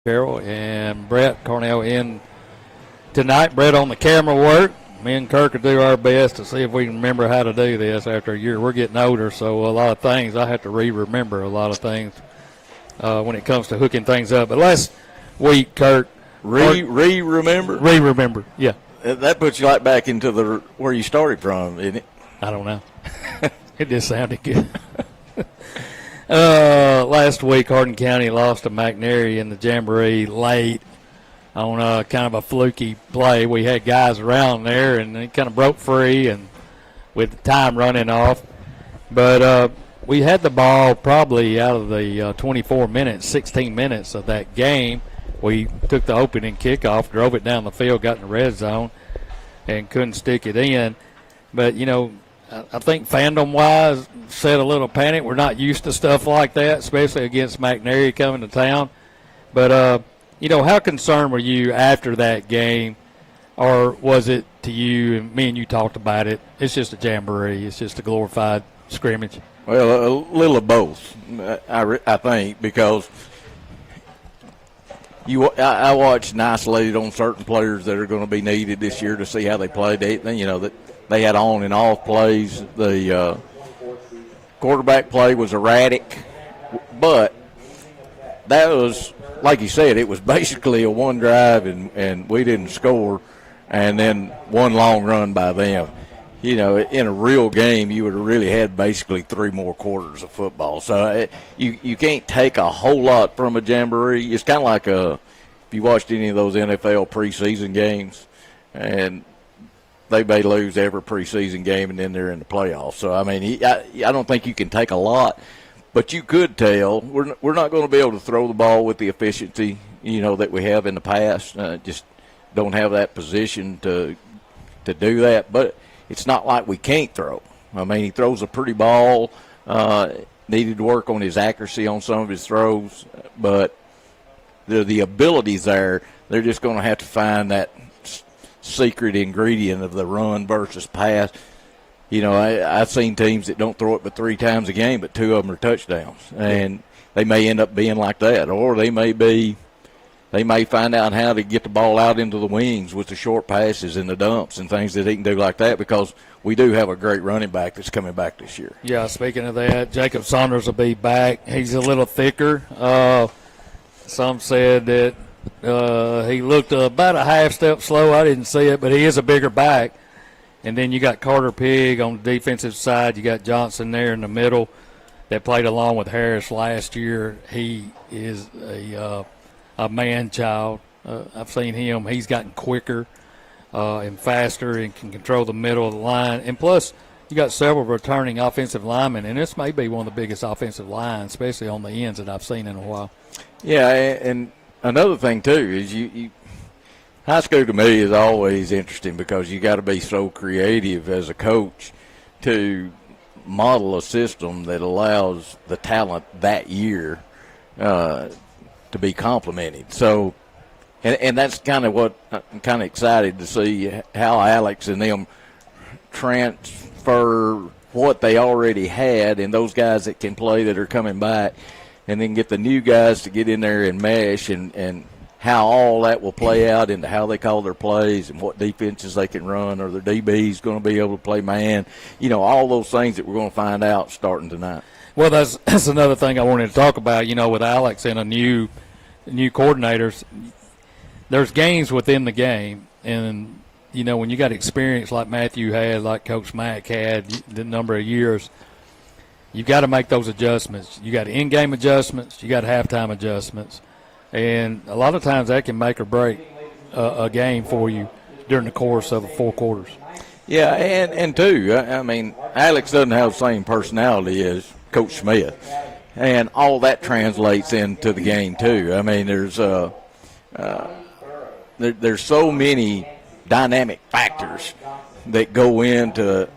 Carroll and Brett Cornell in tonight. Brett on the camera work. Me and Kirk will do our best to see if we can remember how to do this after a year. We're getting older, so a lot of things I have to remember a lot of things when it comes to hooking things up. But last week, Kirk. Remember? Remember, yeah. That puts you right back into where you started from, isn't it? I don't know. It just sounded good. Last week, Hardin County lost to McNary in the Jamboree late on kind of a fluky play. We had guys around there, and they kind of broke free and with the time running off. But we had the ball probably out of the 24 minutes, 16 minutes of that game. We took the opening kickoff, drove it down the field, got in the red zone, and couldn't stick it in. But, you know, I think fandom-wise, set a little panic. We're not used to stuff like that, especially against McNary coming to town. But, you know, how concerned were you after that game, or was it to you, and me and you talked about it, it's just a jamboree, it's just a glorified scrimmage? Well, a little of both, I think, because I watched and isolated on certain players that are going to be needed this year to see how they play. They had on and off plays. The quarterback play was erratic, but that was, like you said, it was basically a one drive and we didn't score, and then one long run by them. You know, in a real game, you would have really had basically 3 more quarters of football. So you can't take a whole lot from a jamboree. It's kind of like if you watched any of those NFL preseason games, and they may lose every preseason game, and then they're in the playoffs. So, I mean, I don't think you can take a lot. But you could tell we're not going to be able to throw the ball with the efficiency, you know, that we have in the past. Just don't have that position to do that. But it's not like we can't throw. I mean, he throws a pretty ball. Needed to work on his accuracy on some of his throws. But the ability's there. They're just going to have to find that secret ingredient of the run versus pass. You know, I've seen teams that don't throw it but 3 times a game, but 2 of them are touchdowns. And they may end up being like that. Or they may find out how to get the ball out into the wings with the short passes and the dumps and things that he can do like that, because we do have a great running back that's coming back this year. Yeah, speaking of that, Jacob Saunders will be back. He's a little thicker. Some said that he looked about a half step slow. I didn't see it, but he is a bigger back. And then you got Carter Pigg on the defensive side. You got Johnson there in the middle that played along with Harris last year. He is a man-child. I've seen him. He's gotten quicker and faster and can control the middle of the line. And plus, you got several returning offensive linemen, and this may be one of the biggest offensive lines, especially on the ends, that I've seen in a while. Yeah, and another thing, too, is you high school to me is always interesting because you got to be so creative as a coach to model a system that allows the talent that year to be complemented. So, and that's kind of what I'm kind of excited to see, how Alex and them transfer what they already had and those guys that can play that are coming back, and then get the new guys to get in there and mesh, and how all that will play out into how they call their plays and what defenses they can run, or their DB's going to be able to play man. You know, all those things that we're going to find out starting tonight. Well, that's another thing I wanted to talk about, you know, with Alex and a new coordinators. There's games within the game, and, you know, when you got experience like Matthew had, like Coach Mack had, the number of years, you got to make those adjustments. You got in-game adjustments. You got halftime adjustments. And a lot of times that can make or break a game for you during the course of 4 quarters. Yeah, and too, I mean, Alex doesn't have the same personality as Coach Smith. And all that translates into the game, too. I mean, there's so many dynamic factors that go into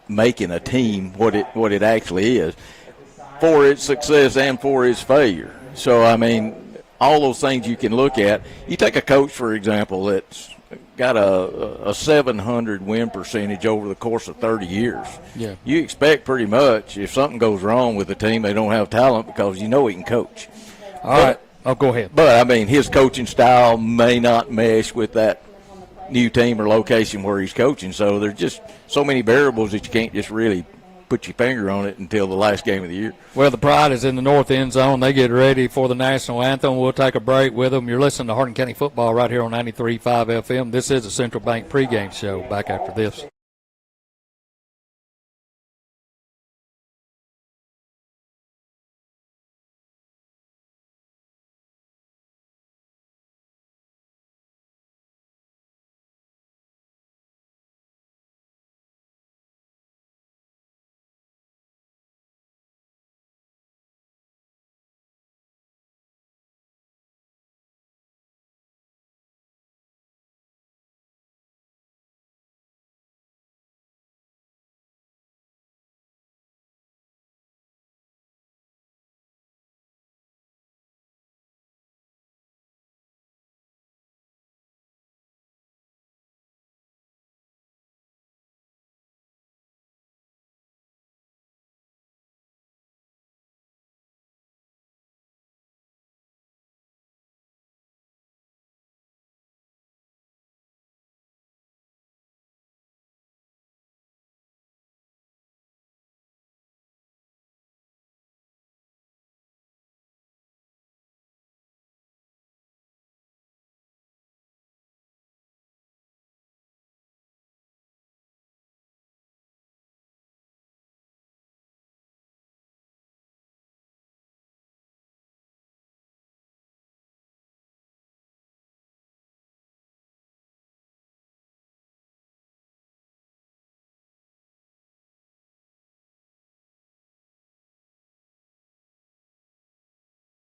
making a team what it actually is, for its success and for its failure. So, I mean, all those things you can look at. You take a coach, for example, that's got a 700 win percentage over the course of 30 years. Yeah. You expect pretty much if something goes wrong with the team, they don't have talent, because you know he can coach. All right. Oh, go ahead. But, I mean, his coaching style may not mesh with that new team or location where he's coaching. So there's just so many variables that you can't just really put your finger on it until the last game of the year. Well, the Pride is in the north end zone. They get ready for the national anthem. We'll take a break with them. You're listening to Hardin County Football right here on 93.5 FM. This is a Central Bank pregame show. Back after this.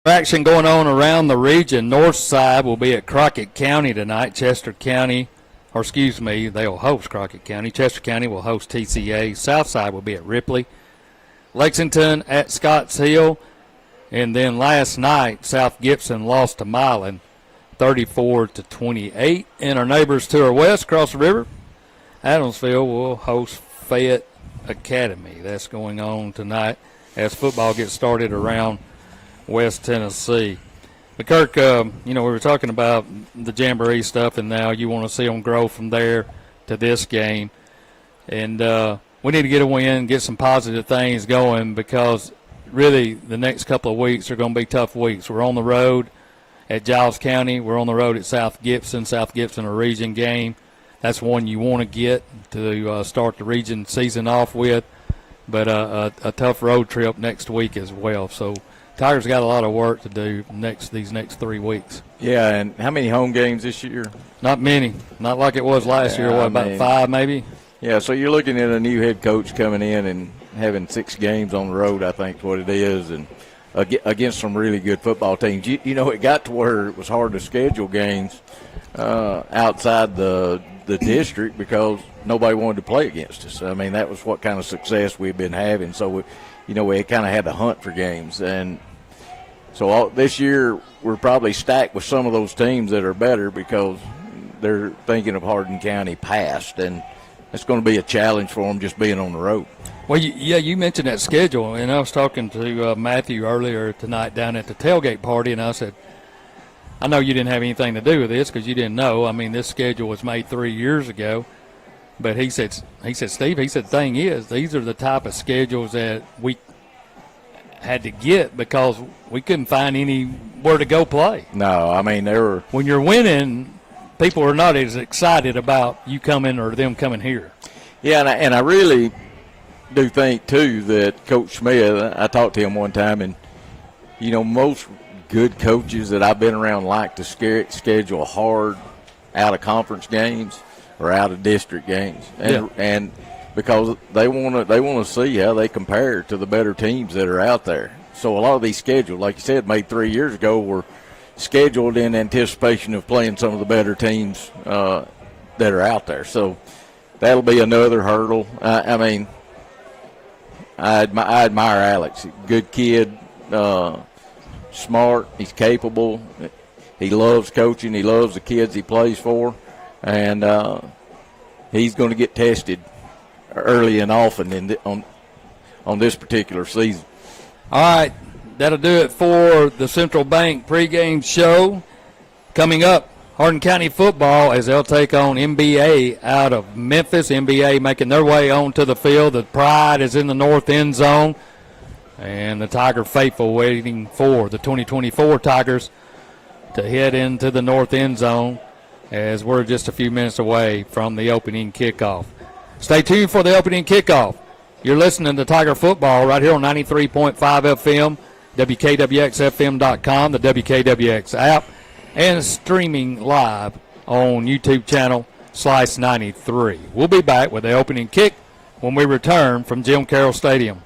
Action going on around the region. North side will be at Crockett County tonight. Chester County, or excuse me, they'll host Crockett County. Chester County will host TCA. South side will be at Ripley. Lexington at Scotts Hill. And then last night, South Gibson lost to Milan 34-28. And our neighbors to our west, across the river, Adamsville will host Fayette Academy. That's going on tonight as football gets started around West Tennessee. But Kirk, we were talking about the Jamboree stuff, and now you want to see them grow from there to this game. And we need to get a win, get some positive things going, because really the next couple of weeks are going to be tough weeks. We're on the road at Giles County. We're on the road at South Gibson. South Gibson, a region game. That's one you want to get to start the region season off with. But a tough road trip next week as well. So Tigers got a lot of work to do these next 3 weeks. Yeah, and how many home games this year? Not many. Not like it was last year. About 5 maybe? Yeah, so you're looking at a new head coach coming in and having 6 games on the road, I think is what it is, and against some really good football teams. It got to where it was hard to schedule games outside the district because nobody wanted to play against us. I mean, that was what kind of success we've been having. So, we kind of had to hunt for games. And so this year we're probably stacked with some of those teams that are better because they're thinking of Hardin County past. And it's going to be a challenge for them just being on the road. Well, you mentioned that schedule. And I was talking to Matthew earlier tonight down at the tailgate party, and I said, I know you didn't have anything to do with this because you didn't know. I mean, this schedule was made 3 years ago. But he said, Steve, the thing is, these are the type of schedules that we had to get because we couldn't find anywhere to go play. No, I mean, when you're winning, people are not as excited about you coming or them coming here. Yeah, and I really do think, too, that Coach Smith, I talked to him one time, and, most good coaches that I've been around like to schedule hard out-of-conference games or out-of-district games. And because they want to see how they compare to the better teams that are out there. So a lot of these schedules, like you said, made 3 years ago, were scheduled in anticipation of playing some of the better teams that are out there. So that'll be another hurdle. I mean, I admire Alex. Good kid, smart. He's capable. He loves coaching. He loves the kids he plays for. And he's going to get tested early and often on this particular season. All right, that'll do it for the Central Bank pregame show. Coming up, Hardin County football as they'll take on MBA out of Memphis. MBA making their way onto the field. The Pride is in the north end zone. And the Tiger faithful waiting for the 2024 Tigers to head into the north end zone as we're just a few minutes away from the opening kickoff. Stay tuned for the opening kickoff. You're listening to Tiger Football right here on 93.5 FM, WKWXFM.com, the WKWX app, and streaming live on YouTube channel Slice 93. We'll be back with the opening kick when we return from Jim Carroll Stadium.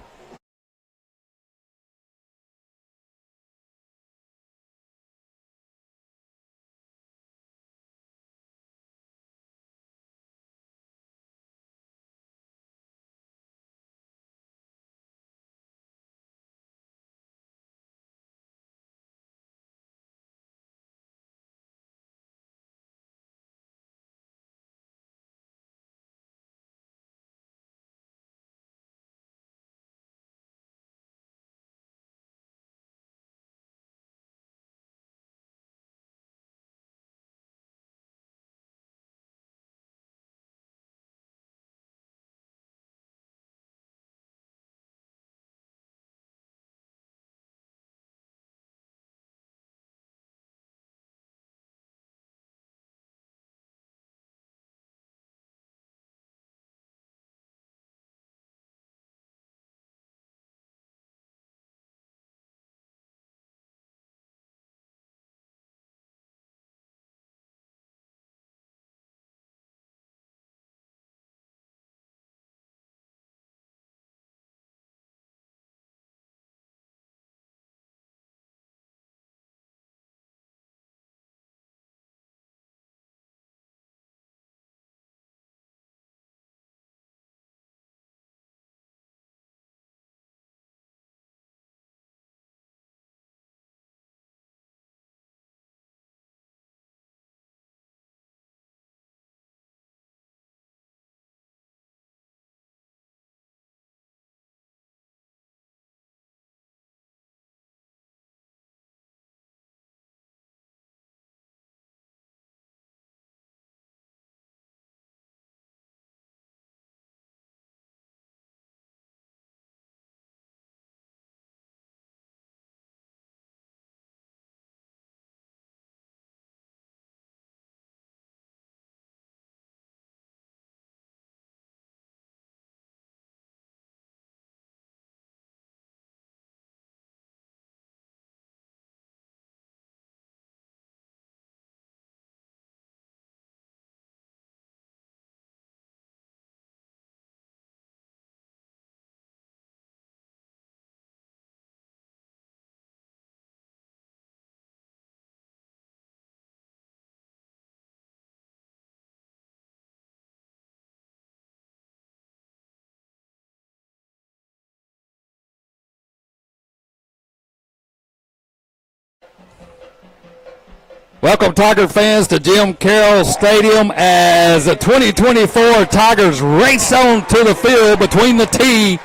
Welcome, Tiger fans, to Jim Carroll Stadium as the 2024 Tigers race on to the field between the tee.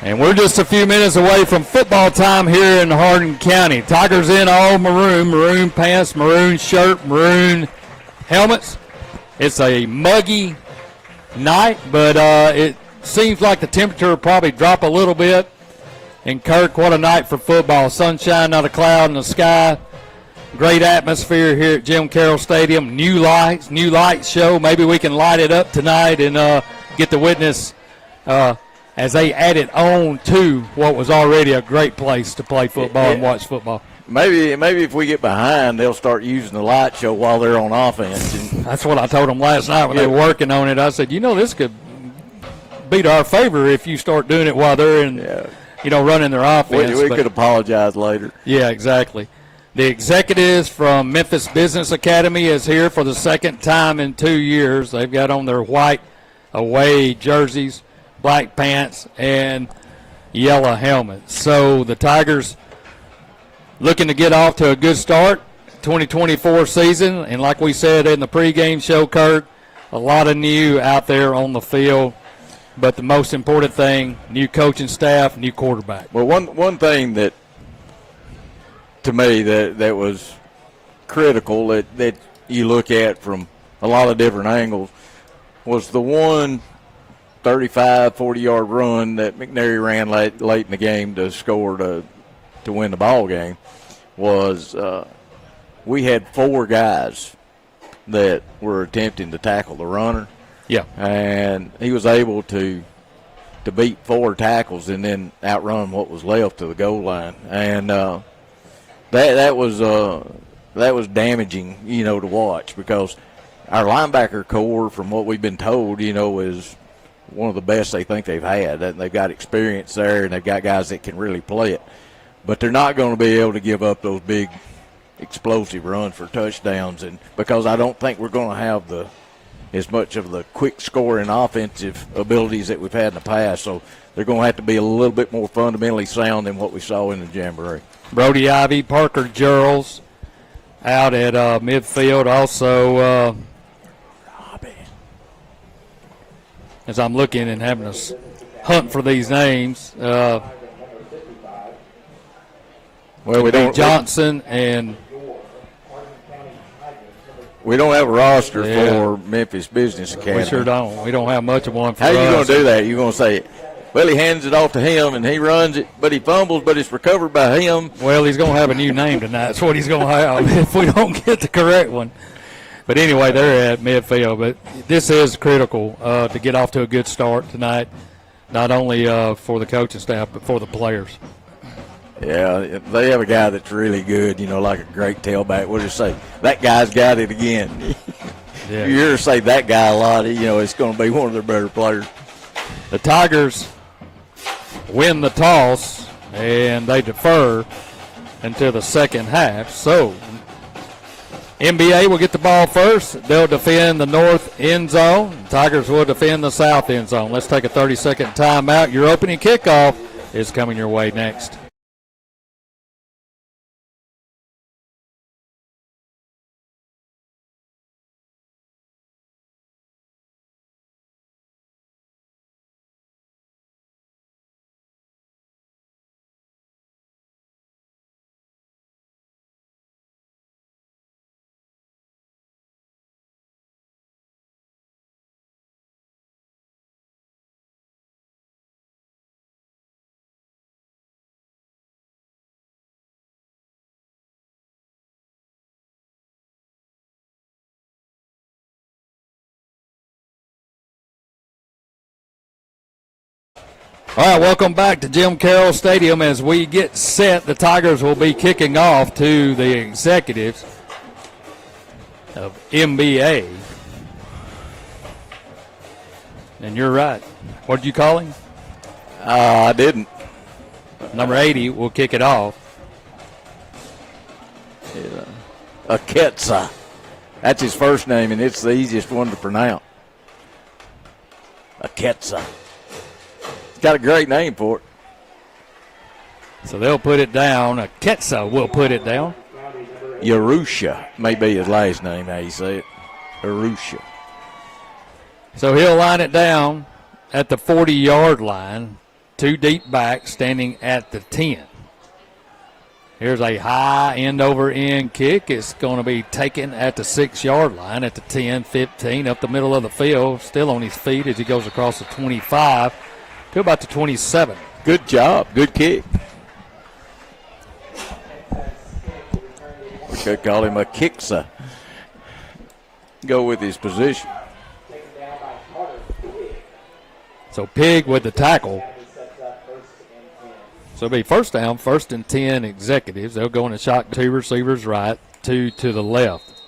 And we're just a few minutes away from football time here in Hardin County. Tigers in all maroon, maroon pants, maroon shirt, maroon helmets. It's a muggy night, but it seems like the temperature will probably drop a little bit. And Kirk, what a night for football. Sunshine, not a cloud in the sky. Great atmosphere here at Jim Carroll Stadium. New lights show. Maybe we can light it up tonight and get to witness as they added on to what was already a great place to play football and watch football. Maybe if we get behind, they'll start using the light show while they're on offense. That's what I told them last night when they were working on it. I said, this could be to our favor if you start doing it while they're in running their offense. We could apologize later. Yeah, exactly. The executives from Memphis Business Academy is here for the second time in 2 years. They've got on their white away jerseys, black pants, and yellow helmets. So the Tigers looking to get off to a good start, 2024 season. And like we said in the pregame show, Kurt, a lot of new out there on the field. But the most important thing, new coaching staff, new quarterback. Well, one thing that to me that was critical that you look at from a lot of different angles was the one 35, 40-yard run that McNary ran late in the game to score to win the ball game. Was we had 4 guys that were attempting to tackle the runner. Yeah. And he was able to beat 4 tackles and then outrun what was left to the goal line. And that was damaging, to watch, because our linebacker core, from what we've been told, is one of the best they think they've had. And they've got experience there, and they've got guys that can really play it. But they're not going to be able to give up those big explosive runs for touchdowns, and because I don't think we're going to have as much of the quick scoring offensive abilities that we've had in the past. So they're going to have to be a little bit more fundamentally sound than what we saw in the Jamboree. Brody Ivy, Parker Gerals out at midfield. Also, as I'm looking and having a hunt for these names, well, we don't Johnson and. We don't have a roster for Memphis Business Academy. We sure don't. We don't have much of one for us. How are you going to do that? You're going to say, well, he hands it off to him, and he runs it, but he fumbles, but it's recovered by him. Well, he's going to have a new name tonight. That's what he's going to have if we don't get the correct one. But anyway, they're at midfield. But this is critical to get off to a good start tonight, not only for the coaching staff but for the players. Yeah, they have a guy that's really good, like a great tailback. We'll just say, that guy's got it again. Yeah. You hear say that guy a lot, it's going to be one of their better players. The Tigers win the toss, and they defer until the second half. So MBA will get the ball first. They'll defend the north end zone. Tigers will defend the south end zone. Let's take a 30-second timeout. Your opening kickoff is coming your way next. All right, welcome back to Jim Carroll Stadium. As we get set, the Tigers will be kicking off to the executives of MBA. And you're right. What did you call him? I didn't. Number 80 will kick it off. Aketsa. That's his first name, and it's the easiest one to pronounce. Aketsa. Got a great name for it. So they'll put it down. Aketsa will put it down. Yarusha may be his last name, how you say it. Yarusha. So he'll line it down at the 40-yard line. 2 deep back standing at the 10. Here's a high end-over-end kick. It's going to be taken at the 6-yard line at the 10, 15, up the middle of the field. Still on his feet as he goes across the 25 to about the 27. Good job. Good kick. We could call him a kicksa. Go with his position. So Pig with the tackle. So it'll be first down, 1st and 10 executives. They'll go in the shot, 2 receivers right, 2 to the left.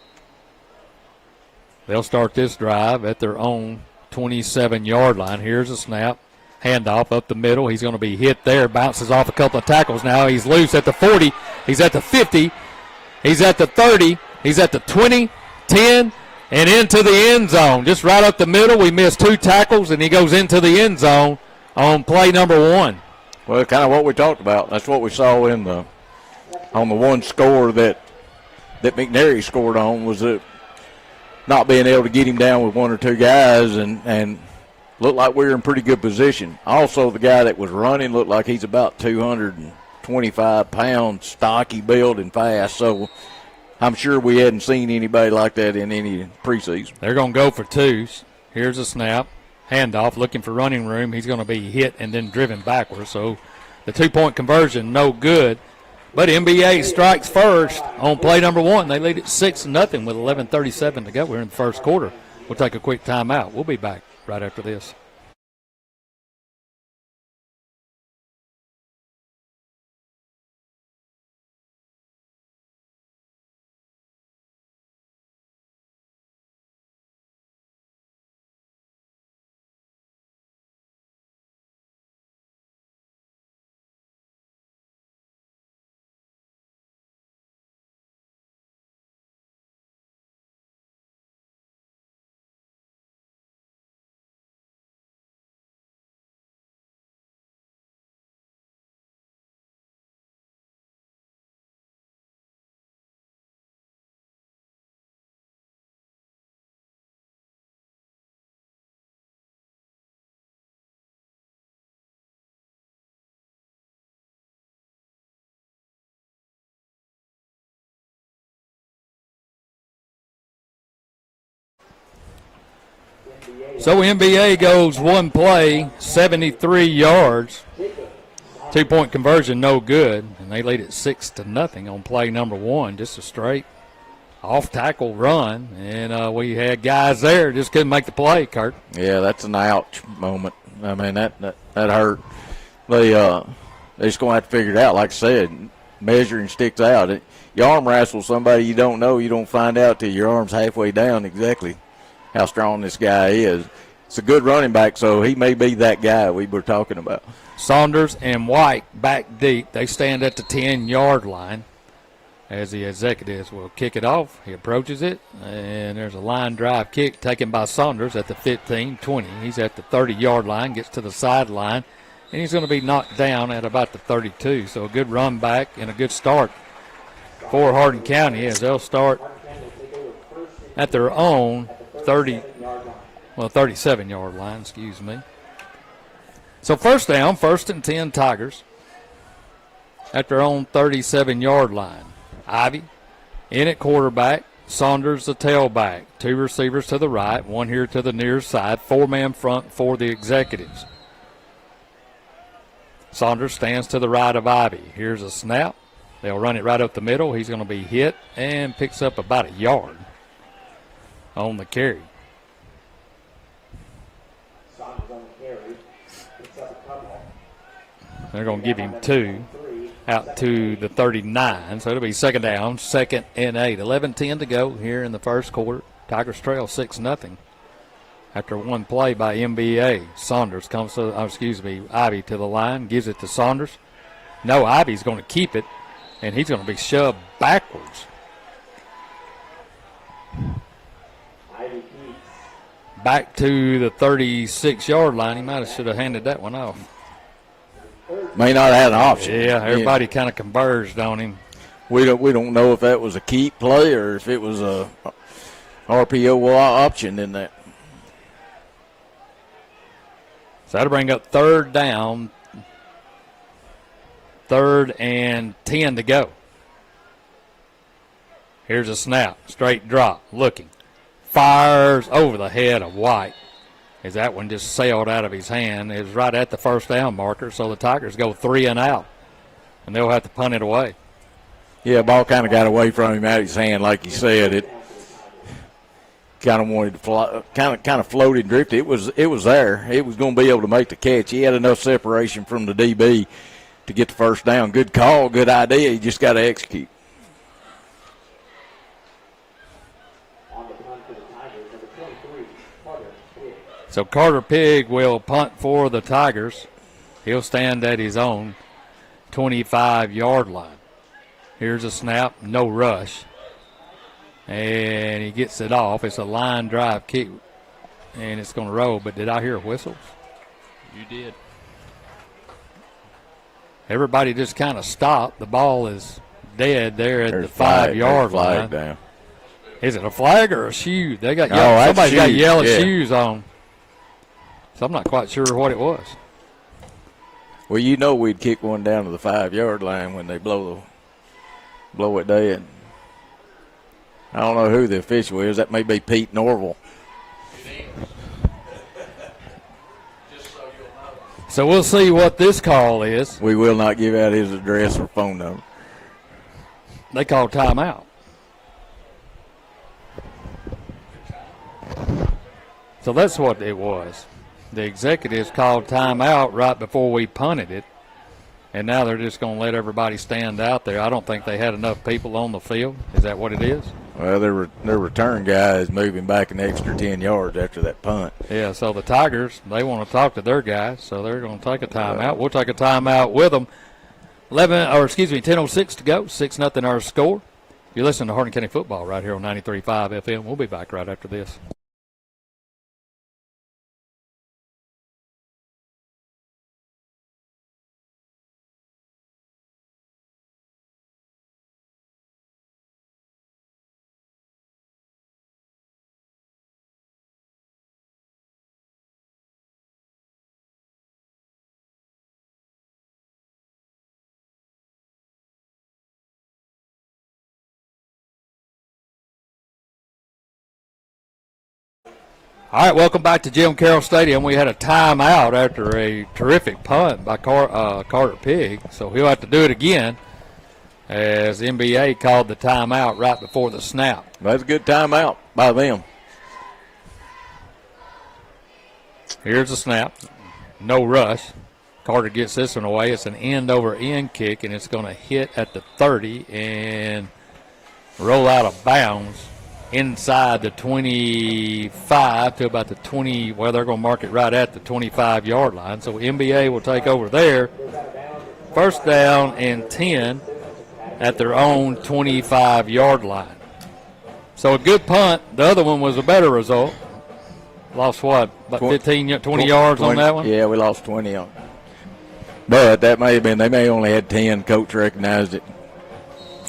They'll start this drive at their own 27-yard line. Here's a snap. Handoff up the middle. He's going to be hit there. Bounces off a couple of tackles now. He's loose at the 40. He's at the 50. He's at the 30. He's at the 20, 10, and into the end zone. Just right up the middle. We missed 2 tackles, and he goes into the end zone on play number 1. Well, kind of what we talked about. That's what we saw on the one score that McNary scored on, was not being able to get him down with 1 or 2 guys, and looked like we were in pretty good position. Also, the guy that was running looked like he's about 225 pounds, stocky build and fast. So I'm sure we hadn't seen anybody like that in any preseason. They're going to go for twos. Here's a snap. Handoff, looking for running room. He's going to be hit and then driven backwards. So the two-point conversion, no good. But MBA strikes first on play number one. They lead it 6-0 with 11:37 to go. We're in the first quarter. We'll take a quick timeout. We'll be back right after this. So NBA goes one play, 73 yards. Two-point conversion, no good. And they lead it 6-0 on play number one. Just a straight off-tackle run. And we had guys there, just couldn't make the play, Kurt. Yeah, that's an ouch moment. I mean, that hurt. They just going to have to figure it out. Like I said, measuring sticks out. You arm wrestle somebody you don't know, you don't find out till your arm's halfway down exactly how strong this guy is. It's a good running back, so he may be that guy we were talking about. Saunders and White back deep. They stand at the 10-yard line as the executives will kick it off. He approaches it, and there's a line drive kick taken by Saunders at the 15-20. He's at the 30-yard line, gets to the sideline, and he's going to be knocked down at about the 32. So a good run back and a good start for Hardin County as they'll start at their own 37-yard line, excuse me. So first down, 1st and 10 Tigers at their own 37-yard line. Ivy in at quarterback, Saunders the tailback. Two receivers to the right, one here to the near side, four-man front for the executives. Saunders stands to the right of Ivy. Here's a snap. They'll run it right up the middle. He's going to be hit and picks up about a yard on the carry. They're going to give him 2 out to the 39. So it'll be second down, 2nd and 8. 11-10 to go here in the first quarter. Tigers trail 6-0 after one play by MBA. Saunders comes to, Ivy to the line, gives it to Saunders. No, Ivy's going to keep it, and he's going to be shoved backwards. Back to the 36-yard line. He should have handed that one off. May not have had an option. Yeah, everybody kind of converged on him. We don't know if that was a keep play or if it was a RPO option in that. So that'll bring up third down, 3rd and 10 to go. Here's a snap, straight drop, looking. Fires over the head of White as that one just sailed out of his hand. It was right at the first down marker, so the Tigers go 3 and out, and they'll have to punt it away. Yeah, ball kind of got away from him out of his hand, like you said. It kind of wanted to fly, kind of floated and drifted. It was there. It was going to be able to make the catch. He had enough separation from the DB to get the first down. Good call, good idea. He just got to execute. So Carter Pigg will punt for the Tigers. He'll stand at his own 25-yard line. Here's a snap, no rush. And he gets it off. It's a line drive kick, and it's going to roll. But did I hear whistles? You did. Everybody just kind of stopped. The ball is dead there at the 5-yard line. Down. Is it a flag or a shoe? They got somebody's got yellow yeah. shoes on. So I'm not quite sure what it was. Well, you know we'd kick one down to the 5-yard line when they blow it dead. I don't know who the official is. That may be Pete Norville. So we'll see what this call is. We will not give out his address or phone number. They called timeout. So that's what it was. The executives called timeout right before we punted it, and now they're just going to let everybody stand out there. I don't think they had enough people on the field. Is that what it is? Well, their return guy is moving back an extra 10 yards after that punt. Yeah, so the Tigers, they want to talk to their guys, so they're going to take a timeout. We'll take a timeout with them. 10:06 to go, 6-0 our score. You're listening to Hardin County Football right here on 93.5 FM. We'll be back right after this. All right, welcome back to Jim Carroll Stadium. We had a timeout after a terrific punt by Carter Pigg, so he'll have to do it again as MBA called the timeout right before the snap. That's a good timeout by them. Here's the snap. No rush. Carter gets this one away. It's an end-over-end kick, and it's going to hit at the 30 and roll out of bounds inside the 25 to about the 20. Well, they're going to mark it right at the 25-yard line. So MBA will take over there. First down and 10 at their own 25-yard line. So a good punt. The other one was a better result. Lost what? About 15, 20 yards on that one? Yeah, we lost 20 on it. But that may have been, they may only had 10. Coach recognized it.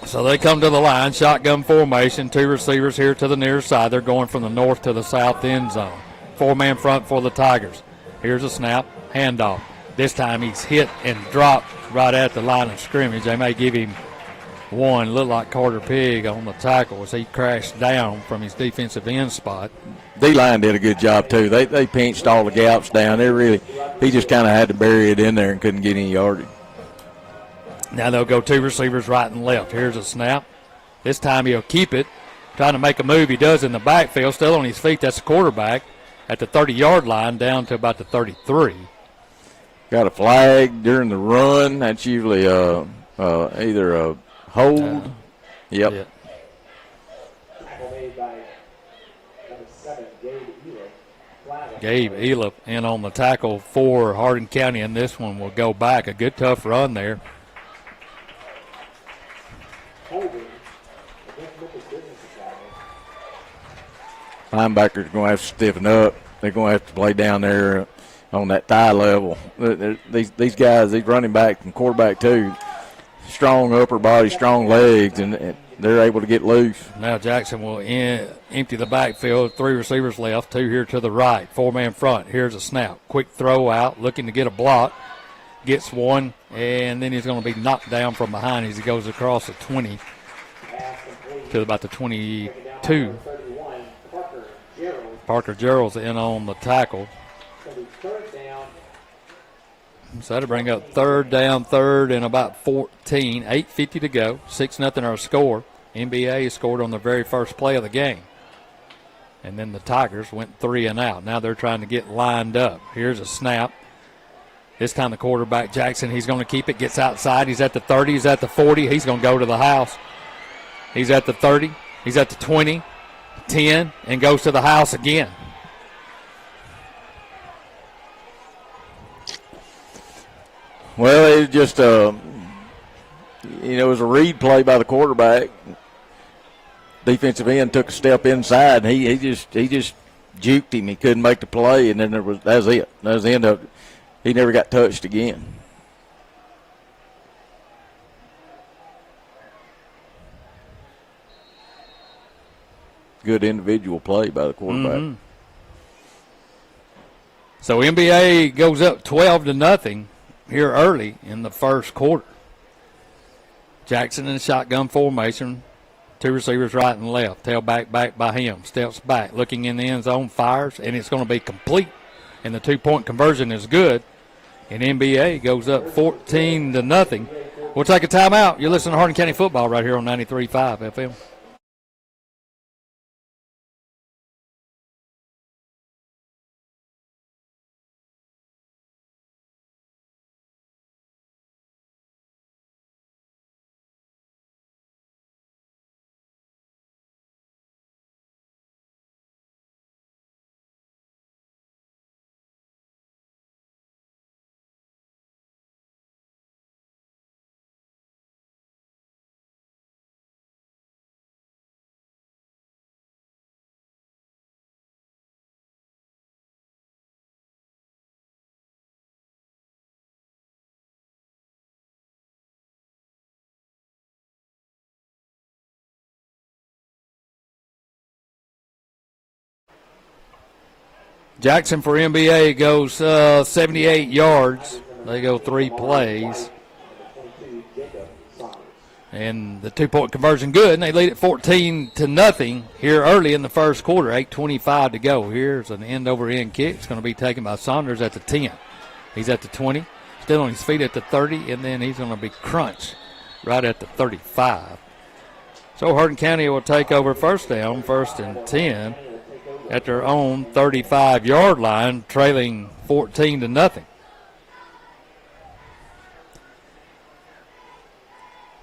So they come to the line, shotgun formation, two receivers here to the near side. They're going from the north to the south end zone. Four-man front for the Tigers. Here's a snap, handoff. This time he's hit and dropped right at the line of scrimmage. They may give him one. Looked like Carter Pigg on the tackle as he crashed down from his defensive end spot. D-line did a good job, too. They pinched all the gaps down. He just kind of had to bury it in there and couldn't get any yardage. Now they'll go two receivers right and left. Here's a snap. This time he'll keep it. Trying to make a move. He does in the backfield. Still on his feet. That's the quarterback at the 30-yard line down to about the 33. Got a flag during the run. That's usually either a hold. Yep. Yeah. Gabe Elip in on the tackle for Hardin County, and this one will go back. A good, tough run there. Linebackers are going to have to stiffen up. They're going to have to play down there on that thigh level. These guys, these running back and quarterback too, strong upper body, strong legs, and they're able to get loose. Now Jackson will empty the backfield. Three receivers left, two here to the right. Four-man front. Here's a snap. Quick throw out, looking to get a block. Gets one, and then he's going to be knocked down from behind as he goes across the 20 to about the 22. Parker Gerald's in on the tackle. So that'll bring up third down, third and about 14. 8:50 to go. 6-0 our score. NBA scored on the very first play of the game. And then the Tigers went 3 and out. Now they're trying to get lined up. Here's a snap. This time the quarterback, Jackson, he's going to keep it. Gets outside. He's at the 30. He's at the 40. He's going to go to the house. He's at the 30. He's at the 20. 10 and goes to the house again. Well, it just, it was a read play by the quarterback. Defensive end took a step inside, and he just juked him. He couldn't make the play, and then that was it. That was the end of it. He never got touched again. Good individual play by the quarterback. So MBA goes up 12-0 here early in the first quarter. Jackson in shotgun formation. 2 receivers right and left. Tailback back by him. Steps back. Looking in the end zone. Fires. And it's going to be complete. And the 2-point conversion is good. And NBA goes up 14-0. We'll take a timeout. You're listening to Hardin County Football right here on 93.5 FM. Jackson for NBA goes 78 yards. They go 3 plays. And the 2-point conversion good, and they lead it 14-0 here early in the first quarter. 8:25 to go. Here's an end-over-end kick. It's going to be taken by Saunders at the 10. He's at the 20, still on his feet at the 30, and then he's going to be crunched right at the 35. So Hardin County will take over first down, 1st and 10. At their own 35-yard line, trailing 14-0.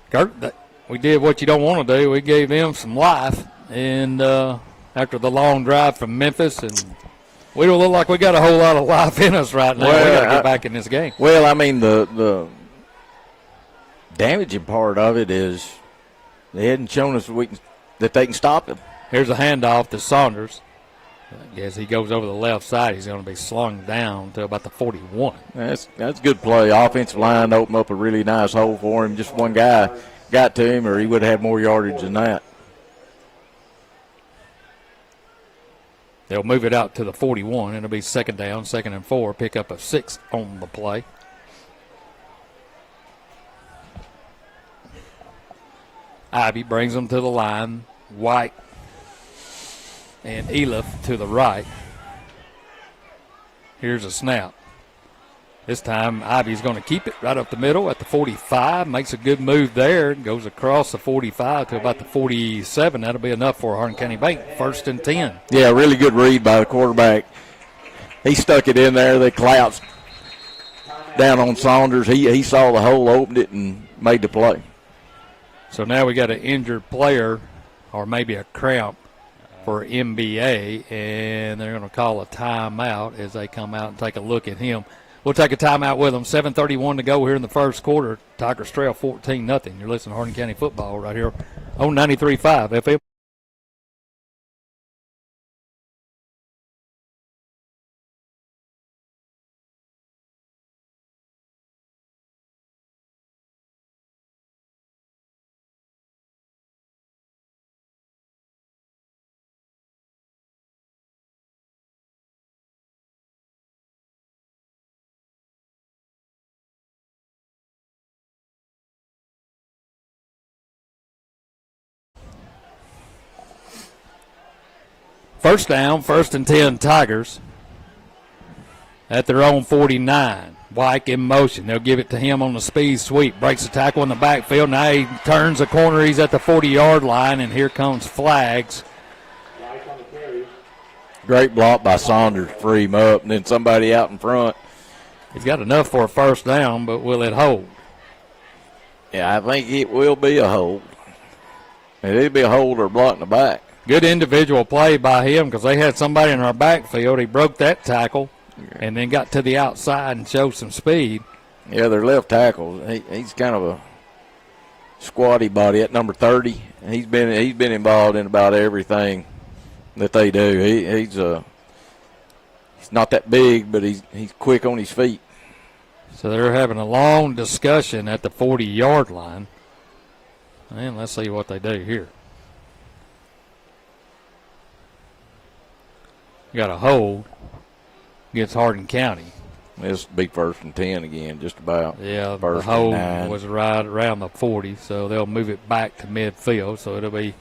Kurt, we did what you don't want to do. We gave them some life, and after the long drive from Memphis, and we don't look like we got a whole lot of life in us right now. Well, we got to get back in this game. Well, I mean, the damaging part of it is they hadn't shown us that they can stop him. Here's a handoff to Saunders. As he goes over the left side, he's going to be slung down to about the 41. That's good play. Offensive line opened up a really nice hole for him. Just one guy got to him, or he would have had more yardage than that. They'll move it out to the 41. It'll be 2nd down, 2nd and 4. Pick up a 6 on the play. Ivy brings them to the line. White and Eliff to the right. Here's a snap. This time Ivy's going to keep it right up the middle at the 45. Makes a good move there. Goes across the 45 to about the 47. That'll be enough for Hardin County Bank. 1st and 10. Yeah, really good read by the quarterback. He stuck it in there. They clouched down on Saunders. He saw the hole, opened it, and made the play. So now we got an injured player, or maybe a cramp, for MBA, and they're going to call a timeout as they come out and take a look at him. We'll take a timeout with them. 7:31 to go here in the first quarter. Tigers trail 14-0. You're listening to Hardin County Football right here on 93.5 FM. First down, 1st and 10 Tigers at their own 49. White in motion. They'll give it to him on the speed sweep. Breaks the tackle in the backfield. Now he turns the corner. He's at the 40-yard line, and here comes flags. Great block by Saunders, free him up, and then somebody out in front. He's got enough for a first down, but will it hold? Yeah, I think it will be a hold. It'll be a hold or a block in the back. Good individual play by him because they had somebody in our backfield. He broke that tackle and then got to the outside and showed some speed. Yeah, their left tackle. He's kind of a squatty body at number 30. He's been involved in about everything that they do. He's not that big, but he's quick on his feet. So they're having a long discussion at the 40-yard line. And let's see what they do here. Got a hold. against Hardin County. This will be 1st and 10 again, just about. Yeah, the First and hold 9. was right around the 40, so they'll move it back to midfield. So it'll be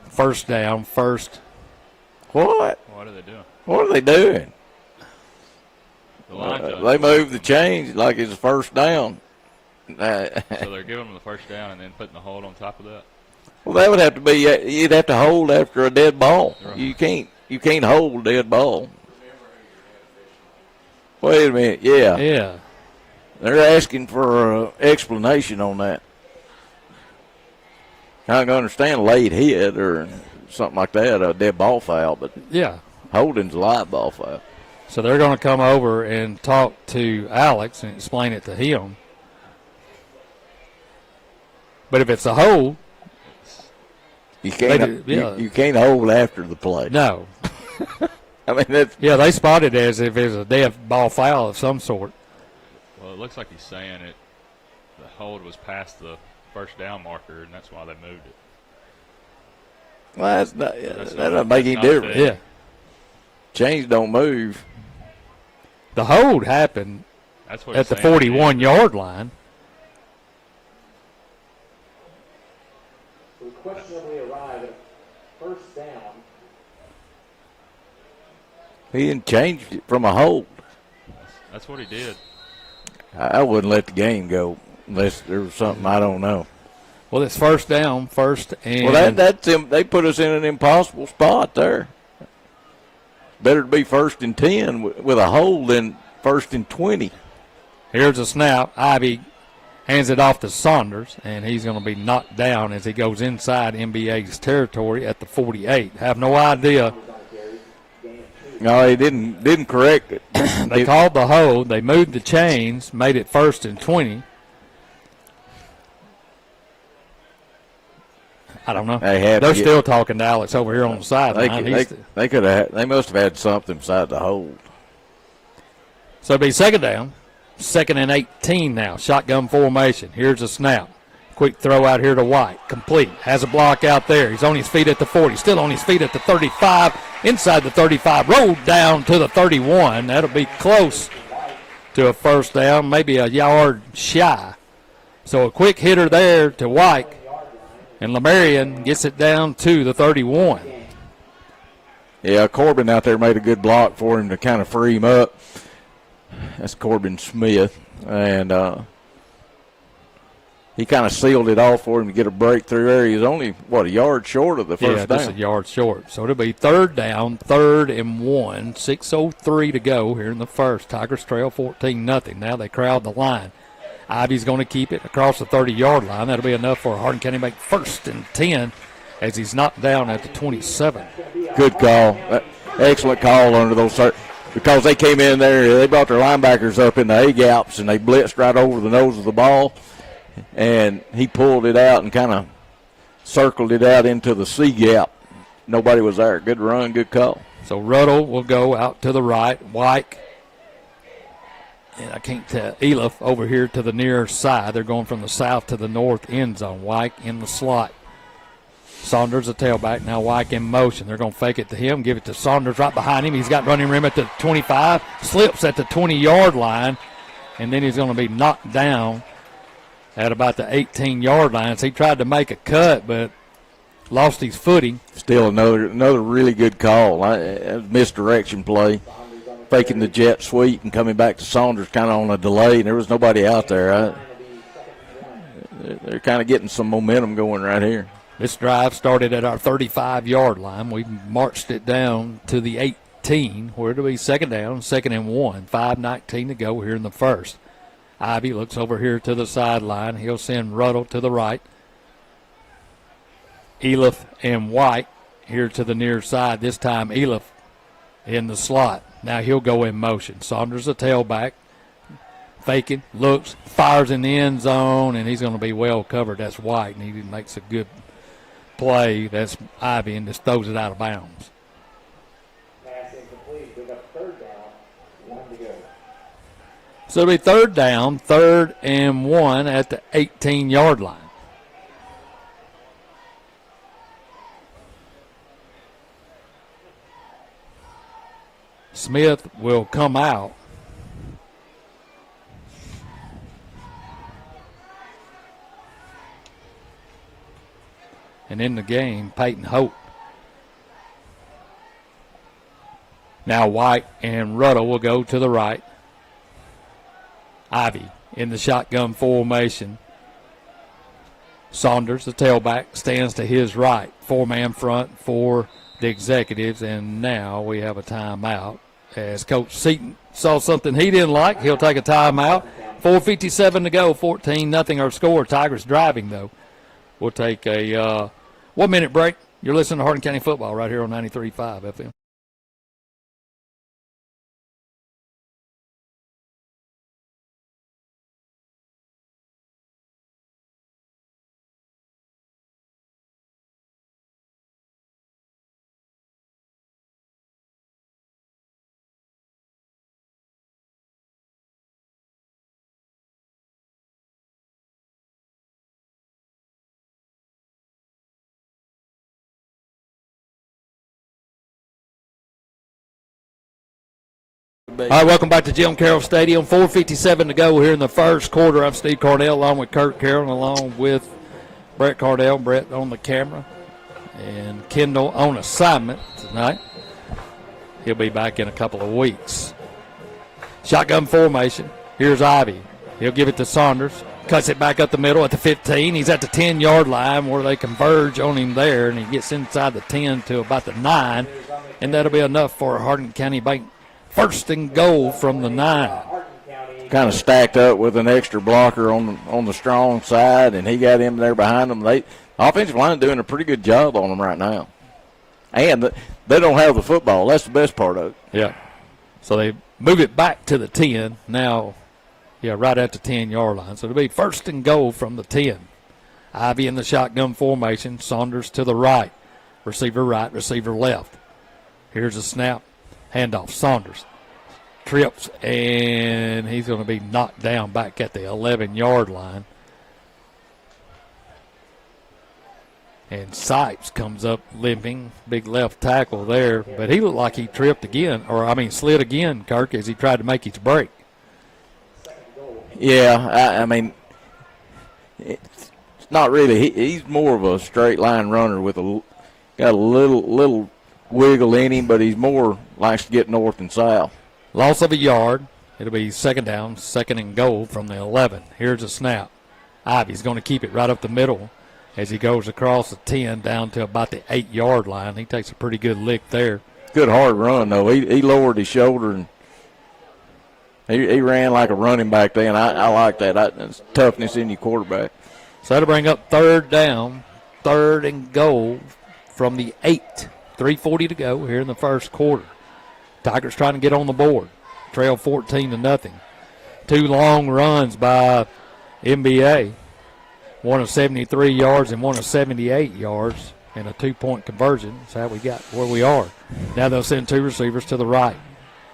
first down, first. What? What are they doing? What are they doing? The line judge. They moved the change like it's first down. So they're giving them the first down and then putting the hold on top of that? Well, that would have to be. You'd have to hold after a dead ball. Right. You can't hold a dead ball. Wait a minute. Yeah. Yeah. They're asking for an explanation on that. I can understand late hit or something like that, a dead ball foul, but Yeah. holding's a live ball foul. So they're going to come over and talk to Alex and explain it to him. But if it's a hold, You can't. You can't hold after the play. no. I mean that's. Yeah, they spot it as if it's a dead ball foul of some sort. Well, it looks like he's saying it. The hold was past the first down marker, and that's why they moved it. Well, that's not. That's That not- doesn't make that's any not difference. fair. Yeah. Chains don't move. The hold happened That's what at the he's saying. 41-yard line. We questionably arrive at first down. He didn't change it from a hold. That's what he did. I wouldn't let the game go unless there was something I don't know. Well, it's first down, first and Well, that's them. They put us in an impossible spot there. Better to be 1st and 10 with a hold than 1st and 20. here's a snap. Ivy hands it off to Saunders, and he's going to be knocked down as he goes inside MBA's territory at the 48. Have no idea. No, he didn't correct it. They called the hold. They moved the chains, made it 1st and 20. I don't know. They're still talking to Alex over here on the sideline. They could have. They must have had something beside the hold. So it'll be second down. 2nd and 18 now. Shotgun formation. Here's a snap. Quick throw out here to White. Complete. Has a block out there. He's on his feet at the 40. Still on his feet at the 35. Inside the 35. Rolled down to the 31. That'll be close to a first down. Maybe a yard shy. So a quick hitter there to White. And Lamarion gets it down to the 31. Yeah, Corbin out there made a good block for him to kind of free him up. That's Corbin Smith. And he kind of sealed it off for him to get a breakthrough there. He was only, a yard short of the first down. Yeah, just a yard short. So it'll be third down, 3rd and 1. 6:03 to go here in the first. Tigers trail 14-0. Now they crowd the line. Ivy's going to keep it across the 30-yard line. That'll be enough for Hardin County to make 1st and 10 as he's knocked down at the 27. Good call. Excellent call under those because they came in there. They brought their linebackers up in the A-gaps, and they blitzed right over the nose of the ball. And he pulled it out and kind of circled it out into the C-gap. Nobody was there. Good run, good call. So Ruddle will go out to the right. White. And I can't tell. Elif over here to the near side. They're going from the south to the north end zone. White in the slot. Saunders, a tailback. Now White in motion. They're going to fake it to him, give it to Saunders right behind him. He's got running room at the 25. Slips at the 20-yard line. And then he's going to be knocked down at about the 18-yard line. So he tried to make a cut, but lost his footing. Still another really good call. Misdirection play. Faking the jet sweep and coming back to Saunders kind of on a delay, and there was nobody out there. They're kind of getting some momentum going right here. This drive started at our 35-yard line. We marched it down to the 18, where it'll be second down, 2nd and 1. 5:19 to go here in the first. Ivy looks over here to the sideline. He'll send Ruddle to the right. Elif and White here to the near side. This time Elif in the slot. Now he'll go in motion. Saunders a tailback. Faking, looks, fires in the end zone, and he's going to be well covered. That's White, and he makes a good play. That's Ivy, and just throws it out of bounds. Pass incomplete. Bring up third down. 1 to go. So it'll be third down, 3rd and 1 at the 18-yard line. Smith will come out. And in the game, Peyton Holt. Now White and Ruddle will go to the right. Ivy in the shotgun formation. Saunders, the tailback, stands to his right. 4-man front for the Executives, and now we have a timeout. As Coach Seaton saw something he didn't like, he'll take a timeout. 4:57 to go, 14-0 our score. Tigers driving, though. We'll take a 1-minute break. You're listening to Hardin County Football right here on 93.5 FM. All right, welcome back to Jim Carroll Stadium. 4:57 to go here in the first quarter. I'm Steve Cardell along with Kurt Carroll, along with Brett Cardell. Brett on the camera, and Kendall on assignment tonight. He'll be back in a couple of weeks. Shotgun formation. Here's Ivy. He'll give it to Saunders. Cuts it back up the middle at the 15. He's at the 10-yard line where they converge on him there, and he gets inside the 10 to about the 9, and that'll be enough for Hardin County Bank. First and goal from the 9. Kind of stacked up with an extra blocker on the strong side, and he got him there behind them. The offensive line doing a pretty good job on them right now. And they don't have the football. That's the best part of it. Yeah. So they move it back to the 10. Now, right at the 10-yard line. So it'll be first and goal from the 10. Ivy in the shotgun formation. Saunders to the right, receiver left. Here's a snap. Handoff, Saunders trips, and he's going to be knocked down back at the 11-yard line. And Sipes comes up limping, big left tackle there, but he looked like he tripped again, slid again, Kirk, as he tried to make his break. Yeah, I mean, it's not really. He's more of a straight line runner with got a little wiggle in him, but he's more likes to get north and south. Loss of a yard. It'll be second down, second and goal from the 11. Here's a snap. Ivy's going to keep it right up the middle as he goes across the 10 down to about the 8-yard line. He takes a pretty good lick there. Good hard run, though. He lowered his shoulder, and he ran like a running back then. I like that. That's toughness in your quarterback. So that'll bring up third down, third and goal from the 8. 3:40 to go here in the first quarter. Tigers trying to get on the board. Trail 14-0. 2 long runs by MBA. One of 73 yards and one of 78 yards, and a 2-point conversion. That's how we got where we are. Now they'll send 2 receivers to the right.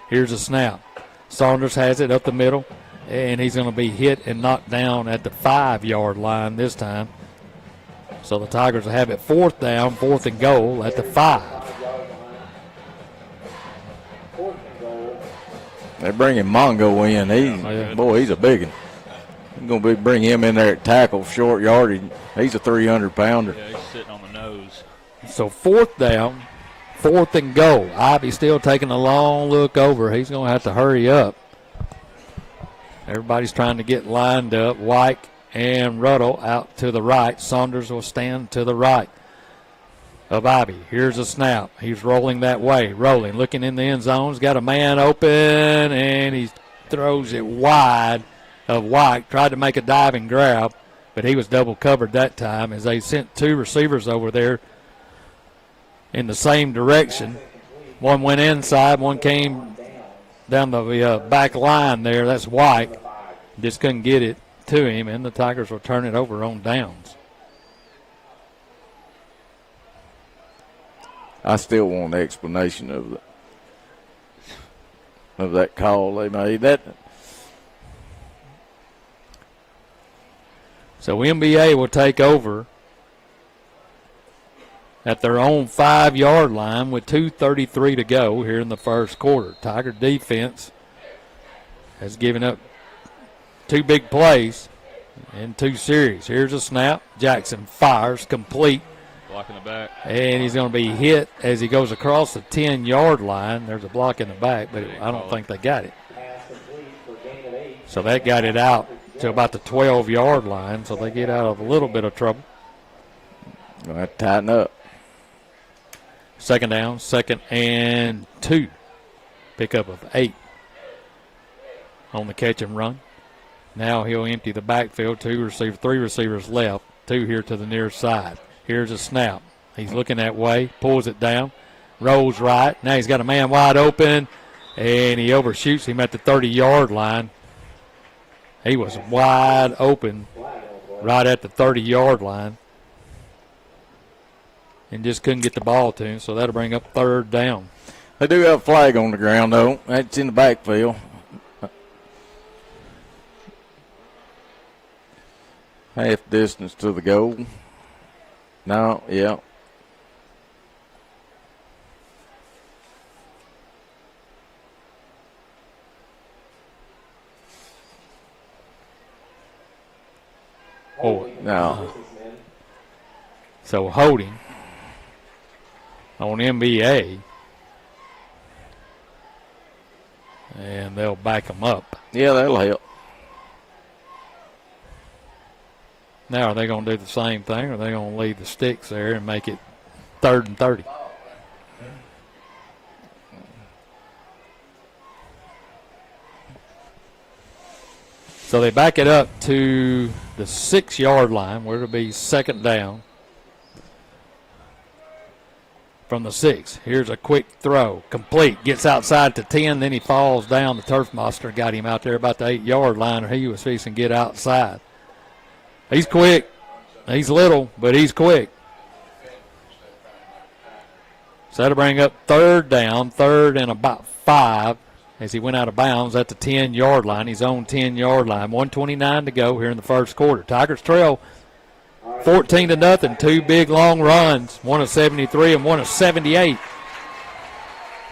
Here's a snap. Saunders has it up the middle, and he's going to be hit and knocked down at the 5-yard line this time. So the Tigers will have it fourth down, fourth and goal at the 5. They're bringing Mongo in. He's a big one. I'm going to bring him in there at tackle, short yardage. He's a 300-pounder. Yeah, he's sitting on the nose. So fourth down, fourth and goal. Ivy still taking a long look over. He's going to have to hurry up. Everybody's trying to get lined up. White and Ruddle out to the right. Saunders will stand to the right of Ivy. Here's a snap. He's rolling that way. Rolling, looking in the end zone. He's got a man open, and he throws it wide of White. Tried to make a diving grab, but he was double covered that time as they sent 2 receivers over there in the same direction. One went inside, one came down the back line there. That's White. Just couldn't get it to him, and the Tigers will turn it over on downs. I still want an explanation of that call they made. So MBA will take over at their own 5-yard line with 2:33 to go here in the first quarter. Tiger defense has given up 2 big plays in 2 series. Here's a snap. Jackson fires, complete. Blocking the back. And he's going to be hit as he goes across the 10-yard line. There's a block in the back, but I don't think they got it. So that got it out to about the 12-yard line, so they get out of a little bit of trouble. Going to have to tighten up. Second down, 2nd and 2. Pickup of 8 on the catch and run. Now he'll empty the backfield. 3 receivers left, 2 here to the near side. Here's a snap. He's looking that way, pulls it down, rolls right. Now he's got a man wide open, and he overshoots him at the 30-yard line. He was wide open right at the 30-yard line and just couldn't get the ball to him, so that'll bring up 3rd down. They do have a flag on the ground, though. That's in the backfield. Half distance to the goal. No, yeah. Oh, no. So holding on MBA, and they'll back him up. Yeah, that'll help. Now, are they going to do the same thing, or are they going to leave the sticks there and make it 3rd and 30? So they back it up to the 6-yard line, where it'll be 2nd down from the 6. Here's a quick throw, complete, gets outside to 10, then he falls down. The turf monster got him out there about the 8-yard line, or he was fixing to get outside. He's quick. He's little, but he's quick. So that'll bring up 3rd down, 3rd and about 5 as he went out of bounds at the 10-yard line, his own 10-yard line. 1:29 to go here in the first quarter. Tigers trail 14-0. 2 big long runs, one of 73 and one of 78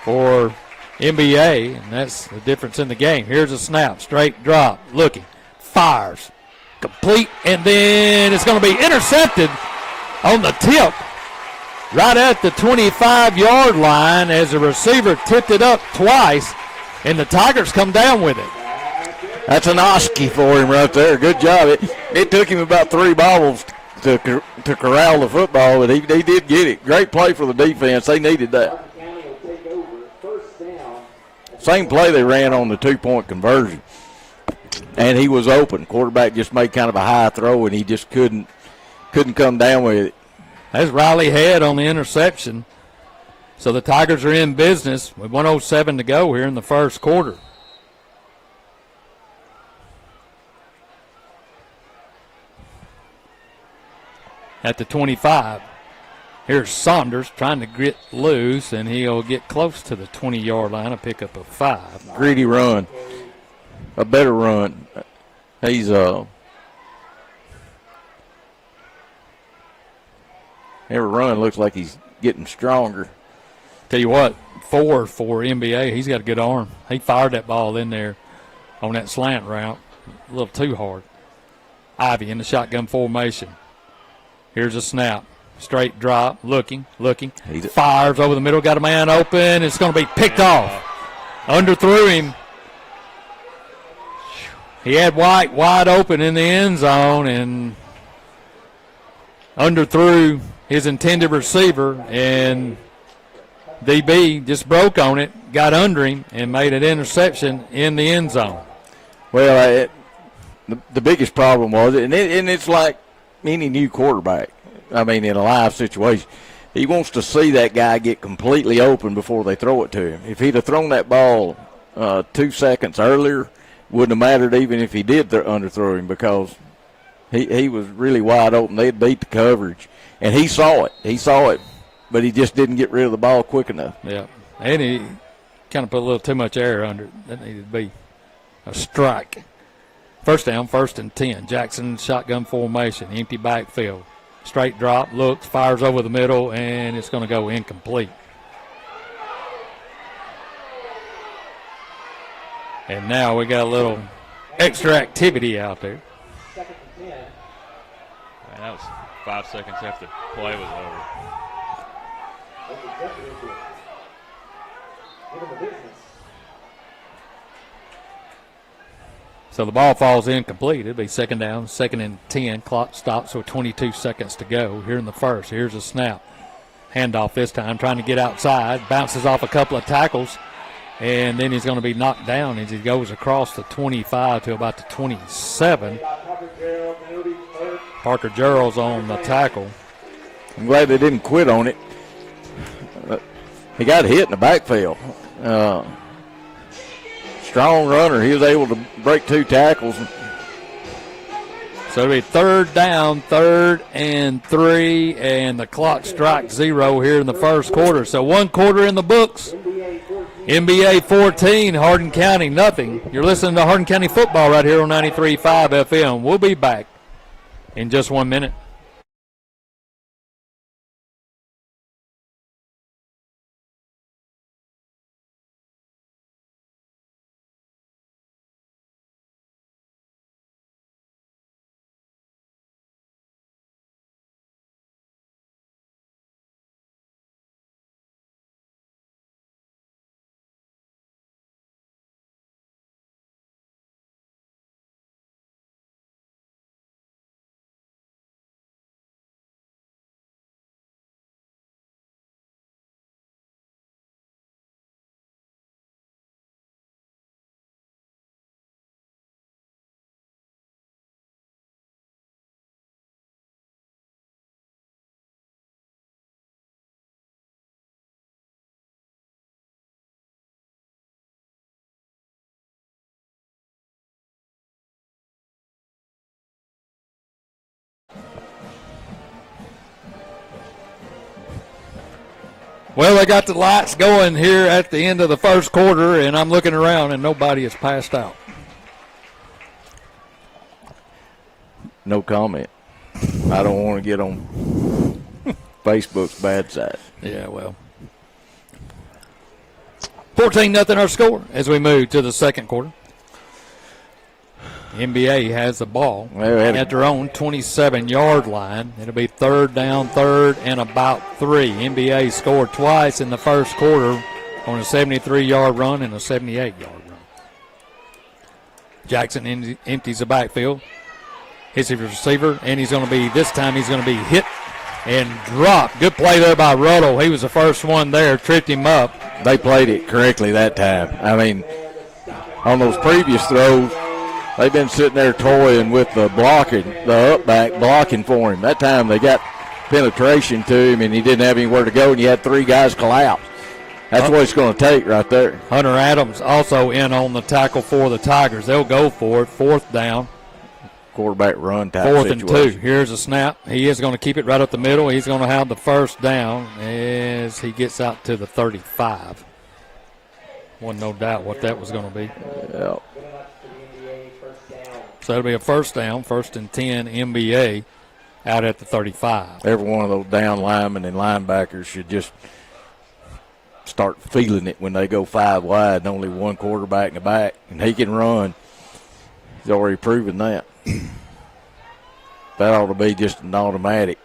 for MBA, and that's the difference in the game. Here's a snap, straight drop, looking, fires. Complete, and then it's going to be intercepted on the tip right at the 25-yard line as the receiver tipped it up twice, and the Tigers come down with it. That's an Oski for him right there. Good job. It took him about 3 bobbles to corral the football, but he did get it. Great play for the defense. They needed that. Same play they ran on the 2-point conversion. And he was open. Quarterback just made kind of a high throw, and he just couldn't come down with it. That's Riley Head on the interception. So the Tigers are in business with 1:07 to go here in the first quarter. At the 25, here's Saunders trying to get loose, and he'll get close to the 20-yard line, a pickup of 5. Greedy run. A better run. He's every run looks like he's getting stronger. Tell you what, 4 for NBA, he's got a good arm. He fired that ball in there on that slant route a little too hard. Ivy in the shotgun formation. Here's a snap. Straight drop, looking. Fires over the middle, got a man open. It's going to be picked off. Underthrew him. He had White wide open in the end zone and underthrew his intended receiver, and DB just broke on it, got under him, and made an interception in the end zone. Well, the biggest problem was, and it's like any new quarterback, I mean, in a live situation, he wants to see that guy get completely open before they throw it to him. If he'd have thrown that ball 2 seconds earlier, wouldn't have mattered even if he did underthrow him, because he was really wide open. They'd beat the coverage, and he saw it, but he just didn't get rid of the ball quick enough. Yeah, and he kind of put a little too much air under it. That needed to be a strike. First down, 1st and 10. Jackson shotgun formation, empty backfield. Straight drop, looks, fires over the middle, and it's going to go incomplete. And now we got a little extra activity out there. Second and 10. And that was 5 seconds after play was over. What the executive do? Give him the business. So the ball falls incomplete. It'll be second down, second and 10. Clock stops with 22 seconds to go here in the first. Here's a snap. Handoff this time, trying to get outside. Bounces off a couple of tackles, and then he's going to be knocked down as he goes across the 25 to about the 27. Parker Gerald's on the tackle. I'm glad they didn't quit on it. He got hit in the backfield. Strong runner. He was able to break 2 tackles. So it'll be third down, 3rd and 3, and the clock strikes 0 here in the first quarter. So 1 quarter in the books. MBA 14, Hardin County nothing. You're listening to Hardin County football right here on 93.5 FM. We'll be back in just 1 minute. Well, they got the lights going here at the end of the first quarter, and I'm looking around, and nobody has passed out. No comment. I don't want to get on Facebook's bad side. Yeah, well. 14-0 our score as we move to the second quarter. NBA has the ball at their own 27-yard line. It'll be third down, 3rd and about 3. NBA scored twice in the first quarter on a 73-yard run and a 78-yard run. Jackson empties the backfield. Hits his receiver, and this time he's going to be hit and dropped. Good play there by Ruddle. He was the first one there, tripped him up. They played it correctly that time. I mean, on those previous throws, they've been sitting there toying with the up back blocking for him. That time they got penetration to him, and he didn't have anywhere to go, and you had 3 guys collapse. That's what it's going to take right there. Hunter Adams also in on the tackle for the Tigers. They'll go for it. 4th down. Quarterback run type 4th situation. and 2. Here's a snap. He is going to keep it right up the middle. He's going to have the first down as he gets out to the 35. Wasn't no doubt what that was going to be. Yeah. So it'll be a first down, 1st and 10 NBA out at the 35. Every one of those down linemen and linebackers should just start feeling it when they go 5 wide and only 1 quarterback in the back, and he can run. He's already proven that. That ought to be just an automatic.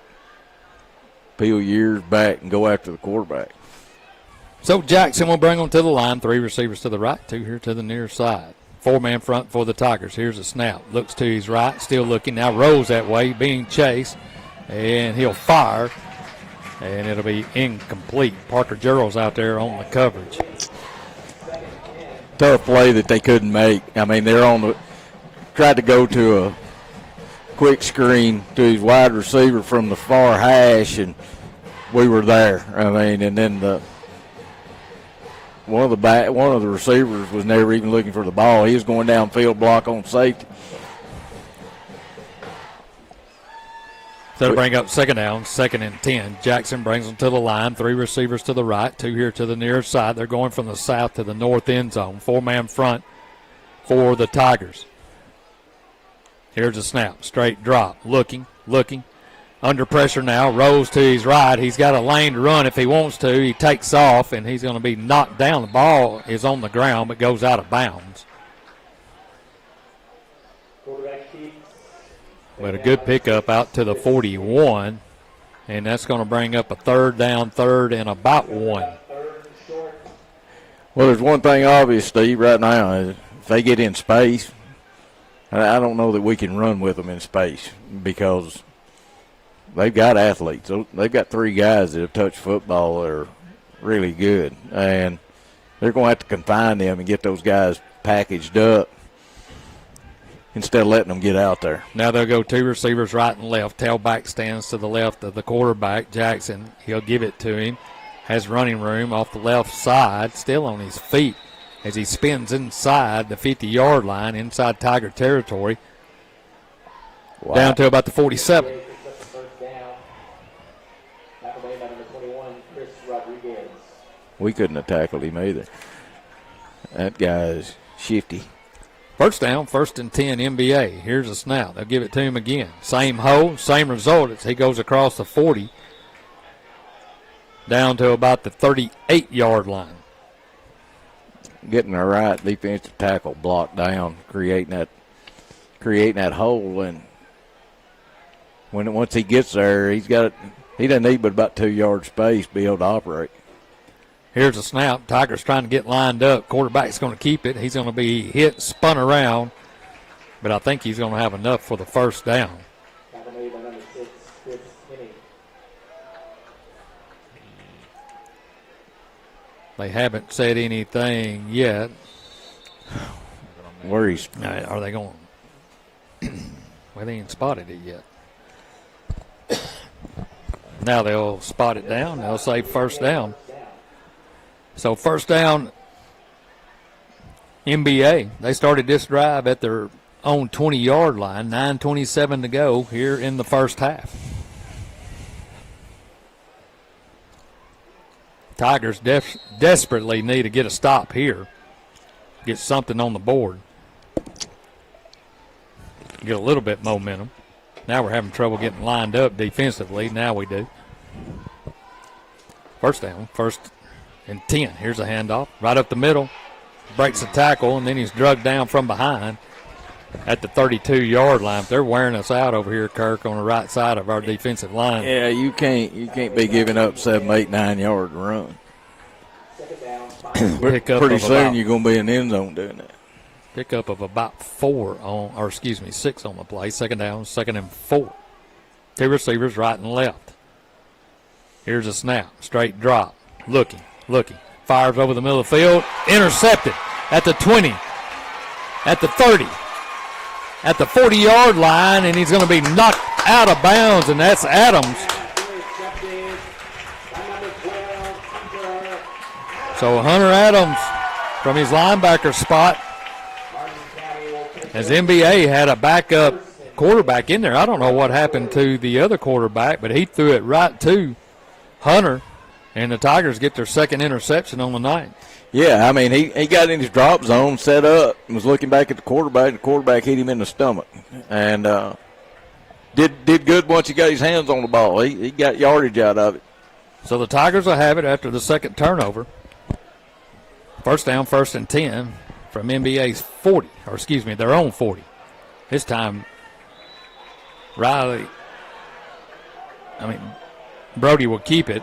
Peel your ears back and go after the quarterback. So Jackson will bring them to the line. 3 receivers to the right, 2 here to the near side. 4-man front for the Tigers. Here's a snap. Looks to his right, still looking. Now rolls that way, being chased, and he'll fire, and it'll be incomplete. Parker Gerald's out there on the coverage. Tough play that they couldn't make. I mean, tried to go to a quick screen to his wide receiver from the far hash, and we were there. I mean, and then one of the receivers was never even looking for the ball. He was going downfield, block on safety. So to bring up second down, 2nd and 10. Jackson brings them to the line. 3 receivers to the right, 2 here to the near side. They're going from the south to the north end zone. 4-man front for the Tigers. Here's a snap, straight drop, looking, under pressure now, rolls to his right. He's got a lane to run if he wants to. He takes off, and he's going to be knocked down. The ball is on the ground but goes out of bounds. But a good pickup out to the 41, and that's going to bring up a third down, third and about 1. Well, there's one thing obvious, Steve, right now. If they get in space, I don't know that we can run with them in space because they've got athletes. They've got 3 guys that have touched football that are really good, and they're going to have to confine them and get those guys packaged up instead of letting them get out there. Now they'll go 2 receivers right and left. Tailback stands to the left of the quarterback, Jackson. He'll give it to him. Has running room off the left side, still on his feet as he spins inside the 50-yard line, inside Tiger territory, down to about the 47. We couldn't have tackled him either. That guy's shifty. First down, 1st and 10, MBA. Here's a snap. They'll give it to him again. Same hole, same result as he goes across the 40 down to about the 38-yard line. Getting the right defensive tackle blocked down, creating that hole, and once he gets there, he doesn't need but about 2 yard space to be able to operate. Here's a snap. Tigers trying to get lined up. Quarterback's going to keep it. He's going to be hit, spun around, but I think he's going to have enough for the first down. They haven't said anything yet. Where he's Are they going? Well, they ain't spotted it yet. Now they'll spot it down. They'll say first down. So first down, MBA. They started this drive at their own 20-yard line. 9:27 to go here in the first half. Tigers desperately need to get a stop here. Get something on the board. Get a little bit momentum. Now we're having trouble getting lined up defensively. Now we do. First down, 1st and 10. Here's a handoff right up the middle. Breaks the tackle, and then he's drugged down from behind at the 32-yard line. They're wearing us out over here, Kirk, on the right side of our defensive line. Yeah, you can't be giving up 7, 8, 9 yard run. Pretty soon you're going to be in the end zone doing that. Pickup of about 6 on the play. Second down, 2nd and 4. 2 receivers right and left. Here's a snap, straight drop. Looking. Fires over the middle of the field. Intercepted at the 20, at the 30, at the 40-yard line, and he's going to be knocked out of bounds, and that's Adams. So Hunter Adams from his linebacker spot, as MBA had a backup quarterback in there. I don't know what happened to the other quarterback, but he threw it right to Hunter, and the Tigers get their 2nd interception on the night. Yeah, I mean, he got in his drop zone, set up, and was looking back at the quarterback, and the quarterback hit him in the stomach. And did good once he got his hands on the ball. He got yardage out of it. So the Tigers will have it after the 2nd turnover. First down, 1st and 10 from NBA's 40, their own 40. This time, Brody will keep it,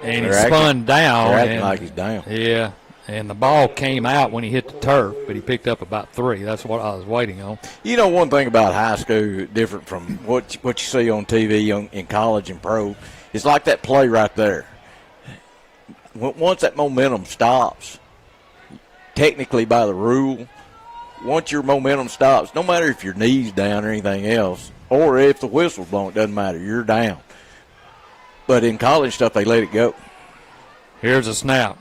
and he's spun down. They're acting like he's down. Yeah, and the ball came out when he hit the turf, but he picked up about 3. That's what I was waiting on. You know, one thing about high school, different from what you see on TV in college and pro, it's like that play right there. Once that momentum stops, technically by the rule, once your momentum stops, no matter if your knee's down or anything else, or if the whistle's blown, it doesn't matter. You're down. But in college stuff, they let it go. Here's a snap.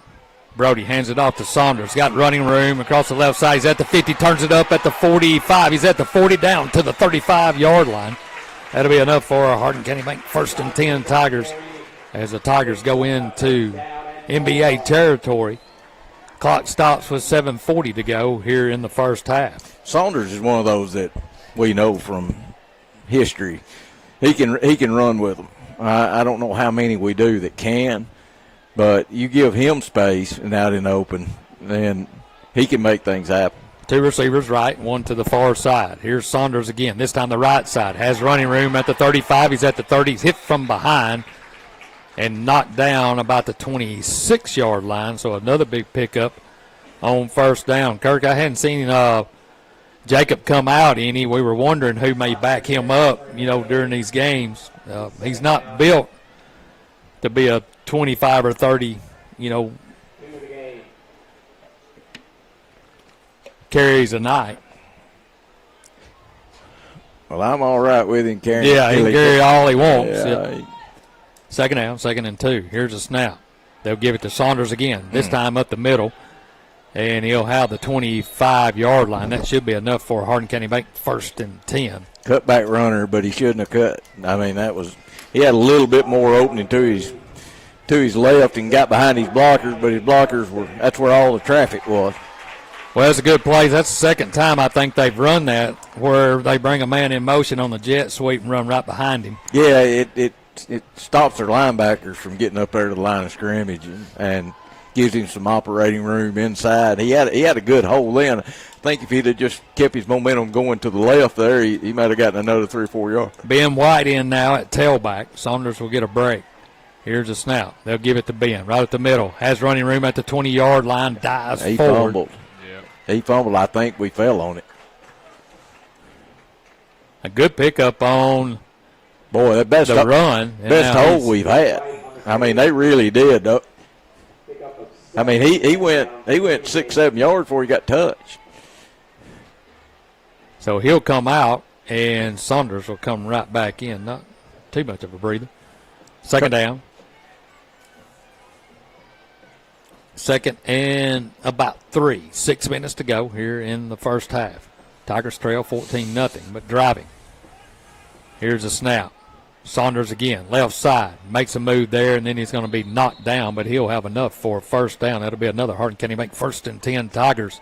Brody hands it off to Saunders. Got running room across the left side. He's at the 50, turns it up at the 45. He's at the 40, down to the 35-yard line. That'll be enough for our Hardin County Bank 1st and 10 Tigers as the Tigers go into NBA territory. Clock stops with 7:40 to go here in the first half. Saunders is one of those that we know from history. he can run with them. I don't know how many we do that can, but you give him space and out in the open, then he can make things happen. 2 receivers right, 1 to the far side. Here's Saunders again, this time the right side. Has running room at the 35. He's at the 30. He's hit from behind and knocked down about the 26-yard line, so another big pickup on first down. Kirk, I hadn't seen Jacob come out any. We were wondering who may back him up, during these games. He's not built to be a 25 or 30, carries a night. Well, I'm all right with him carrying. Yeah, he can carry all he wants. Yeah. Yep. Second down, 2nd and 2. Here's a snap. They'll give it to Saunders again, this time up the middle, and he'll have the 25-yard line. That should be enough for Hardin County Bank, 1st and 10. Cutback runner, but he shouldn't have cut. I mean, he had a little bit more opening to his left and got behind his blockers, but his blockers that's where all the traffic was. Well, that's a good play. That's the second time I think they've run that, where they bring a man in motion on the jet sweep and run right behind him. Yeah, it stops their linebackers from getting up there to the line of scrimmage and gives him some operating room inside. He had a good hole in. I think if he'd have just kept his momentum going to the left there, he might have gotten another 3 or 4 yards. Ben White in now at tailback. Saunders will get a break. Here's a snap. They'll give it to Ben right at the middle. Has running room at the 20-yard line. Dives forward. Fumbled. He fumbled. I think we fell on it. A good pickup on the best run. Best hole we've had. I mean, they really did. I mean, he went 6, 7 yards before he got touched. So he'll come out, and Saunders will come right back in. Not too much of a breather. 2nd down. 2nd and about 3. 6 minutes to go here in the first half. Tigers trail 14-0, but driving. Here's a snap. Saunders again, left side, makes a move there, and then he's going to be knocked down, but he'll have enough for a first down. That'll be another Hardin County Bank 1st and 10 Tigers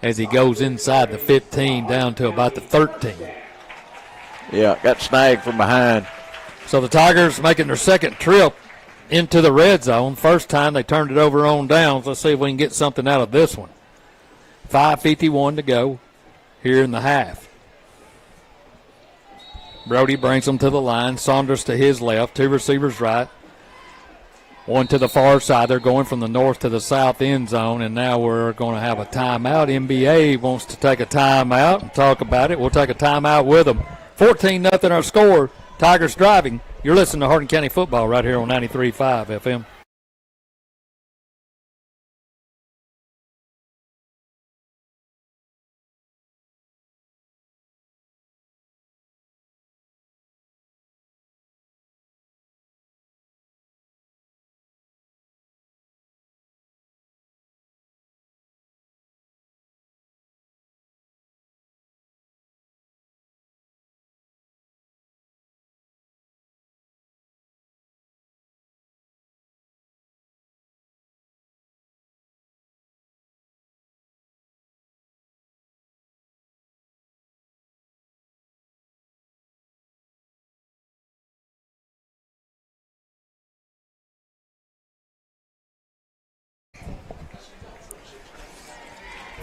as he goes inside the 15 down to about the 13. Yeah, got snagged from behind. So the Tigers making their second trip into the red zone. First time they turned it over on downs. Let's see if we can get something out of this one. 5:51 to go here in the half. Brody brings them to the line. Saunders to his left. 2 receivers right. 1 to the far side. They're going from the north to the south end zone, and now we're going to have a timeout. MBA wants to take a timeout and talk about it. We'll take a timeout with them. 14-0 our score. Tigers driving. You're listening to Hardin County football right here on 93.5 FM.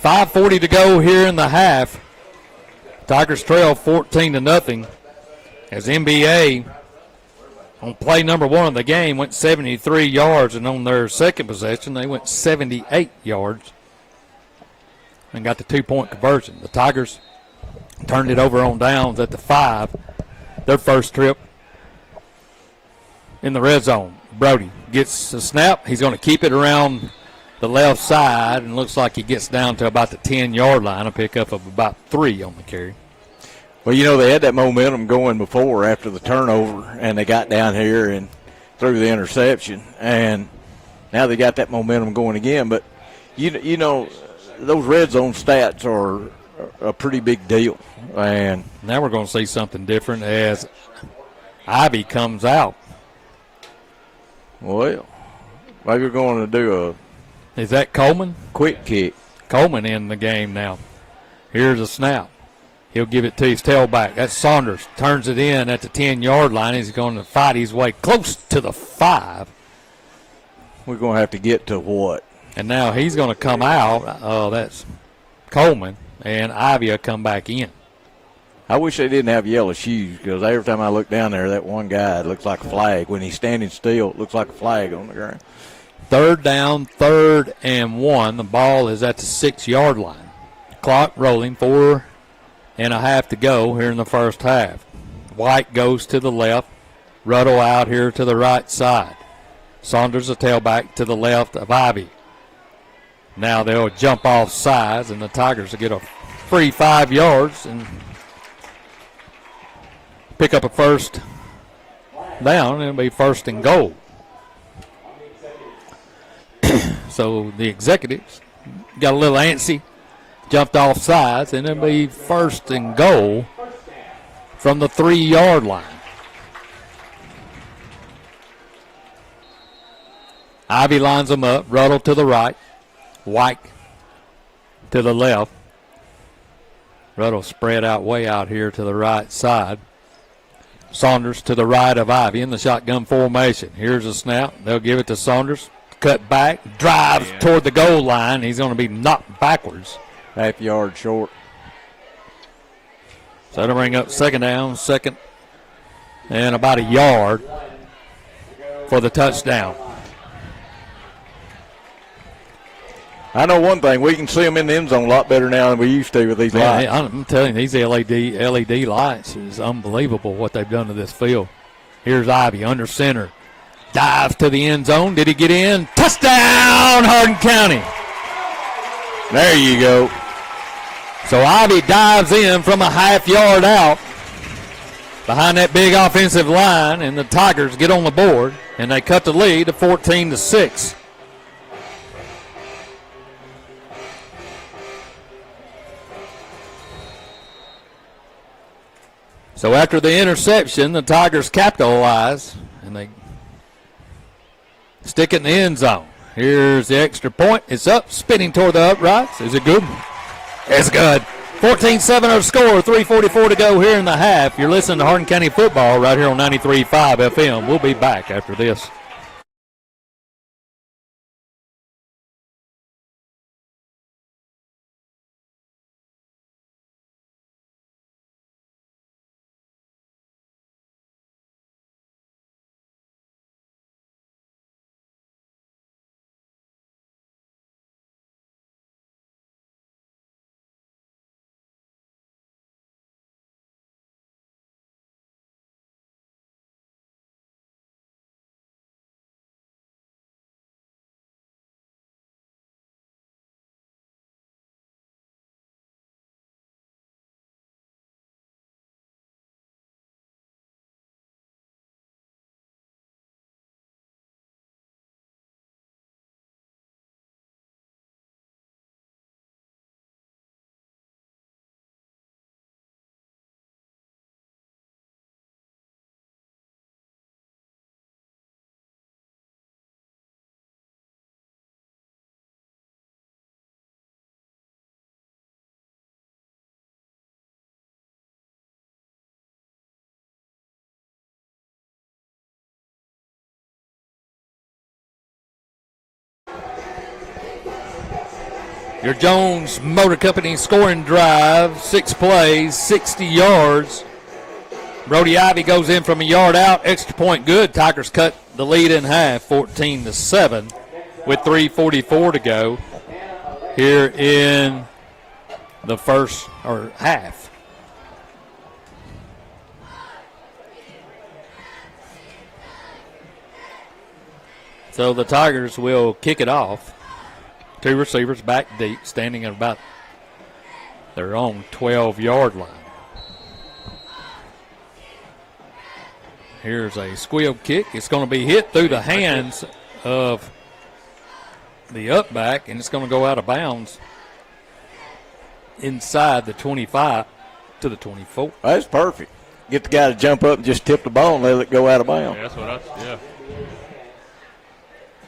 .540 to go here in the half. Tigers trail 14-0 as MBA on play number 1 of the game went 73 yards, and on their second possession they went 78 yards and got the 2-point conversion. The Tigers turned it over on downs at the 5, their first trip in the red zone. Brody gets a snap. He's going to keep it around the left side, and looks like he gets down to about the 10-yard line, a pickup of about 3 on the carry. Well, they had that momentum going before after the turnover, and they got down here and threw the interception, and now they got that momentum going again. But, those red zone stats are a pretty big deal. And now we're going to see something different as Ivy comes out. Well, maybe we're going to do Is that Coleman? quick kick. Coleman in the game now. Here's a snap. He'll give it to his tailback. That's Saunders. Turns it in at the 10-yard line. He's going to fight his way close to the 5. We're going to have to get to what? And now he's going to come out. That's Coleman. And Ivy will come back in. I wish they didn't have yellow shoes, because every time I look down there, that one guy, it looks like a flag. When he's standing still, it looks like a flag on the ground. 3rd down, 3rd and 1. The ball is at the 6-yard line. Clock rolling, 4.5 to go here in the first half. White goes to the left. Ruddle out here to the right side. Saunders, the tailback, to the left of Ivy. Now they'll jump off sides, and the Tigers will get a free 5 yards and pick up a first down, and it'll be 1st and goal. So the executives got a little antsy, jumped off sides, and it'll be 1st and goal from the 3-yard line. Ivy lines them up. Ruddle to the right. White to the left. Ruddle spread out way out here to the right side. Saunders to the right of Ivy in the shotgun formation. Here's a snap. They'll give it to Saunders. Cut back. Drives toward the goal line. He's going to be knocked backwards. Half yard short. So that'll bring up 2nd down, 2nd, and about a yard for the touchdown. I know one thing. We can see them in the end zone a lot better now than we used to with these lights. I'm telling you, these LED lights is unbelievable what they've done to this field. Here's Ivy under center. Dives to the end zone. Did he get in? Touchdown, Hardin County. There you go. So Ivy dives in from a half yard out behind that big offensive line, and the Tigers get on the board, and they cut the lead to 14-6. So after the interception, the Tigers capitalize, and they stick it in the end zone. Here's the extra point. It's up, spinning toward the uprights. Is it good? It's good. 14-7 our score, 3:44 to go here in the half. You're listening to Hardin County football right here on 93.5 FM. We'll be back after this. Your Jones Motor Company scoring drive, 6 plays, 60 yards. Brody Ivy goes in from a yard out, extra point good. Tigers cut the lead in half, 14-7, with 3:44 to go here in the first or half. So the Tigers will kick it off. 2 receivers back deep, standing at about their own 12-yard line. Here's a squib kick. It's going to be hit through the hands of the upback, and it's going to go out of bounds inside the 25 to the 24. That's perfect. Get the guy to jump up and just tip the ball and let it go out of bounds. Yeah, that's what yeah.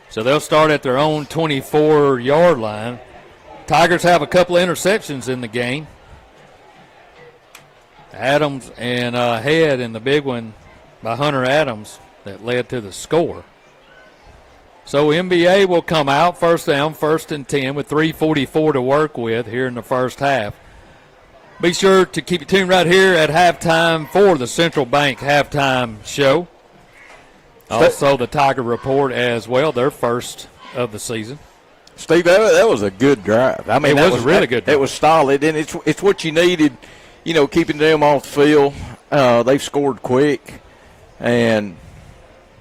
So they'll start at their own 24-yard line. Tigers have a couple of interceptions in the game. Adams and Head in the big one by Hunter Adams that led to the score. So MBA will come out first down, 1st and 10 with 3:44 to work with here in the first half. Be sure to keep it tuned right here at halftime for the Central Bank halftime show. Also the Tiger Report as well, their first of the season. Steve, that was a good drive. I mean, it was a really good drive. It was solid, and it's what you needed, keeping them off the field. They've scored quick, and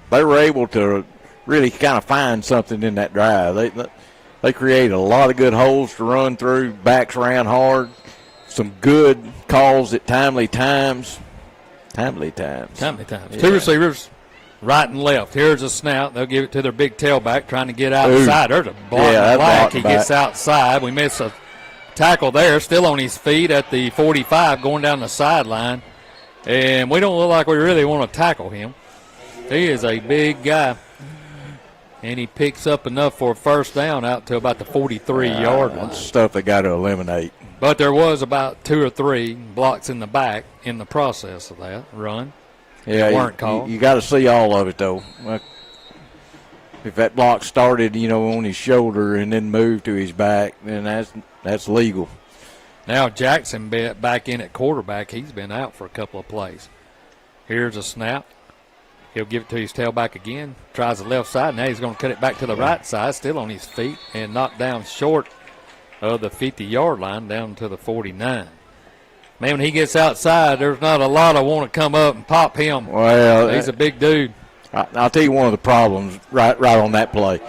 they were able to really kind of find something in that drive. They created a lot of good holes to run through, backs ran hard, some good calls at timely times. Timely times. Yeah. 2 receivers, right and left. Here's a snap. They'll give it to their big tailback trying to get outside. There's a block back. He gets outside. We miss a tackle there. Still on his feet at the 45 going down the sideline. And we don't look like we really want to tackle him. He is a big guy. And he picks up enough for a first down out to about the 43-yard line. That's stuff they got to eliminate. But there was about 2 or 3 blocks in the back in the process of that run. Yeah, weren't called. You got to see all of it, though. If that block started, on his shoulder and then moved to his back, then that's legal. Now Jackson back in at quarterback. He's been out for a couple of plays. Here's a snap. He'll give it to his tailback again. Tries the left side. Now he's going to cut it back to the right side, still on his feet, and knocked down short of the 50-yard line down to the 49. Man, when he gets outside, there's not a lot of want to come up and pop him. Well, he's a big dude. I'll tell you one of the problems right on that play.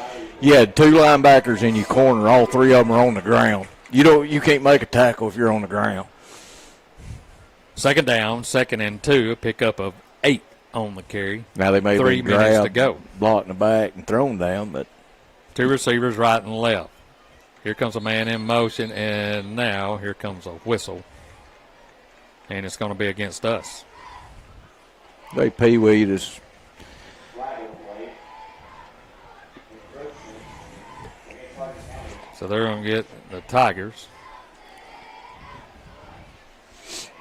You had 2 linebackers in your corner. All 3 of them are on the ground. You can't make a tackle if you're on the ground. Second down, 2nd and 2, a pickup of 8 on the carry. Now they may 3 minutes to go. Blocked in the back and thrown down, but 2 receivers right and left. Here comes a man in motion, and now here comes a whistle. And it's going to be against us. They pee-weed us. So they're going to get the Tigers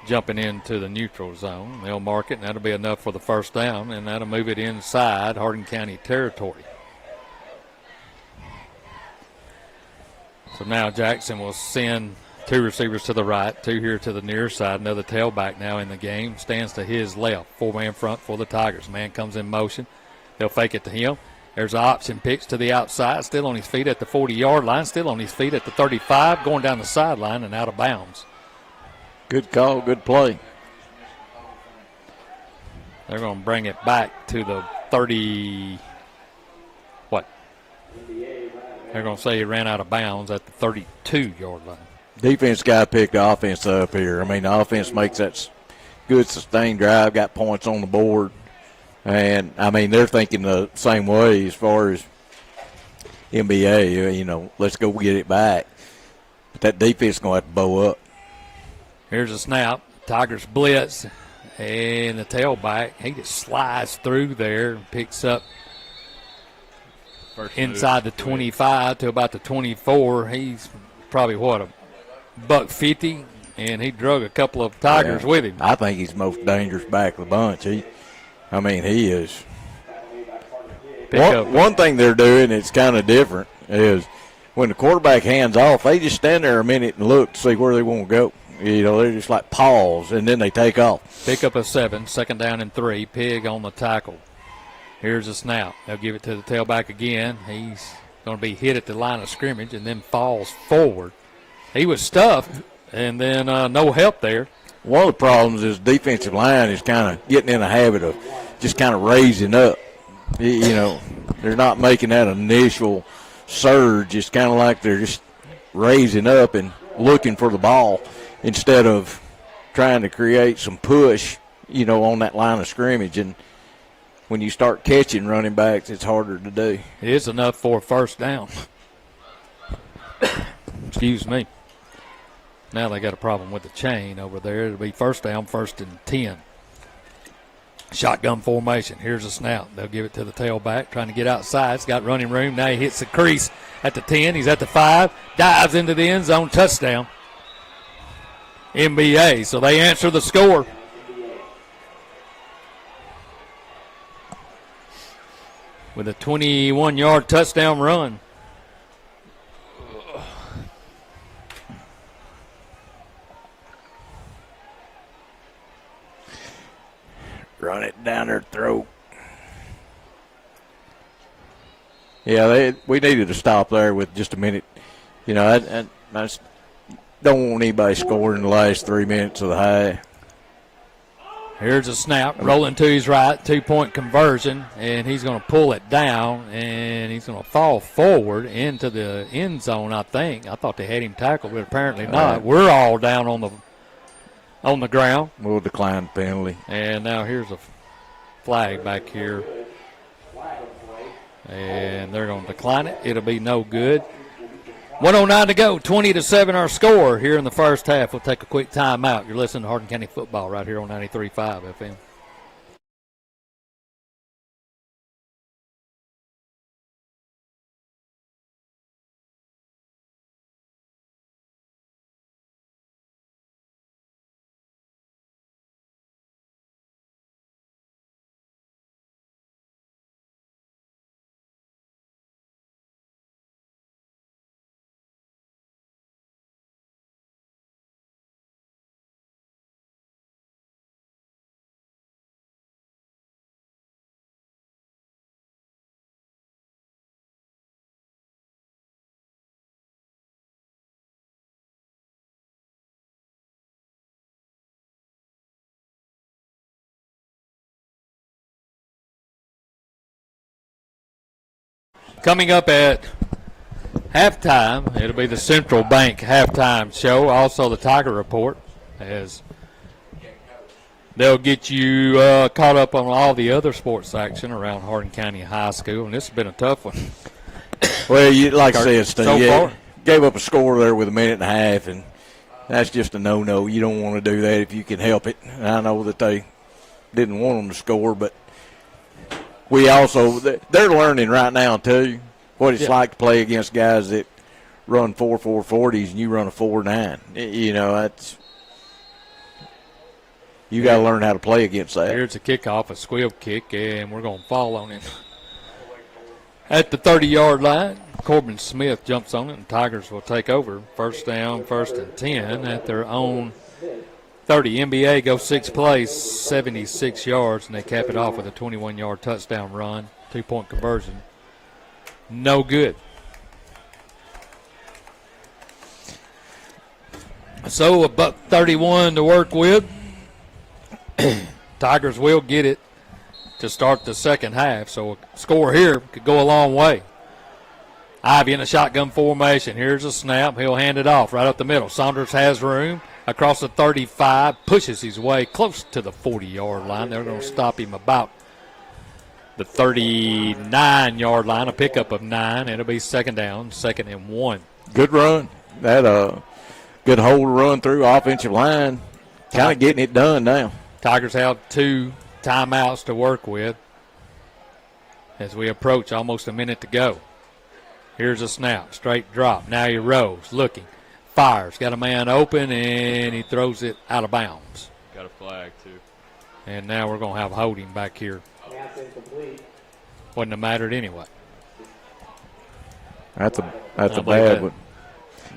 jumping into the neutral zone. They'll mark it, and that'll be enough for the first down, and that'll move it inside Hardin County territory. So now Jackson will send 2 receivers to the right, 2 here to the near side. Another tailback now in the game. Stands to his left. 4-man front for the Tigers. Man comes in motion. They'll fake it to him. There's an option pitch to the outside. Still on his feet at the 40-yard line. Still on his feet at the 35. Going down the sideline and out of bounds. Good call. Good play. They're going to bring it back to the 30. What? They're going to say he ran out of bounds at the 32-yard line. Defense got to pick the offense up here. I mean, the offense makes that good sustained drive, got points on the board. And, I mean, they're thinking the same way as far as MBA, let's go get it back. But that defense is going to have to bow up. Here's a snap. Tigers blitz. And the tailback, he just slides through there and picks up inside the 25 to about the 24. He's probably, a $150, and he drug a couple of Tigers with him. I think he's the most dangerous back of the bunch. He is. One thing they're doing that's kind of different is when the quarterback hands off, they just stand there a minute and look to see where they want to go. They're just like pause, and then they take off. Pick up a 7, 2nd down and 3. Pig on the tackle. Here's a snap. They'll give it to the tailback again. He's going to be hit at the line of scrimmage and then falls forward. He was stuffed, and then no help there. One of the problems is defensive line is kind of getting in a habit of just kind of raising up. They're not making that initial surge. It's kind of like they're just raising up and looking for the ball instead of trying to create some push, on that line of scrimmage. And when you start catching running backs, it's harder to do. It is enough for a first down. Excuse me. Now they got a problem with the chain over there. It'll be first down, 1st and 10. Shotgun formation. Here's a snap. They'll give it to the tailback, trying to get outside. It's got running room. Now he hits the crease at the 10. He's at the 5. Dives into the end zone. Touchdown. MBA. So they answer the score. With a 21-yard touchdown run. Run it down their throat. Yeah, we needed to stop there with just a minute. You know, I don't want anybody scoring in the last 3 minutes of the half. Here's a snap, rolling to his right, 2-point conversion, and he's going to pull it down, and he's going to fall forward into the end zone, I think. I thought they had him tackled, but apparently not. We're all down on the ground. We'll decline the penalty. And now here's a flag back here. And they're going to decline it. It'll be no good. 1:09 to go, 20-7 our score here in the first half. We'll take a quick timeout. You're listening to Hardin County football right here on 93.5 FM. Coming up at halftime, it'll be the Central Bank halftime show, also the Tiger Report, as they'll get you caught up on all the other sports action around Hardin County High School, and this has been a tough one. Well, like I said, Steve, so far. Gave up a score there with a minute and a half, and that's just a no-no. You don't want to do that if you can help it. And I know that they didn't want them to score, but we also – they're learning right now, too, what it's like to play against guys that run 4.40s and you run a 4.9. You know, that's – you got to learn how to play against that. Here's a kickoff, a squib kick, and we're going to fall on him. At the 30-yard line, Corbin Smith jumps on it, and Tigers will take over. First down, 1st and 10 at their own 30. MBA goes 6 plays, 76 yards, and they cap it off with a 21-yard touchdown run, 2-point conversion. No good. So a buck 31 to work with. Tigers will get it to start the second half, so a score here could go a long way. Ivy in a shotgun formation. Here's a snap. He'll hand it off right up the middle. Saunders has room across the 35, pushes his way close to the 40-yard line. They're going to stop him about the 39-yard line, a pickup of 9. It'll be second down, 2nd and 1. Good run. That good hold run through offensive line. Kind of getting it done now. Tigers have 2 timeouts to work with as we approach almost a minute to go. Here's a snap, straight drop. Now he rolls, looking, fires, got a man open, and he throws it out of bounds. Got a flag, too. And now we're going to have holding back here. Wouldn't have mattered anyway. That's a bad one.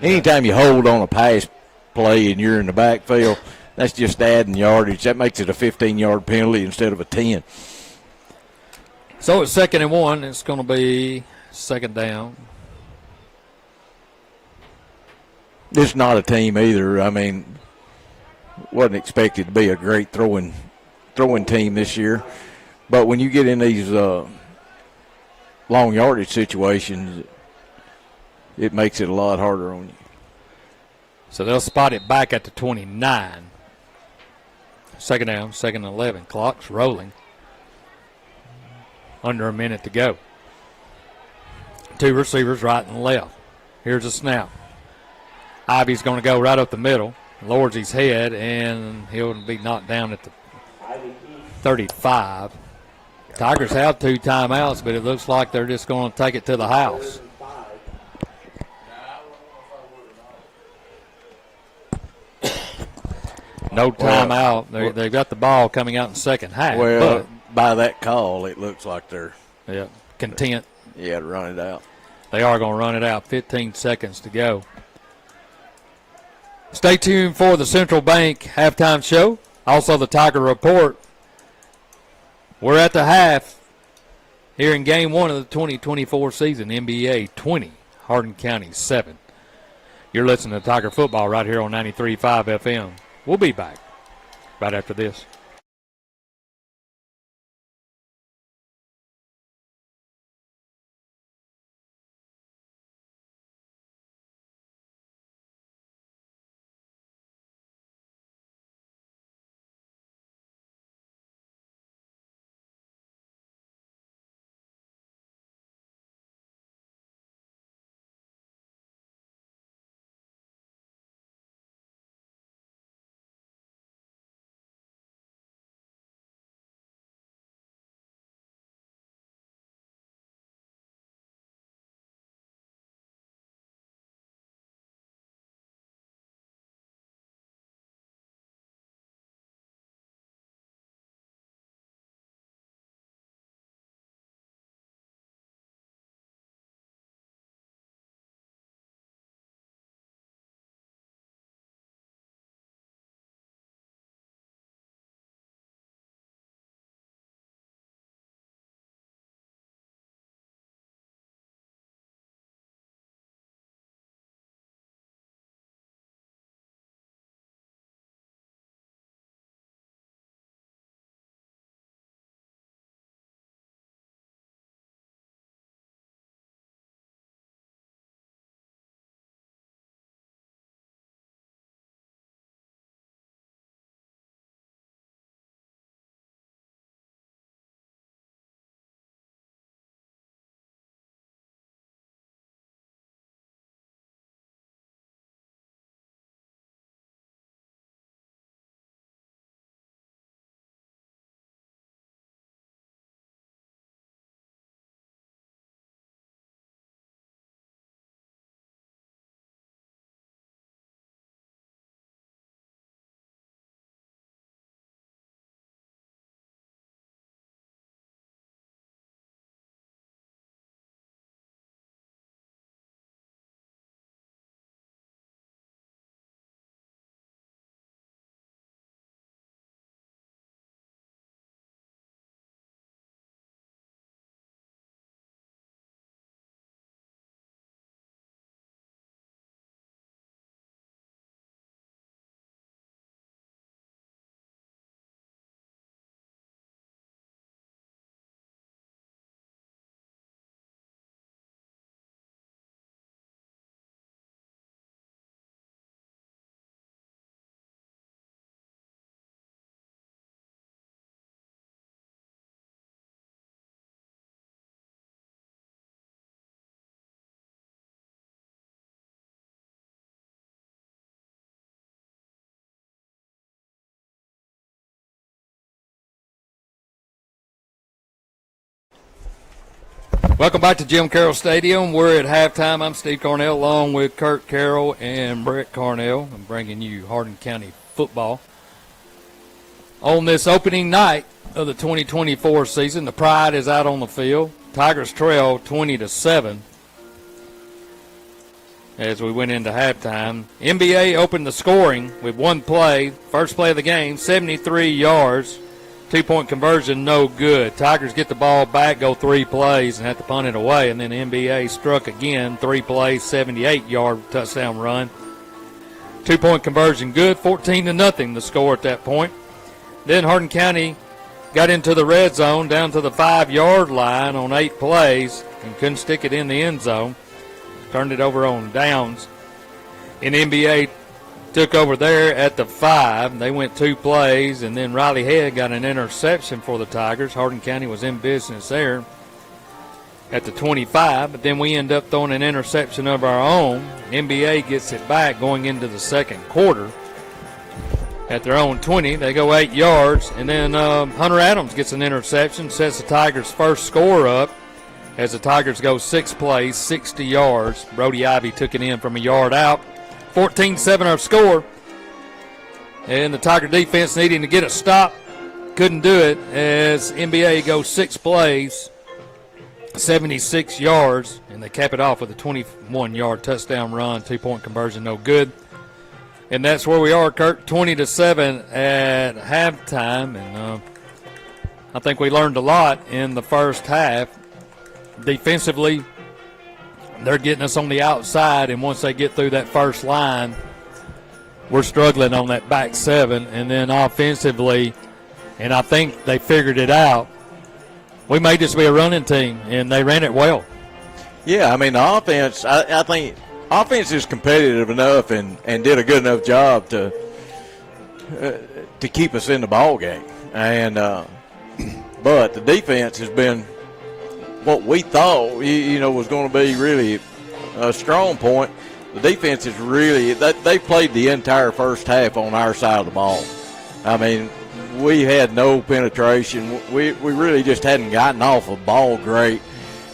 Anytime you hold on a pass play and you're in the backfield, that's just adding yardage. That makes it a 15-yard penalty instead of a 10. So it's 2nd and 1. It's going to be second down. This is not a team either. I mean, wasn't expected to be a great throwing team this year. But when you get in these long yardage situations, it makes it a lot harder on you. So they'll spot it back at the 29. Second down, 2nd and 11. Clock's rolling. Under a minute to go. 2 receivers right and left. Here's a snap. Ivy's going to go right up the middle. Lowers his head, and he'll be knocked down at the 35. Tigers have 2 timeouts, but it looks like they're just going to take it to the house. No timeout. They've got the ball coming out in second half. Well, by that call, it looks like they're content. Yeah, to run it out. They are going to run it out. 15 seconds to go. Stay tuned for the Central Bank halftime show. Also the Tiger Report. We're at the half here in Game 1 of the 2024 season. NBA 20, Hardin County 7. You're listening to Tiger Football right here on 93.5 FM. We'll be back right after this. Welcome back to Jim Carroll Stadium. We're at halftime. I'm Steve Cornell along with Kurt Carroll and Brett Cornell. I'm bringing you Hardin County football. On this opening night of the 2024 season, the Pride is out on the field. Tigers trail 20-7 as we went into halftime. MBA opened the scoring with one play. First play of the game, 73 yards. 2-point conversion, no good. Tigers get the ball back, go 3 plays, and have to punt it away. And then NBA struck again, 3 plays, 78-yard touchdown run. 2-point conversion, good. 14-0 the score at that point. Then Hardin County got into the red zone, down to the 5-yard line on 8 plays, and couldn't stick it in the end zone. Turned it over on downs. And NBA took over there at the 5. They went 2 plays, and then Riley Head got an interception for the Tigers. Hardin County was in business there at the 25, but then we end up throwing an interception of our own. NBA gets it back going into the second quarter. At their own 20, they go 8 yards, and then Hunter Adams gets an interception, sets the Tigers' first score up as the Tigers go 6 plays, 60 yards. Brody Ivy took it in from a yard out. 14-7 our score. And the Tiger defense needing to get a stop. Couldn't do it as MBA goes 6 plays, 76 yards, and they cap it off with a 21-yard touchdown run, 2-point conversion, no good. And that's where we are, Kurt, 20-7 at halftime. And I think we learned a lot in the first half. Defensively, they're getting us on the outside, and once they get through that first line, we're struggling on that back 7. And then offensively, and I think they figured it out, we may just be a running team, and they ran it well. Yeah, I mean, the offense, I think offense is competitive enough and did a good enough job to keep us in the ball game. And but the defense has been what we thought, was going to be really a strong point. The defense is really, they played the entire first half on our side of the ball. I mean, we had no penetration. We really just hadn't gotten off a ball great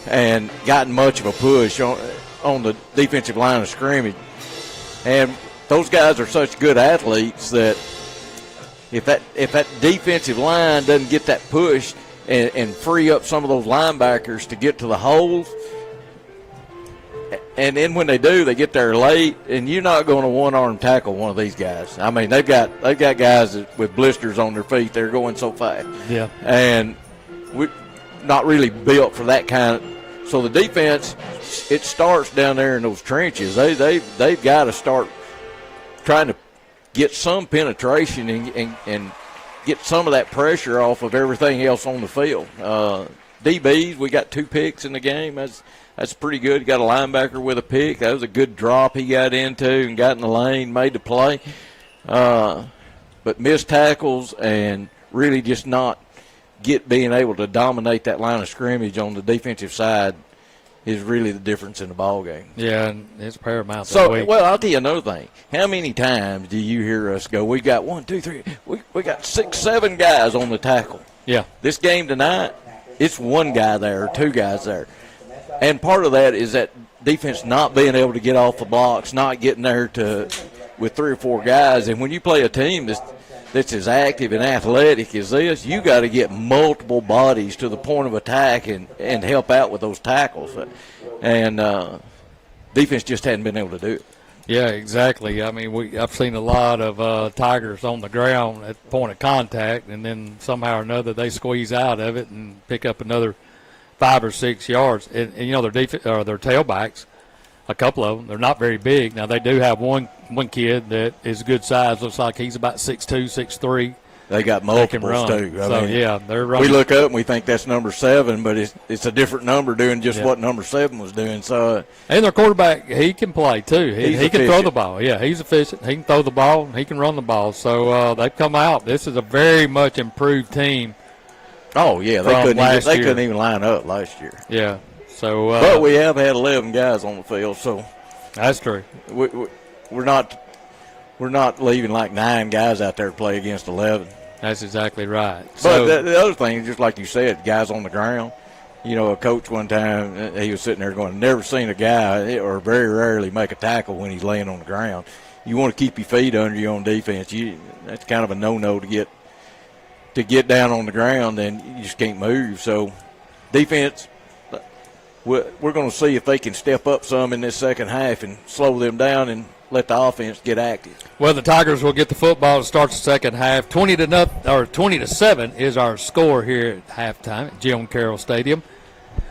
and gotten much of a push on the defensive line of scrimmage. And those guys are such good athletes that if that defensive line doesn't get that push and free up some of those linebackers to get to the holes, and then when they do, they get there late, and you're not going to one-arm tackle one of these guys. I mean, they've got guys with blisters on their feet. They're going so fast. Yeah. And we're not really built for that kind of. So the defense, it starts down there in those trenches. They've got to start trying to get some penetration and get some of that pressure off of everything else on the field. DBs, we got 2 picks in the game. That's pretty good. You got a linebacker with a pick. That was a good drop he got into and got in the lane, made the play. But missed tackles and really just not being able to dominate that line of scrimmage on the defensive side is really the difference in the ball game. Yeah, and it's paramount. So, well, I'll tell you another thing. How many times do you hear us go, we got 1, 2, 3, we got 6, 7 guys on the tackle. Yeah. This game tonight, it's 1 guy there or 2 guys there. And part of that is that defense not being able to get off the blocks, not getting there with 3 or 4 guys. And when you play a team that's as active and athletic as this, you got to get multiple bodies to the point of attack and help out with those tackles. And defense just hadn't been able to do it. Yeah, exactly. I mean, I've seen a lot of Tigers on the ground at the point of contact, and then somehow or another they squeeze out of it and pick up another 5 or 6 yards. And their their tailbacks, a couple of them, they're not very big. Now, they do have one kid that is good size. Looks like he's about 6'2", 6'3". They got multiples, too. They're running. We look up and we think that's number 7, but it's a different number doing just what number 7 was doing. So, and their quarterback, he can play, too. He can throw the ball. Yeah, he's efficient. He can throw the ball. He can run the ball. So, they've come out. This is a very much improved team. Oh, yeah, they couldn't even line up last year. Yeah. So, but we have had 11 guys on the field, so that's true. We're not leaving like 9 guys out there to play against 11. That's exactly right. But the other thing, just like you said, guys on the ground. A coach one time, he was sitting there going, never seen a guy or very rarely make a tackle when he's laying on the ground. You want to keep your feet under you on defense. That's kind of a no-no to get down on the ground, then you just can't move. So defense, we're going to see if they can step up some in this second half and slow them down and let the offense get active. Well, the Tigers will get the football to start the second half. 20-7 is our score here at halftime at Jim Carroll Stadium.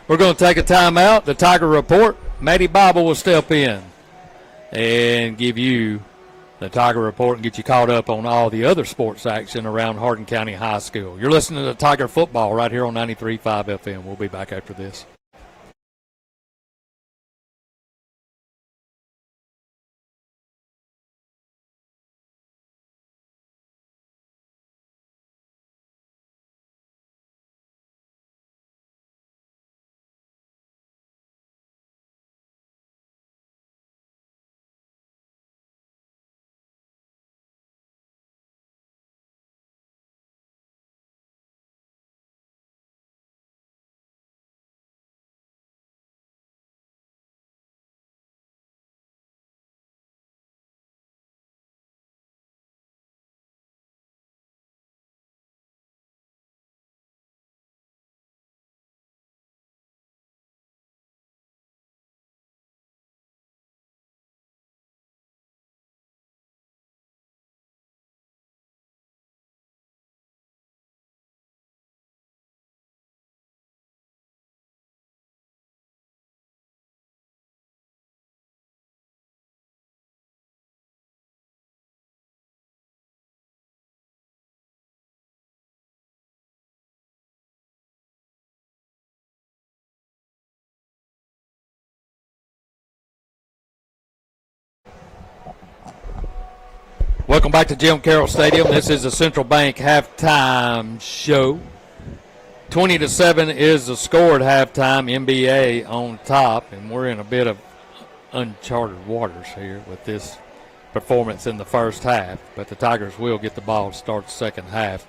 We're going to take a timeout. The Tiger Report, Matty Bible will step in and give you the Tiger Report and get you caught up on all the other sports action around Hardin County High School. You're listening to Tiger Football right here on 93.5 FM. We'll be back after this. Welcome back to Jim Carroll Stadium. This is the Central Bank halftime show. 20-7 is the score at halftime. MBA on top, and we're in a bit of uncharted waters here with this performance in the first half. But the Tigers will get the ball to start the second half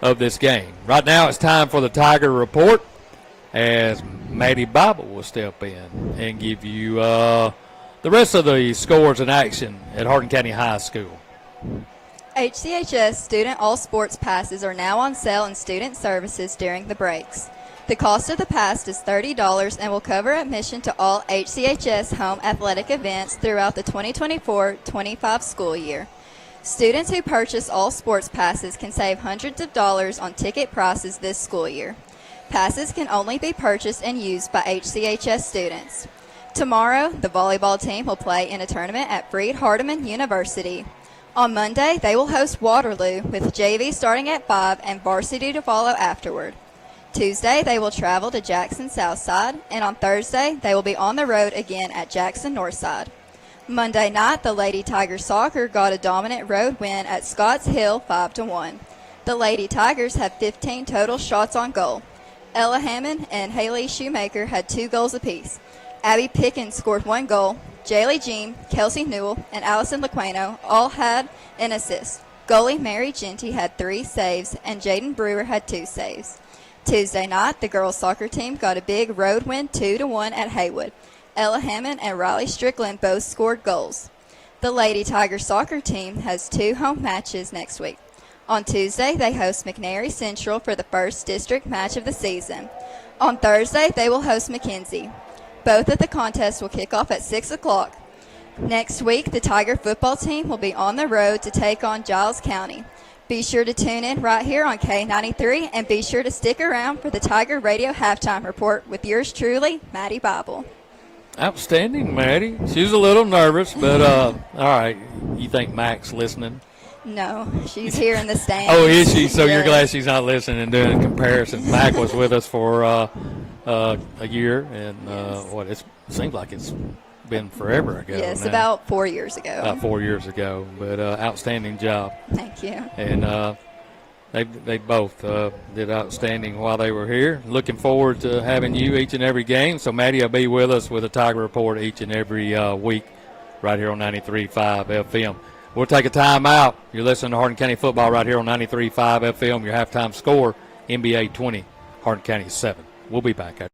of this game. Right now, it's time for the Tiger Report, as Maddie Bible will step in and give you the rest of the scores in action at Hardin County High School. HCHS Student All Sports Passes are now on sale in student services during the breaks. The cost of the pass is $30 and will cover admission to all HCHS home athletic events throughout the 2024-25 school year. Students who purchase all sports passes can save hundreds of dollars on ticket prices this school year. Passes can only be purchased and used by HCHS students. Tomorrow, the volleyball team will play in a tournament at Freed-Hardeman University. On Monday, they will host Waterloo with JV starting at 5 and varsity to follow afterward. Tuesday, they will travel to Jackson Southside, and on Thursday, they will be on the road again at Jackson Northside. Monday night, the Lady Tigers soccer got a dominant road win at Scotts Hill 5-1. The Lady Tigers have 15 total shots on goal. Ella Hammond and Haley Shoemaker had 2 goals apiece. Abby Pickens scored 1 goal. Jaylee Jean, Kelsey Newell, and Allison Lequano all had an assist. Goalie Mary Genty had 3 saves, and Jaden Brewer had 2 saves. Tuesday night, the girls' soccer team got a big road win 2-1 at Haywood. Ella Hammond and Riley Strickland both scored goals. The Lady Tiger soccer team has 2 home matches next week. On Tuesday, they host McNary Central for the first district match of the season. On Thursday, they will host McKenzie. Both of the contests will kick off at 6 o'clock. Next week, the Tiger football team will be on the road to take on Giles County. Be sure to tune in right here on K93, and be sure to stick around for the Tiger Radio Halftime Report with yours truly, Maddie Bible. Outstanding, Maddie. She was a little nervous, but all right. You think Mac's listening? No, she's here in the stands. Oh, is she? So you're Yes. glad she's not listening and doing comparisons. Mac was with us for a year, and it seems like it's been forever ago. Yes, now. about 4 years ago. About 4 years ago, but outstanding job. Thank you. And they both did outstanding while they were here. Looking forward to having you each and every game. So Maddie will be with us with a Tiger Report each and every week right here on 93.5 FM. We'll take a time out. You're listening to Hardin County football right here on 93.5 FM. Your halftime score, NBA 20, Hardin County 7. We'll be back.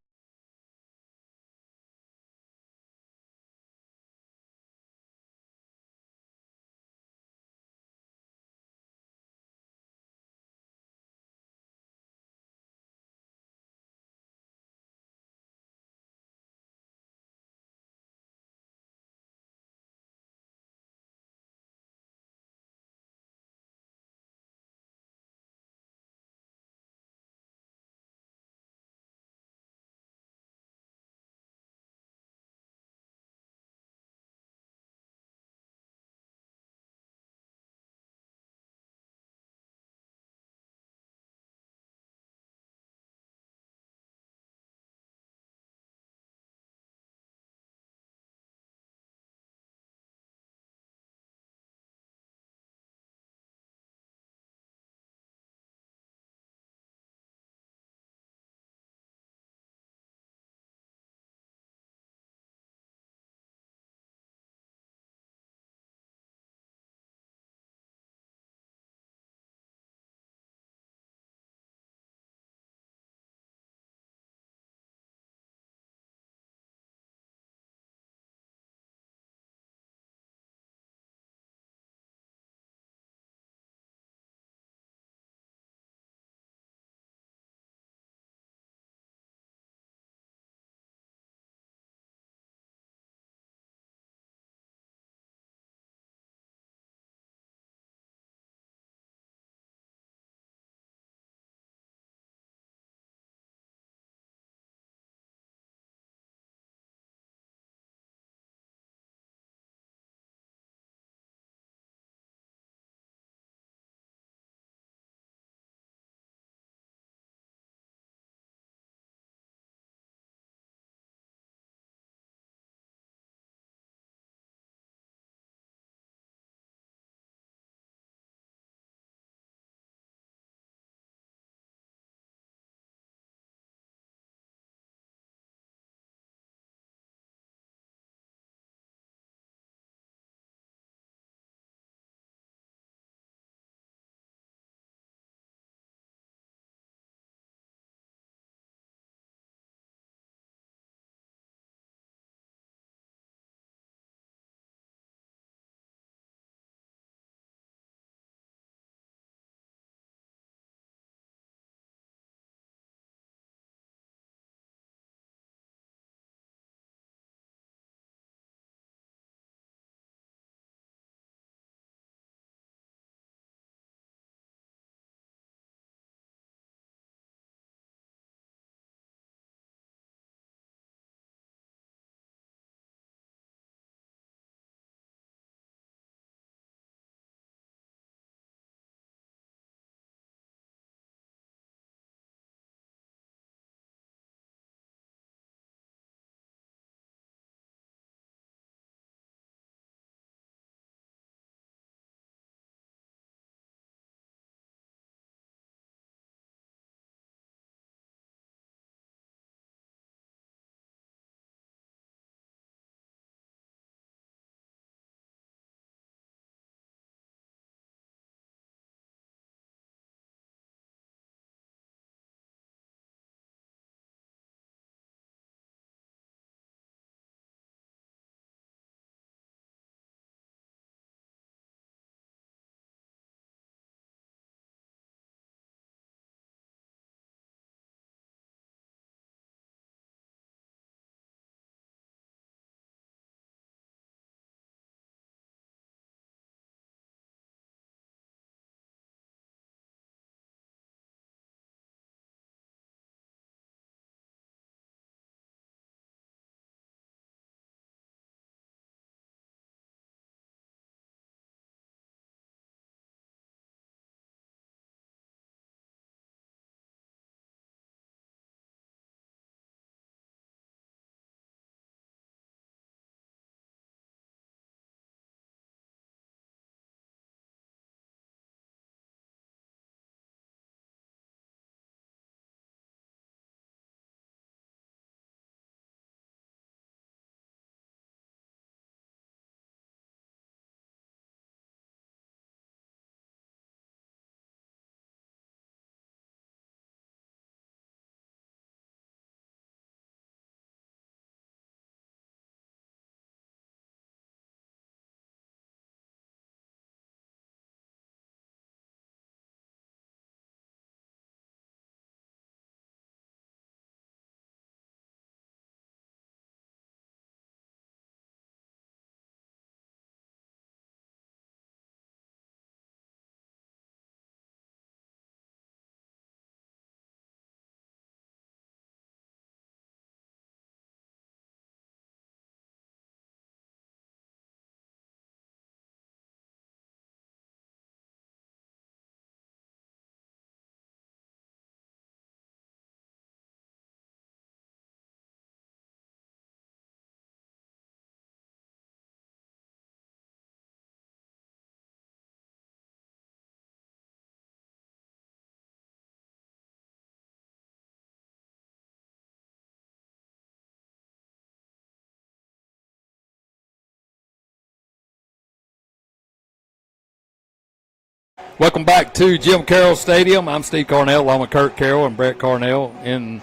Welcome back to Jim Carroll Stadium. I'm Steve Cornell, along with Kurt Carroll and Brett Cornell in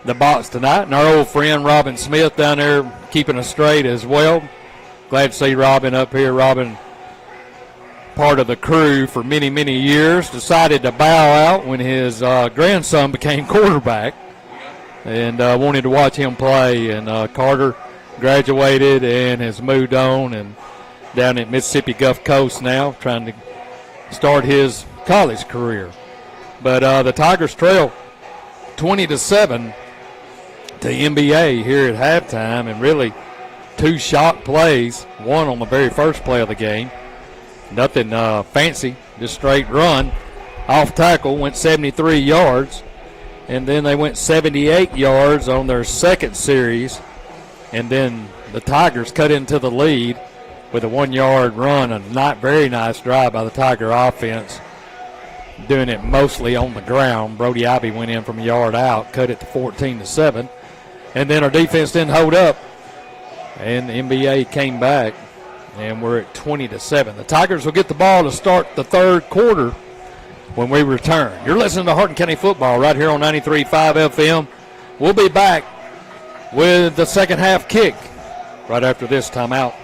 the box tonight. And our old friend Robin Smith down there keeping us straight as well. Glad to see Robin up here. Robin, part of the crew for many, many years, decided to bow out when his grandson became quarterback and wanted to watch him play. And Carter graduated and has moved on and down at Mississippi Gulf Coast now, trying to start his college career. But the Tigers trail 20-7 to MBA here at halftime, and really two shot plays, one on the very first play of the game. Nothing fancy, just straight run. Off tackle, went 73 yards, and then they went 78 yards on their second series, and then the Tigers cut into the lead with a 1 yard run, a not very nice drive by the Tiger offense, doing it mostly on the ground. Brody Ivy went in from a yard out, cut it to 14-7, and then our defense didn't hold up, and the NBA came back, and we're at 20-7. The Tigers will get the ball to start the third quarter when we return. You're listening to Hardin County Football right here on 93.5 FM. We'll be back with the second half kick right after this timeout.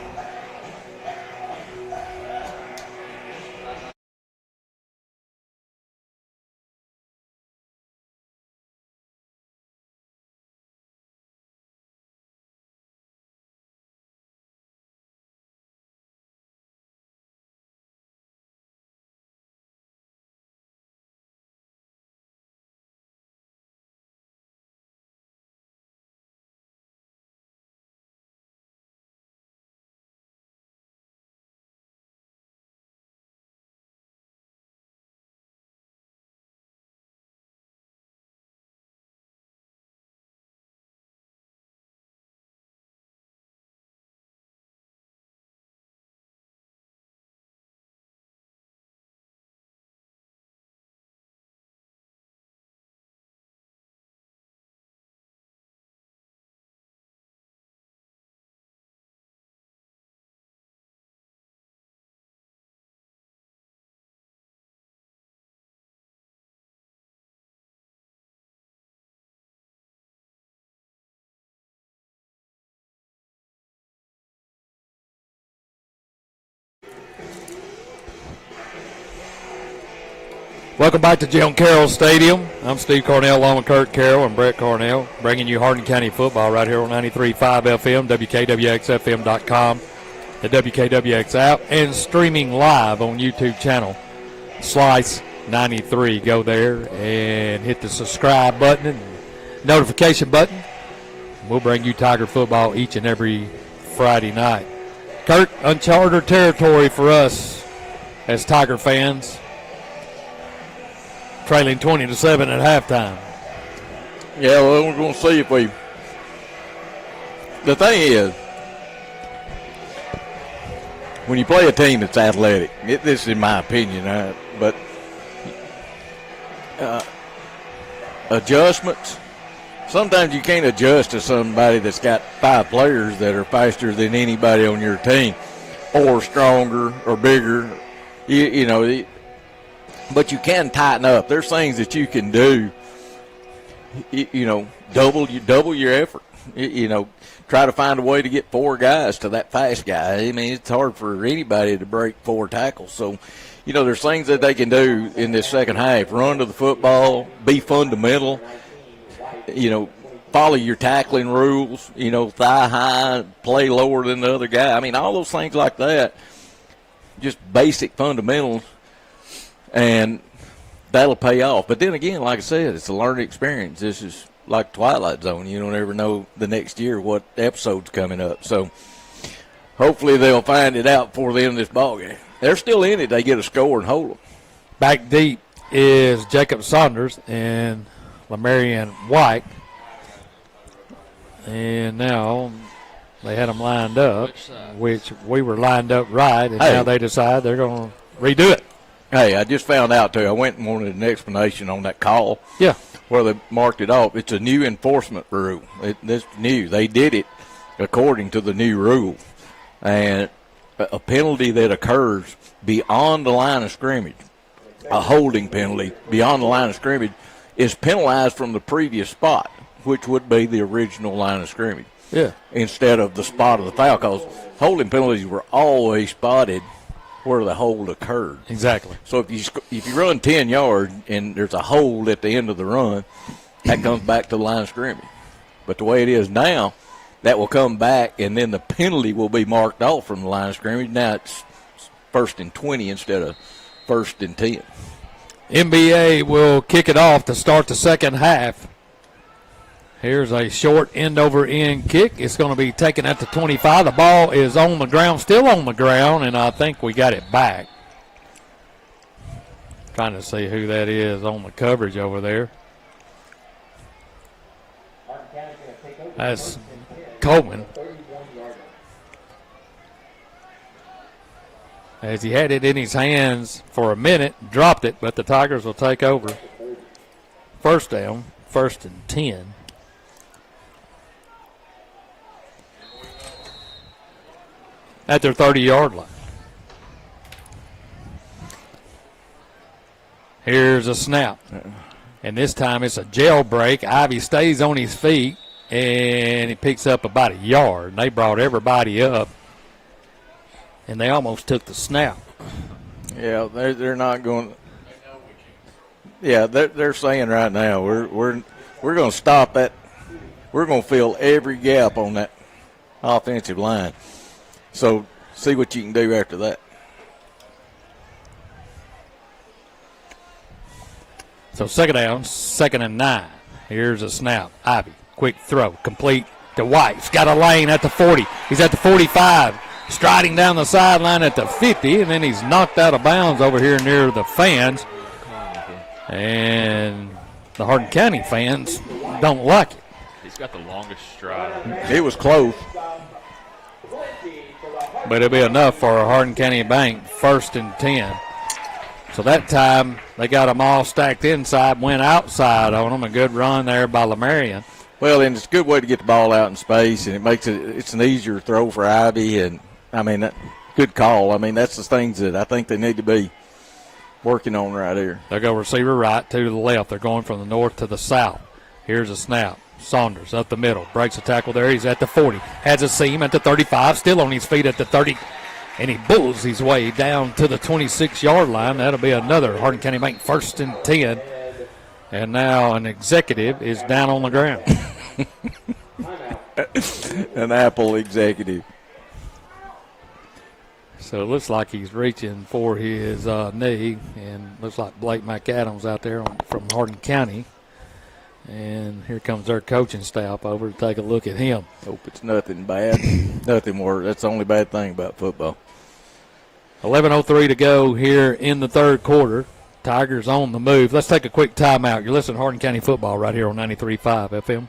Welcome back to Jim Carroll Stadium. I'm Steve Cornell, along with Kurt Carroll and Brett Cornell, bringing you Hardin County football right here on 93.5 FM, WKWXFM.com, the WKWX app, and streaming live on YouTube channel, Slice 93. Go there and hit the subscribe button and notification button. We'll bring you Tiger football each and every Friday night. Kurt, uncharted territory for us as Tiger fans, trailing 20-7 at halftime. Yeah, well, we're going to see if we. The thing is, when you play a team that's athletic, this is in my opinion, but adjustments, sometimes you can't adjust to somebody that's got 5 players that are faster than anybody on your team, or stronger, or bigger. You know, but you can tighten up. There's things that you can do. You know, double your effort. You know, try to find a way to get 4 guys to that fast guy. I mean, it's hard for anybody to break 4 tackles. So, you know, there's things that they can do in this second half. Run to the football, be fundamental. You know, follow your tackling rules. You know, thigh high, play lower than the other guy. I mean, all those things like that. Just basic fundamentals. And that'll pay off. But then again, like I said, it's a learning experience. This is like Twilight Zone. You don't ever know the next year what episode's coming up. So hopefully they'll find it out before the end of this ball game. They're still in it. They get a score and hold them. Back deep is Jacob Saunders and Lamarian White. And now they had them lined up, which we were lined up right, and now they decide they're going to redo it. Hey, I just found out, too. I went and wanted an explanation on that call. Yeah. Where they marked it off. It's a new enforcement rule. It's new. They did it according to the new rule. And a penalty that occurs beyond the line of scrimmage, a holding penalty beyond the line of scrimmage is penalized from the previous spot, which would be the original line of scrimmage. Yeah. Instead of the spot of the foul, because holding penalties were always spotted where the hold occurred. Exactly. So if you run 10 yards and there's a hold at the end of the run, that comes back to the line of scrimmage. But the way it is now, that will come back, and then the penalty will be marked off from the line of scrimmage. Now it's 1st and 20 instead of 1st and 10. MBA will kick it off to start the second half. Here's a short end-over-end kick. It's going to be taken at the 25. The ball is on the ground, still on the ground, and I think we got it back. Trying to see who that is on the coverage over there. That's Coleman. As he had it in his hands for a minute, dropped it, but the Tigers will take over. First down, 1st and 10. At their 30-yard line. Here's a snap. And this time it's a jailbreak. Ivy stays on his feet, and he picks up about a yard. And they brought everybody up, and they almost took the snap. Yeah, they're not going. Yeah, they're saying right now we're going to stop that. We're going to fill every gap on that offensive line. So see what you can do after that. So second down, 2nd and 9. Here's a snap. Ivy, quick throw, complete to White. He's got a lane at the 40. He's at the 45, striding down the sideline at the 50, and then he's knocked out of bounds over here near the fans. And the Hardin County fans don't like it. He's got the longest stride. It was close. But it'll be enough for a Hardin County Bank, 1st and 10. So that time they got them all stacked inside, went outside on them. A good run there by Lamarion. Well, and it's a good way to get the ball out in space, and it's an easier throw for Ivy. And I mean, good call. I mean, that's the things that I think they need to be working on right here. They'll go receiver right, 2 to the left. They're going from the north to the south. Here's a snap. Saunders up the middle, breaks a tackle there. He's at the 40, has a seam at the 35, still on his feet at the 30, and he bulls his way down to the 26-yard line. That'll be another Hardin County Bank 1st and 10. And now an executive is down on the ground. An Apple executive. So it looks like he's reaching for his knee, and looks like Blake McAdams out there from Hardin County. And here comes their coaching staff over to take a look at him. Hope it's nothing bad, nothing worse. That's the only bad thing about football. 11:03 to go here in the third quarter. Tigers on the move. Let's take a quick timeout. You're listening to Hardin County football right here on 93.5 FM.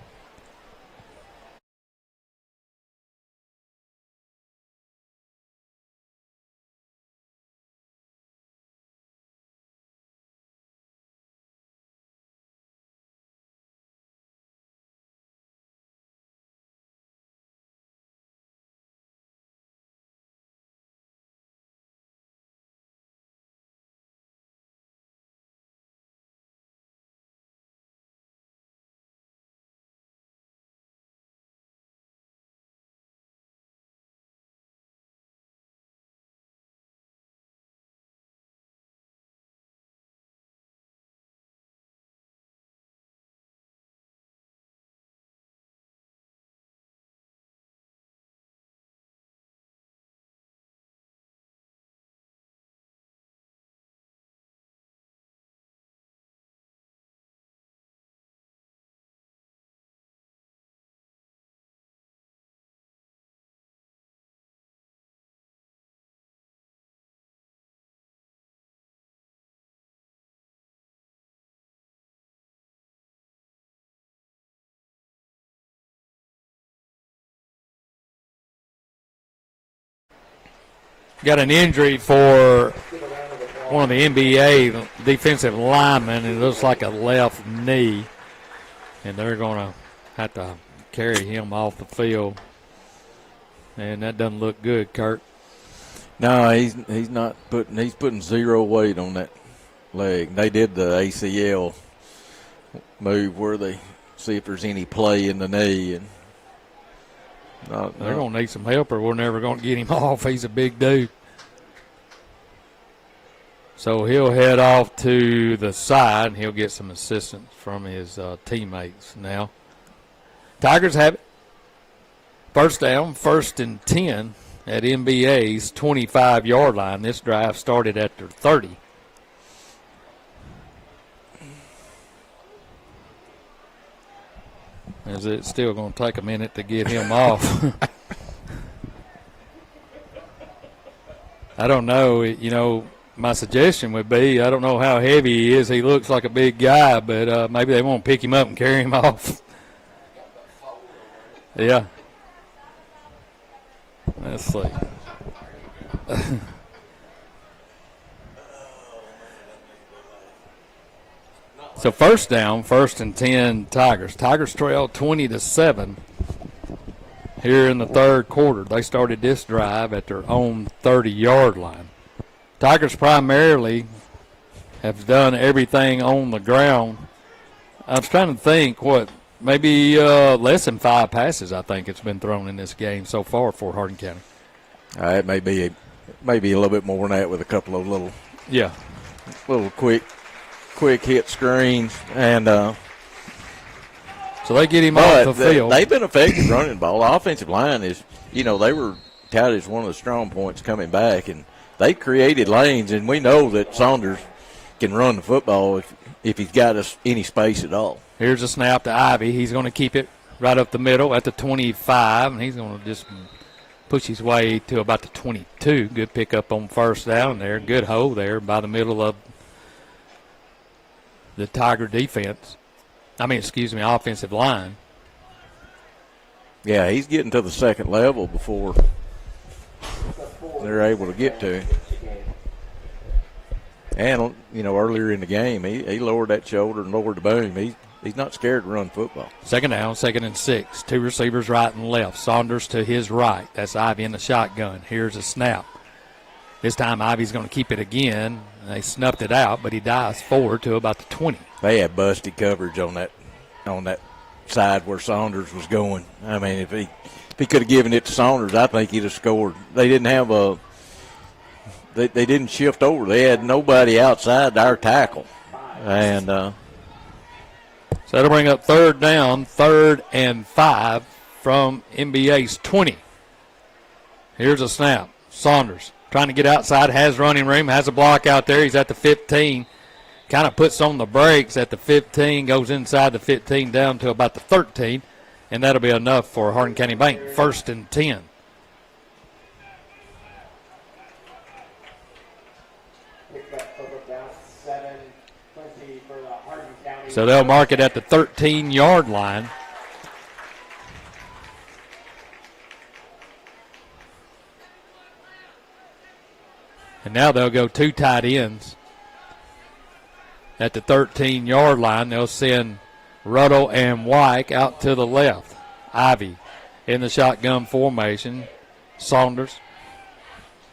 Got an injury for one of the NBA defensive linemen. It looks like a left knee, and they're going to have to carry him off the field. And that doesn't look good, Kurt. No, he's not putting. He's putting zero weight on that leg. They did the ACL move where they see if there's any play in the knee, and they're going to need some help, or we're never going to get him off. He's a big dude. So he'll head off to the side, and he'll get some assistance from his teammates now. Tigers have it. First down, 1st and 10 at MBA's 25-yard line. This drive started at their 30. Is it still going to take a minute to get him off? I don't know. My suggestion would be, I don't know how heavy he is. He looks like a big guy, but maybe they won't pick him up and carry him off. Yeah. Let's see. So first down, 1st and 10 Tigers. Tigers trail 20-7 here in the third quarter. They started this drive at their own 30-yard line. Tigers primarily have done everything on the ground. I was trying to think maybe less than 5 passes I think it's been thrown in this game so far for Hardin County. It may be a little bit more than that with a couple of little quick hit screens, and so they get him off the field. They've been effective running the ball. The offensive line is, they were touted as one of the strong points coming back, and they created lanes, and we know that Saunders can run the football if he's got any space at all. Here's a snap to Ivy. He's going to keep it right up the middle at the 25, and he's going to just push his way to about the 22. Good pickup on first down there. Good hole there by the middle of the Tiger offensive line. Yeah, he's getting to the second level before they're able to get to him. And, earlier in the game, he lowered that shoulder and lowered the boom. He's not scared to run football. Second down, 2nd and 6. 2 receivers right and left. Saunders to his right. That's Ivy in the shotgun. Here's a snap. This time Ivy's going to keep it again. They snuffed it out, but he dives forward to about the 20. They had busted coverage on that side where Saunders was going. I mean, if he could have given it to Saunders, I think he'd have scored. They didn't have they didn't shift over. They had nobody outside our tackle. And so that'll bring up 3rd down, 3rd and 5 from MBA's 20. Here's a snap. Saunders trying to get outside, has running room, has a block out there. He's at the 15. Kind of puts on the brakes at the 15, goes inside the 15 down to about the 13, and that'll be enough for Hardin County Bank. 1st and 10. So they'll mark it at the 13-yard line. And now they'll go 2 tight ends at the 13-yard line. They'll send Ruddle and Wyke out to the left. Ivy in the shotgun formation. Saunders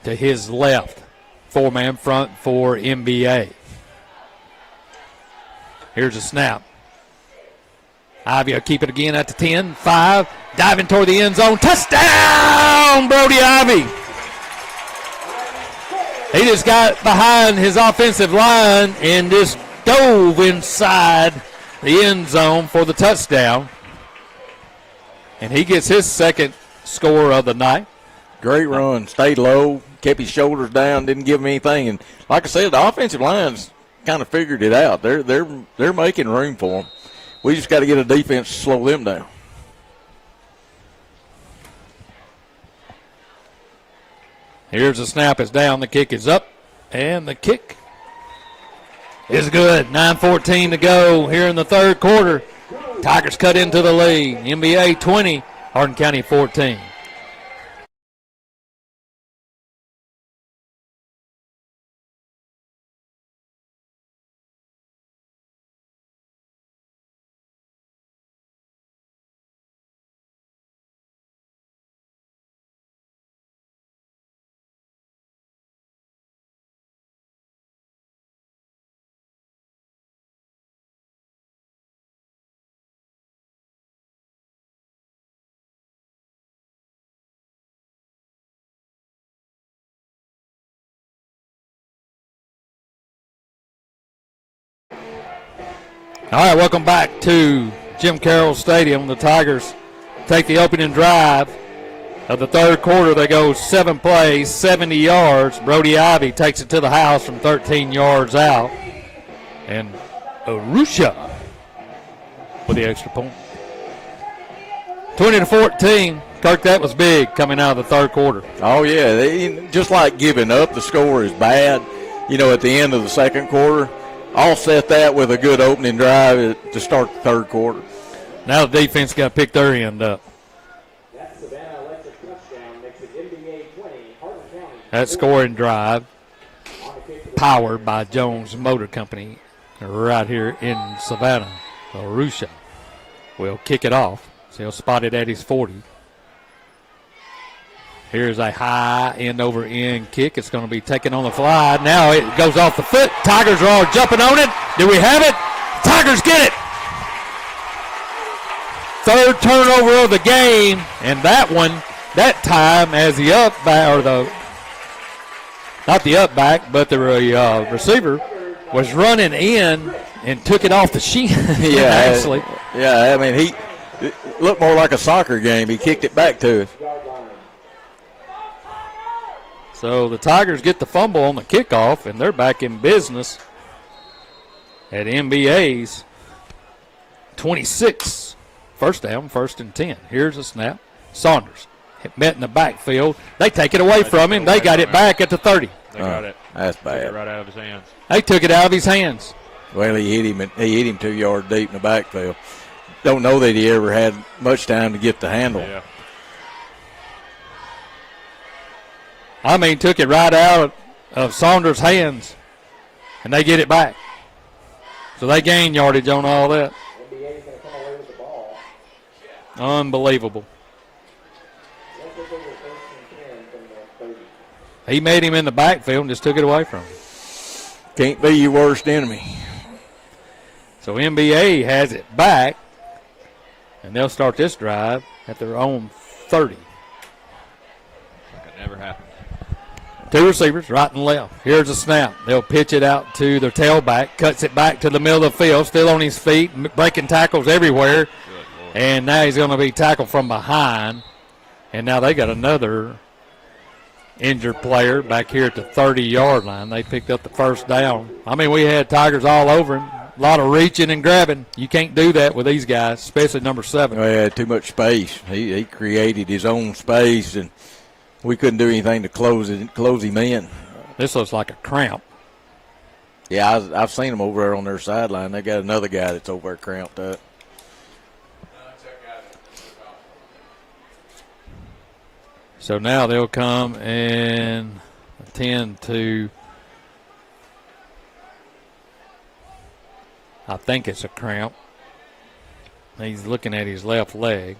to his left. 4-man front for MBA. Here's a snap. Ivy will keep it again at the 10, 5, diving toward the end zone. Touchdown, Brody Ivy. He just got behind his offensive line and just dove inside the end zone for the touchdown. And he gets his second score of the night. Great run. Stayed low, kept his shoulders down, didn't give him anything. And like I said, the offensive line's kind of figured it out. They're making room for him. We just got to get a defense to slow them down. Here's the snap. It's down. The kick is up. And the kick is good. 9:14 to go here in the third quarter. Tigers cut into the lead. MBA 20, Hardin County 14. All right, welcome back to Jim Carroll Stadium. The Tigers take the opening drive of the third quarter. They go 7 plays, 70 yards. Brody Ivy takes it to the house from 13 yards out. And Arusha with the extra point. 20-14. Kirk, that was big coming out of the third quarter. Oh, yeah. Just like giving up, the score is bad. At the end of the second quarter, offset that with a good opening drive to start the third quarter. Now the defense got to pick their end up. That scoring drive, powered by Jones Motor Company, right here in Savannah. Arusha will kick it off. So he'll spot it at his 40. Here's a high end-over-end kick. It's going to be taken on the fly. Now it goes off the foot. Tigers are all jumping on it. Do we have it? Tigers get it. Third turnover of the game, and that one, that time as the up back, or the, not the up back, but the receiver was running in and took it off the shin. Yeah, actually. Yeah, I mean, it looked more like a soccer game. He kicked it back to us. So the Tigers get the fumble on the kickoff, and they're back in business at MBA's 26. First down, 1st and 10. Here's a snap. Saunders met in the backfield. They take it away from him. They got it back at the 30. They got it. That's bad. Took it right out of his hands. They took it out of his hands. Well, he hit him 2 yards deep in the backfield. Don't know that he ever had much time to get the handle. Yeah. I mean, took it right out of Saunders' hands, and they get it back. So they gain yardage on all that. Unbelievable. He made him in the backfield and just took it away from him. Can't be your worst enemy. So NBA has it back, and they'll start this drive at their own 30. Like it never happened. Two receivers, right and left. Here's a snap. They'll pitch it out to their tailback, cuts it back to the middle of the field, still on his feet, breaking tackles everywhere. And now he's going to be tackled from behind. And now they got another injured player back here at the 30-yard line. They picked up the first down. I mean, we had Tigers all over him. A lot of reaching and grabbing. You can't do that with these guys, especially number 7. Well, he had too much space. He created his own space, and we couldn't do anything to close him in. This looks like a cramp. Yeah, I've seen them over there on their sideline. They got another guy that's over there cramped up. So now they'll come and attend to, I think it's a cramp. He's looking at his left leg.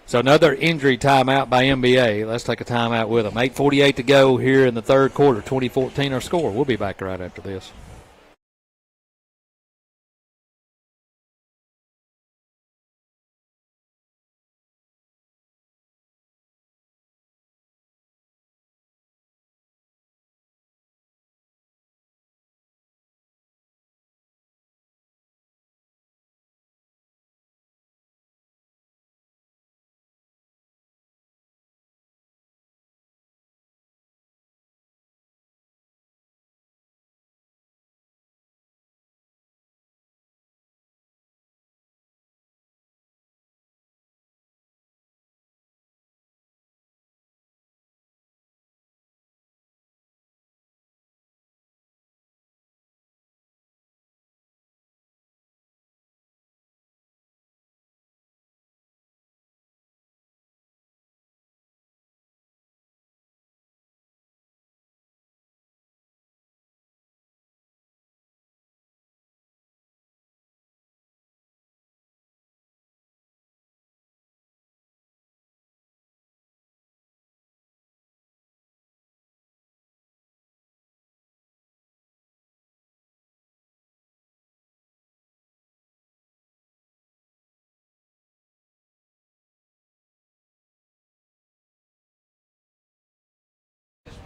So another injury timeout by NBA. Let's take a timeout with them. 8:48 to go here in the third quarter. 20-14 our score. We'll be back right after this.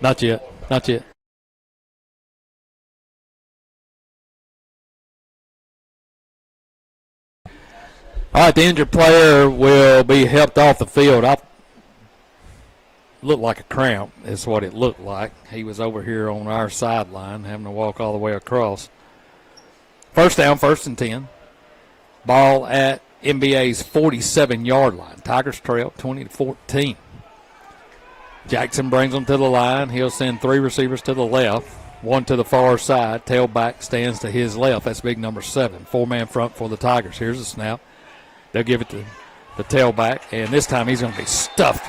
Not yet. Not yet. All right, the injured player will be helped off the field. Looked like a cramp is what it looked like. He was over here on our sideline having to walk all the way across. First down, 1st and 10. Ball at MBA's 47-yard line. Tigers trail 20-14. Jackson brings them to the line. He'll send 3 receivers to the left, 1 to the far side. Tailback stands to his left. That's big number 7. 4-man front for the Tigers. Here's the snap. They'll give it to the tailback, and this time he's going to be stuffed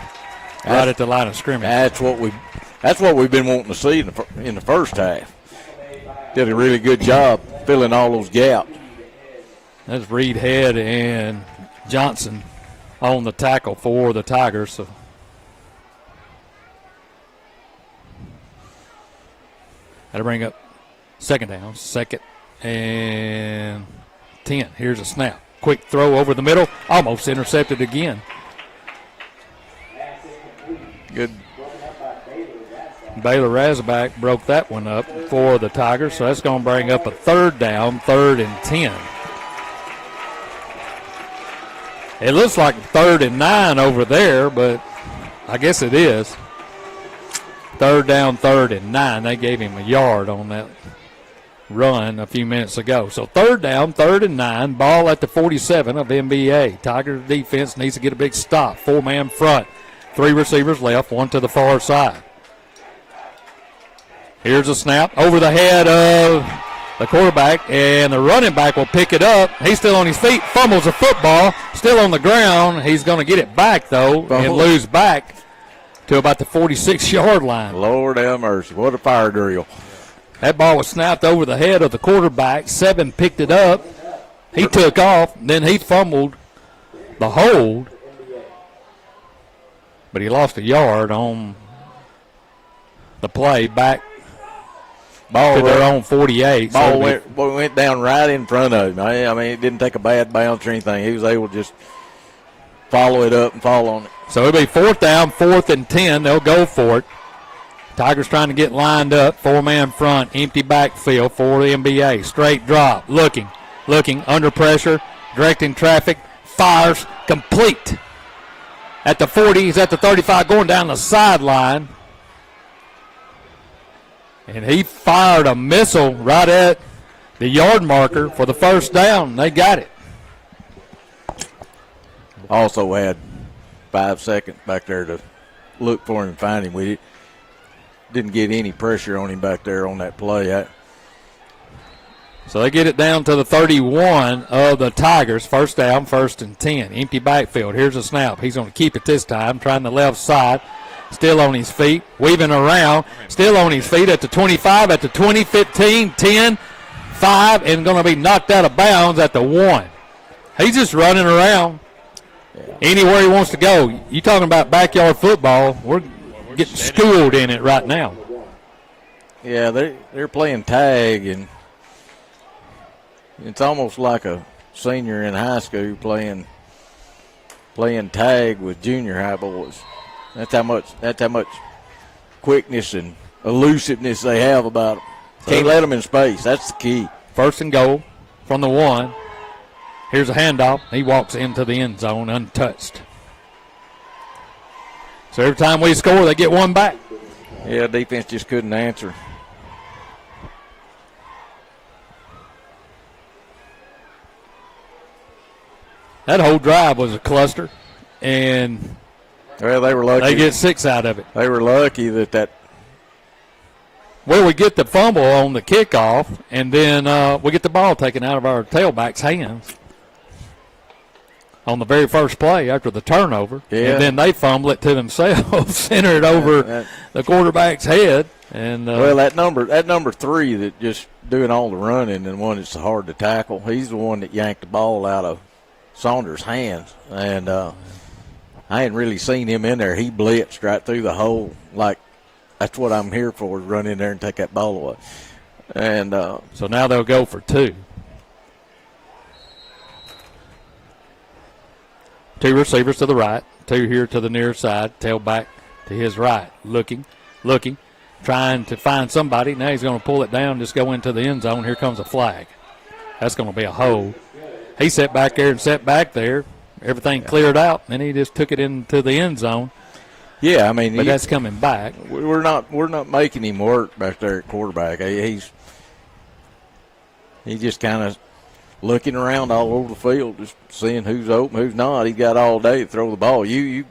right at the line of scrimmage. That's what we've been wanting to see in the first half. Did a really good job filling all those gaps. That's Reed Head and Johnson on the tackle for the Tigers. So that'll bring up 2nd down, 2nd and 10. Here's a snap. Quick throw over the middle, almost intercepted again. Good. Baylor Razorback broke that one up for the Tigers, so that's going to bring up a 3rd down, 3rd and 10. It looks like 3rd and 9 over there, but I guess it is. 3rd down, 3rd and 9. They gave him a yard on that run a few minutes ago. So 3rd down, 3rd and 9. Ball at the 47 of MBA. Tigers defense needs to get a big stop. 4-man front. 3 receivers left, 1 to the far side. Here's a snap over the head of the quarterback, and the running back will pick it up. He's still on his feet, fumbles the football, still on the ground. He's going to get it back, though, and lose back to about the 46-yard line. Lord have mercy. What a fire drill. That ball was snapped over the head of the quarterback. 7 picked it up. He took off. Then he fumbled the hold, but he lost a yard on the play back to their own 48. Ball went down right in front of him. I mean, it didn't take a bad bounce or anything. He was able to just follow it up and fall on it. So it'll be 4th down, 4th and 10. They'll go for it. Tigers trying to get lined up. 4-man front, empty backfield for the NBA. Straight drop, looking, under pressure, directing traffic, fires, complete. At the 40, he's at the 35, going down the sideline. And he fired a missile right at the yard marker for the 1st down. They got it. Also had 5 seconds back there to look for him and find him. We didn't get any pressure on him back there on that play. So they get it down to the 31 of the Tigers. 1st down, 1st and 10. Empty backfield. Here's a snap. He's going to keep it this time, trying the left side. Still on his feet, weaving around. Still on his feet at the 25, at the 20, 15, 10, 5, and going to be knocked out of bounds at the 1. He's just running around anywhere he wants to go. You talking about backyard football. We're getting schooled in it right now. Yeah, they're playing tag, and it's almost like a senior in high school playing tag with junior high boys. That's how much quickness and elusiveness they have about them. Can't let them in space. That's the key. 1st and goal from the 1. Here's a handoff. He walks into the end zone untouched. So every time we score, they get one back. Yeah, defense just couldn't answer. That whole drive was a cluster, and well, they were lucky. They get 6 out of it. They were lucky that. Well, we get the fumble on the kickoff, and then we get the ball taken out of our tailback's hands on the very first play after the turnover. Yeah. And then they fumble it to themselves, center it over the quarterback's head. And well, that number 3 that just doing all the running and one that's hard to tackle, he's the one that yanked the ball out of Saunders' hands. And I hadn't really seen him in there. He blitzed right through the hole. Like, that's what I'm here for, is run in there and take that ball away. And so now they'll go for 2. 2 receivers to the right, 2 here to the near side, tailback to his right, looking, trying to find somebody. Now he's going to pull it down, just go into the end zone. Here comes a flag. That's going to be a hold. he sat back there and sat back there. Everything cleared out, and he just took it into the end zone. Yeah, I mean, but that's coming back. We're not making him work back there at quarterback. He's just kind of looking around all over the field, just seeing who's open, who's not. He's got all day to throw the ball. You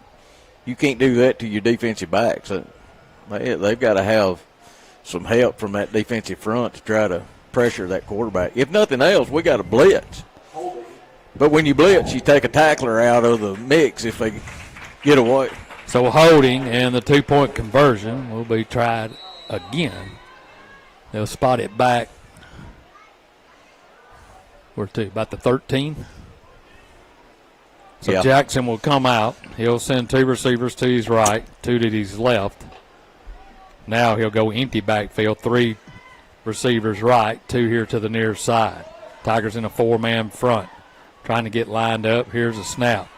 can't do that to your defensive backs. They've got to have some help from that defensive front to try to pressure that quarterback. If nothing else, we got to blitz. But when you blitz, you take a tackler out of the mix if they get away. So holding and the 2-point conversion will be tried again. They'll spot it back. Where to? About the 13. So Jackson will come out. He'll send 2 receivers to his right, 2 to his left. Now he'll go empty backfield, 3 receivers right, 2 here to the near side. Tigers in a 4-man front, trying to get lined up. Here's a snap.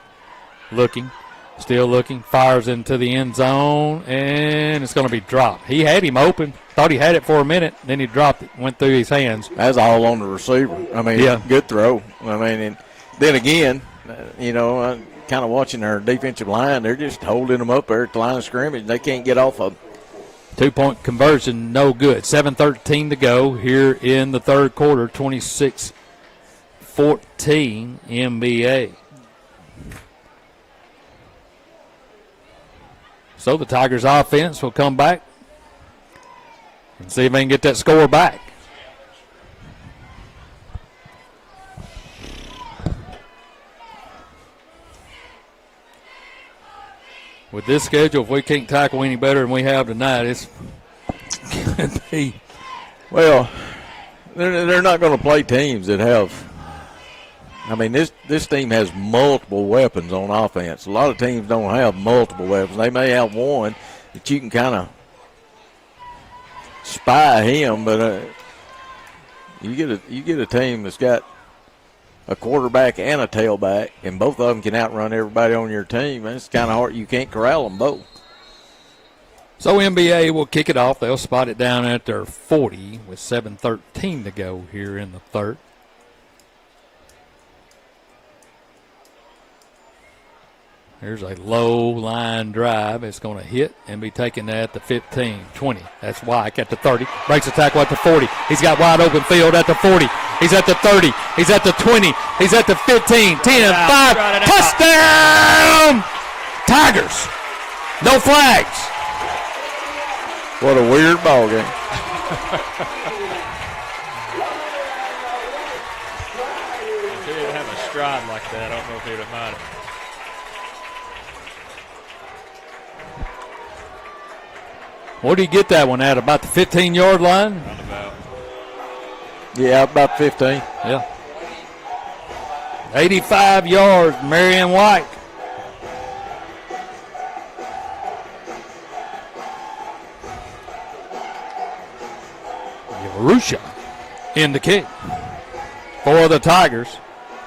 Looking, still looking, fires into the end zone, and it's going to be dropped. He had him open, thought he had it for a minute, then he dropped it, went through his hands. That's all on the receiver. I mean, good throw. I mean, and then again, kind of watching our defensive line, they're just holding them up there at the line of scrimmage. They can't get off of them. 2-point conversion, no good. 7:13 to go here in the third quarter, 26-14 MBA. So the Tigers offense will come back and see if they can get that score back. With this schedule, if we can't tackle any better than we have tonight, it's going to be. Well, they're not going to play teams that have. I mean, this team has multiple weapons on offense. A lot of teams don't have multiple weapons. They may have one that you can kind of spy him, but you get a team that's got a quarterback and a tailback, and both of them can outrun everybody on your team. And it's kind of hard. You can't corral them both. So MBA will kick it off. They'll spot it down at their 40 with 7:13 to go here in the third. Here's a low line drive. It's going to hit and be taken at the 15, 20. That's Wyke at the 30. Breaks the tackle at the 40. He's got wide open field at the 40. He's at the 30. He's at the 20. He's at the 15, 10, 5. Touchdown! Tigers. No flags. What a weird ball game. If he didn't have a stride like that, I don't know if he would have minded. What do you get that one at? About the 15-yard line? Roundabout. Yeah, about 15. Yeah. 85 yards, Marion White. Yarusha in the kick for the Tigers.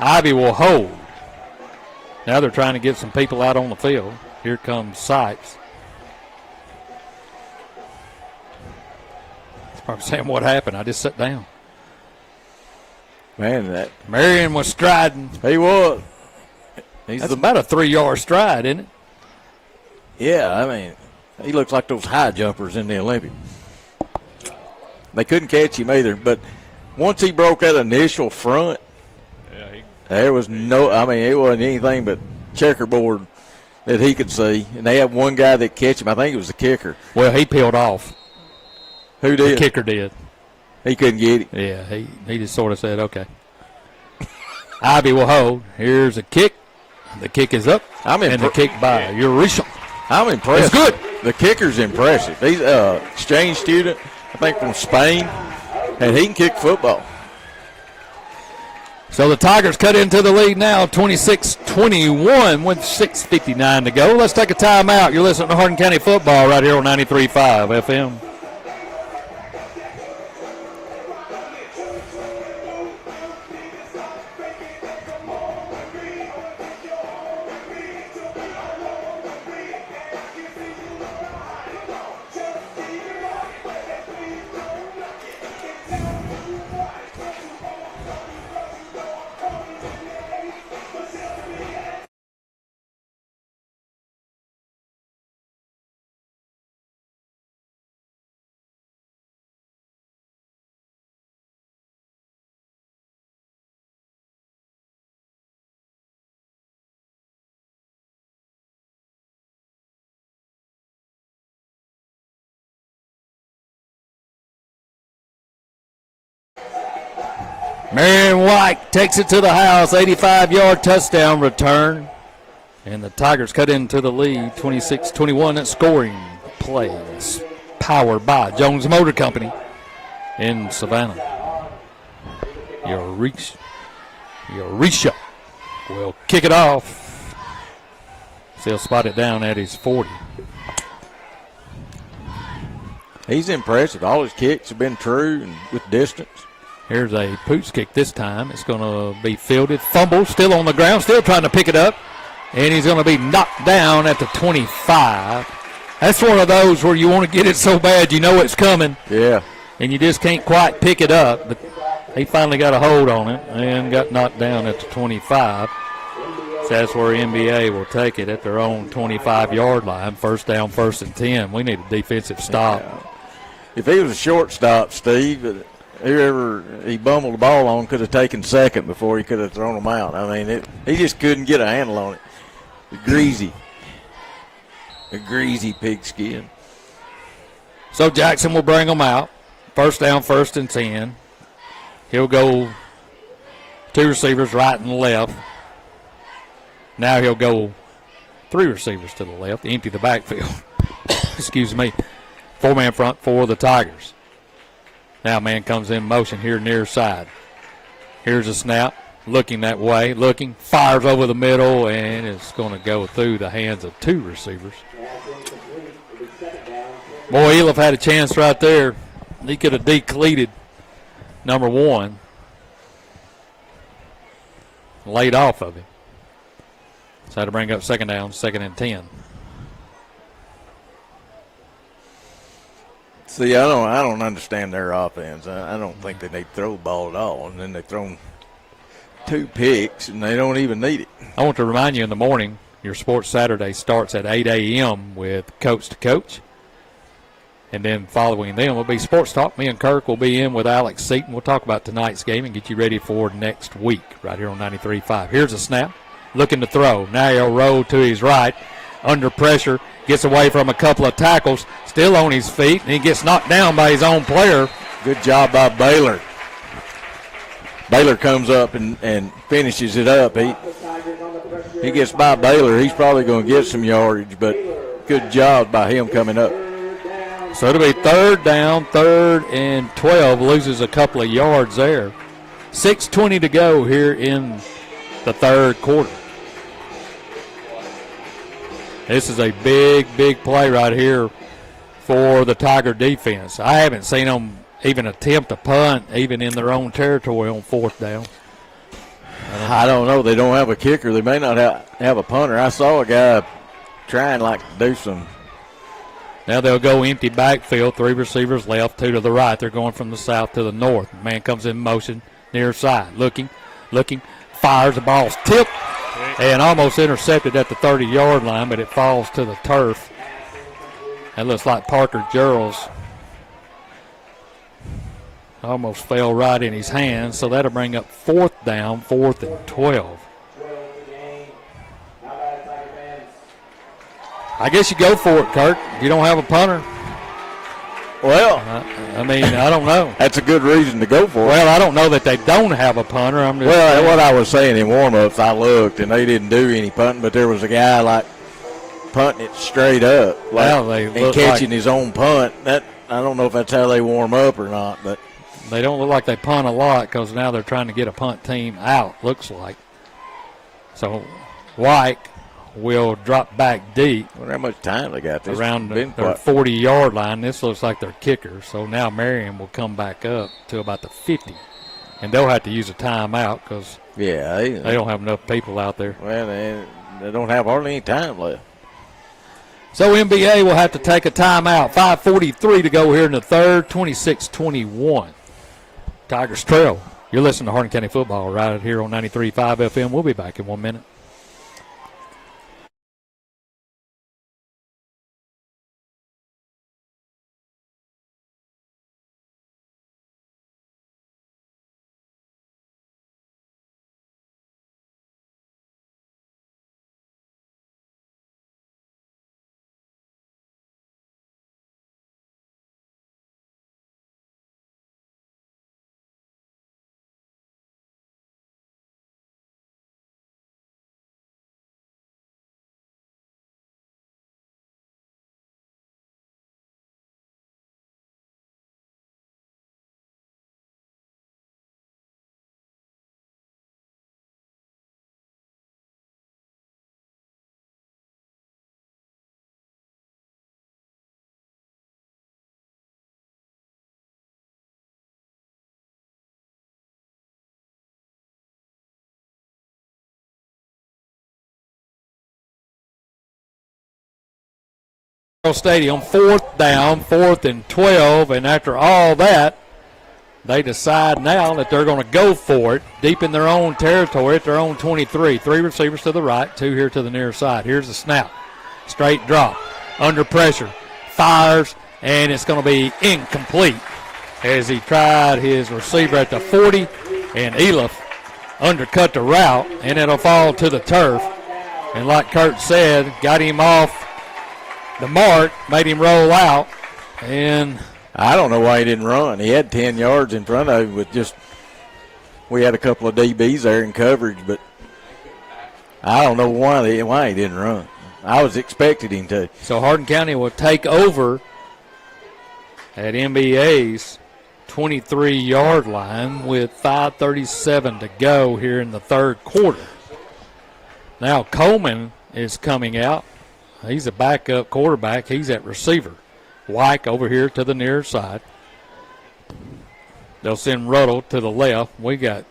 Ivy will hold. Now they're trying to get some people out on the field. Here comes Sykes. I'm saying, what happened? I just sat down. Man, that Marion was striding. he was. That's about a 3-yard stride, isn't it? Yeah, I mean, he looks like those high jumpers in the Olympics. They couldn't catch him either, but once he broke that initial front, there was no. I mean, it wasn't anything but checkerboard that he could see, and they had one guy that catch him. I think it was the kicker. Well, he peeled off. Who did? The kicker did. He couldn't get it. Yeah, he just sort of said, okay. Ivy will hold. Here's a kick. The kick is up. And the kick by Eureka. I'm impressed. It's good. The kicker's impressive. He's an exchange student, I think, from Spain, and he can kick football. So the Tigers cut into the lead now, 26-21 with 6:59 to go. Let's take a timeout. You're listening to Hardin County Football right here on 93.5 FM. Marion White takes it to the house, 85-yard touchdown return. And the Tigers cut into the lead, 26-21. That scoring plays powered by Jones Motor Company in Savannah. Eurisha will kick it off. He'll spot it down at his 40. He's impressive. All his kicks have been true and with distance. Here's a Poots kick this time. It's going to be fielded. Fumble, still on the ground, still trying to pick it up. And he's going to be knocked down at the 25. That's one of those where you want to get it so bad you know it's coming. Yeah. And you just can't quite pick it up. But he finally got a hold on it and got knocked down at the 25. So that's where MBA will take it at their own 25-yard line. First down, 1st and 10. We need a defensive stop. Yeah. If he was a shortstop, Steve, whoever he bumbled the ball on could have taken second before he could have thrown him out. I mean, he just couldn't get a handle on it. Greasy. A greasy pigskin. So Jackson will bring them out. First down, 1st and 10. He'll go 2 receivers right and left. Now he'll go 3 receivers to the left, empty the backfield. Excuse me. 4-man front for the Tigers. Now man comes in motion here near side. Here's a snap. Looking that way, fires over the middle, and it's going to go through the hands of 2 receivers. Boy, Elif had a chance right there. He could have decleated number 1. Laid off of him. So had to bring up 2nd down, 2nd and 10. See, I don't understand their offense. I don't think they need to throw the ball at all, and then they throw 2 picks, and they don't even need it. I want to remind you in the morning, your Sports Saturday starts at 8 a.m. with Coach to Coach. And then following them will be Sports Talk. Me and Kirk will be in with Alex Seaton. We'll talk about tonight's game and get you ready for next week right here on 93.5. Here's a snap. Looking to throw. Now he'll roll to his right. Under pressure. Gets away from a couple of tackles. Still on his feet. And he gets knocked down by his own player. Good job by Baylor. Baylor comes up and finishes it up. He gets by Baylor. He's probably going to get some yardage, but good job by him coming up. So it'll be 3rd down, 3rd and 12. Loses a couple of yards there. 6:20 to go here in the 3rd quarter. This is a big, big play right here for the Tiger defense. I haven't seen them even attempt a punt, even in their own territory on 4th down. I don't know. They don't have a kicker. They may not have a punter. I saw a guy trying to do some. Now they'll go empty backfield, 3 receivers left, 2 to the right. They're going from the south to the north. Man comes in motion near side, looking, fires. The ball's tipped and almost intercepted at the 30-yard line, but it falls to the turf. That looks like Parker Gerald's almost fell right in his hands, so that'll bring up 4th down, 4th and 12. I guess you go for it, Kirk. If you don't have a punter. Well, I mean, I don't know. That's a good reason to go for it. Well, I don't know that they don't have a punter. I'm just well, what I was saying in warm-ups, I looked, and they didn't do any punting, but there was a guy, punting it straight up. And catching his own punt. That I don't know if that's how they warm up or not, but they don't look like they punt a lot because now they're trying to get a punt team out, looks like. So White will drop back deep. I wonder how much time they got this. Around their 40-yard line. This looks like their kicker. So now Marion will come back up to about the 50. And they'll have to use a timeout because they don't have enough people out there. Well, they don't have hardly any time left. So MBA will have to take a timeout. 5:43 to go here in the 3rd, 26-21. Tigers trail. You're listening to Hardin County Football right here on 93.5 FM. We'll be back in 1 minute. Stadium, 4th down, 4th and 12, and after all that, they decide now that they're going to go for it deep in their own territory at their own 23. 3 receivers to the right, 2 here to the near side. Here's the snap. Straight drop. Under pressure. Fires, and it's going to be incomplete as he tried his receiver at the 40, and Elif undercut the route, and it'll fall to the turf. And like Kurt said, got him off the mark, made him roll out, and I don't know why he didn't run. He had 10 yards in front of him with just – we had a couple of DBs there in coverage, but I don't know why he didn't run. I was expecting him to. So Hardin County will take over at MBA's 23-yard line with 5:37 to go here in the third quarter. Now Coleman is coming out. He's a backup quarterback. He's at receiver. Wyke over here to the near side. They'll send Ruddle to the left. We got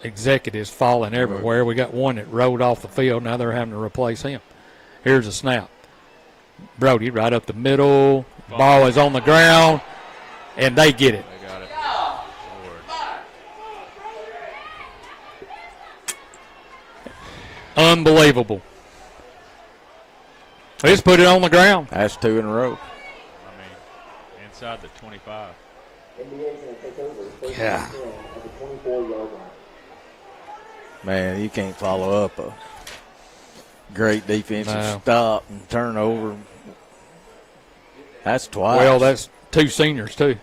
executives falling everywhere. We got one that rode off the field. Now they're having to replace him. Here's a snap. Brody right up the middle. Ball is on the ground, and they get it. They got it. Unbelievable. They just put it on the ground. That's 2 in a row. I mean, inside the 25. Yeah. Man, you can't follow up a great defensive No. stop and turnover. That's twice. Well, that's 2 seniors, too.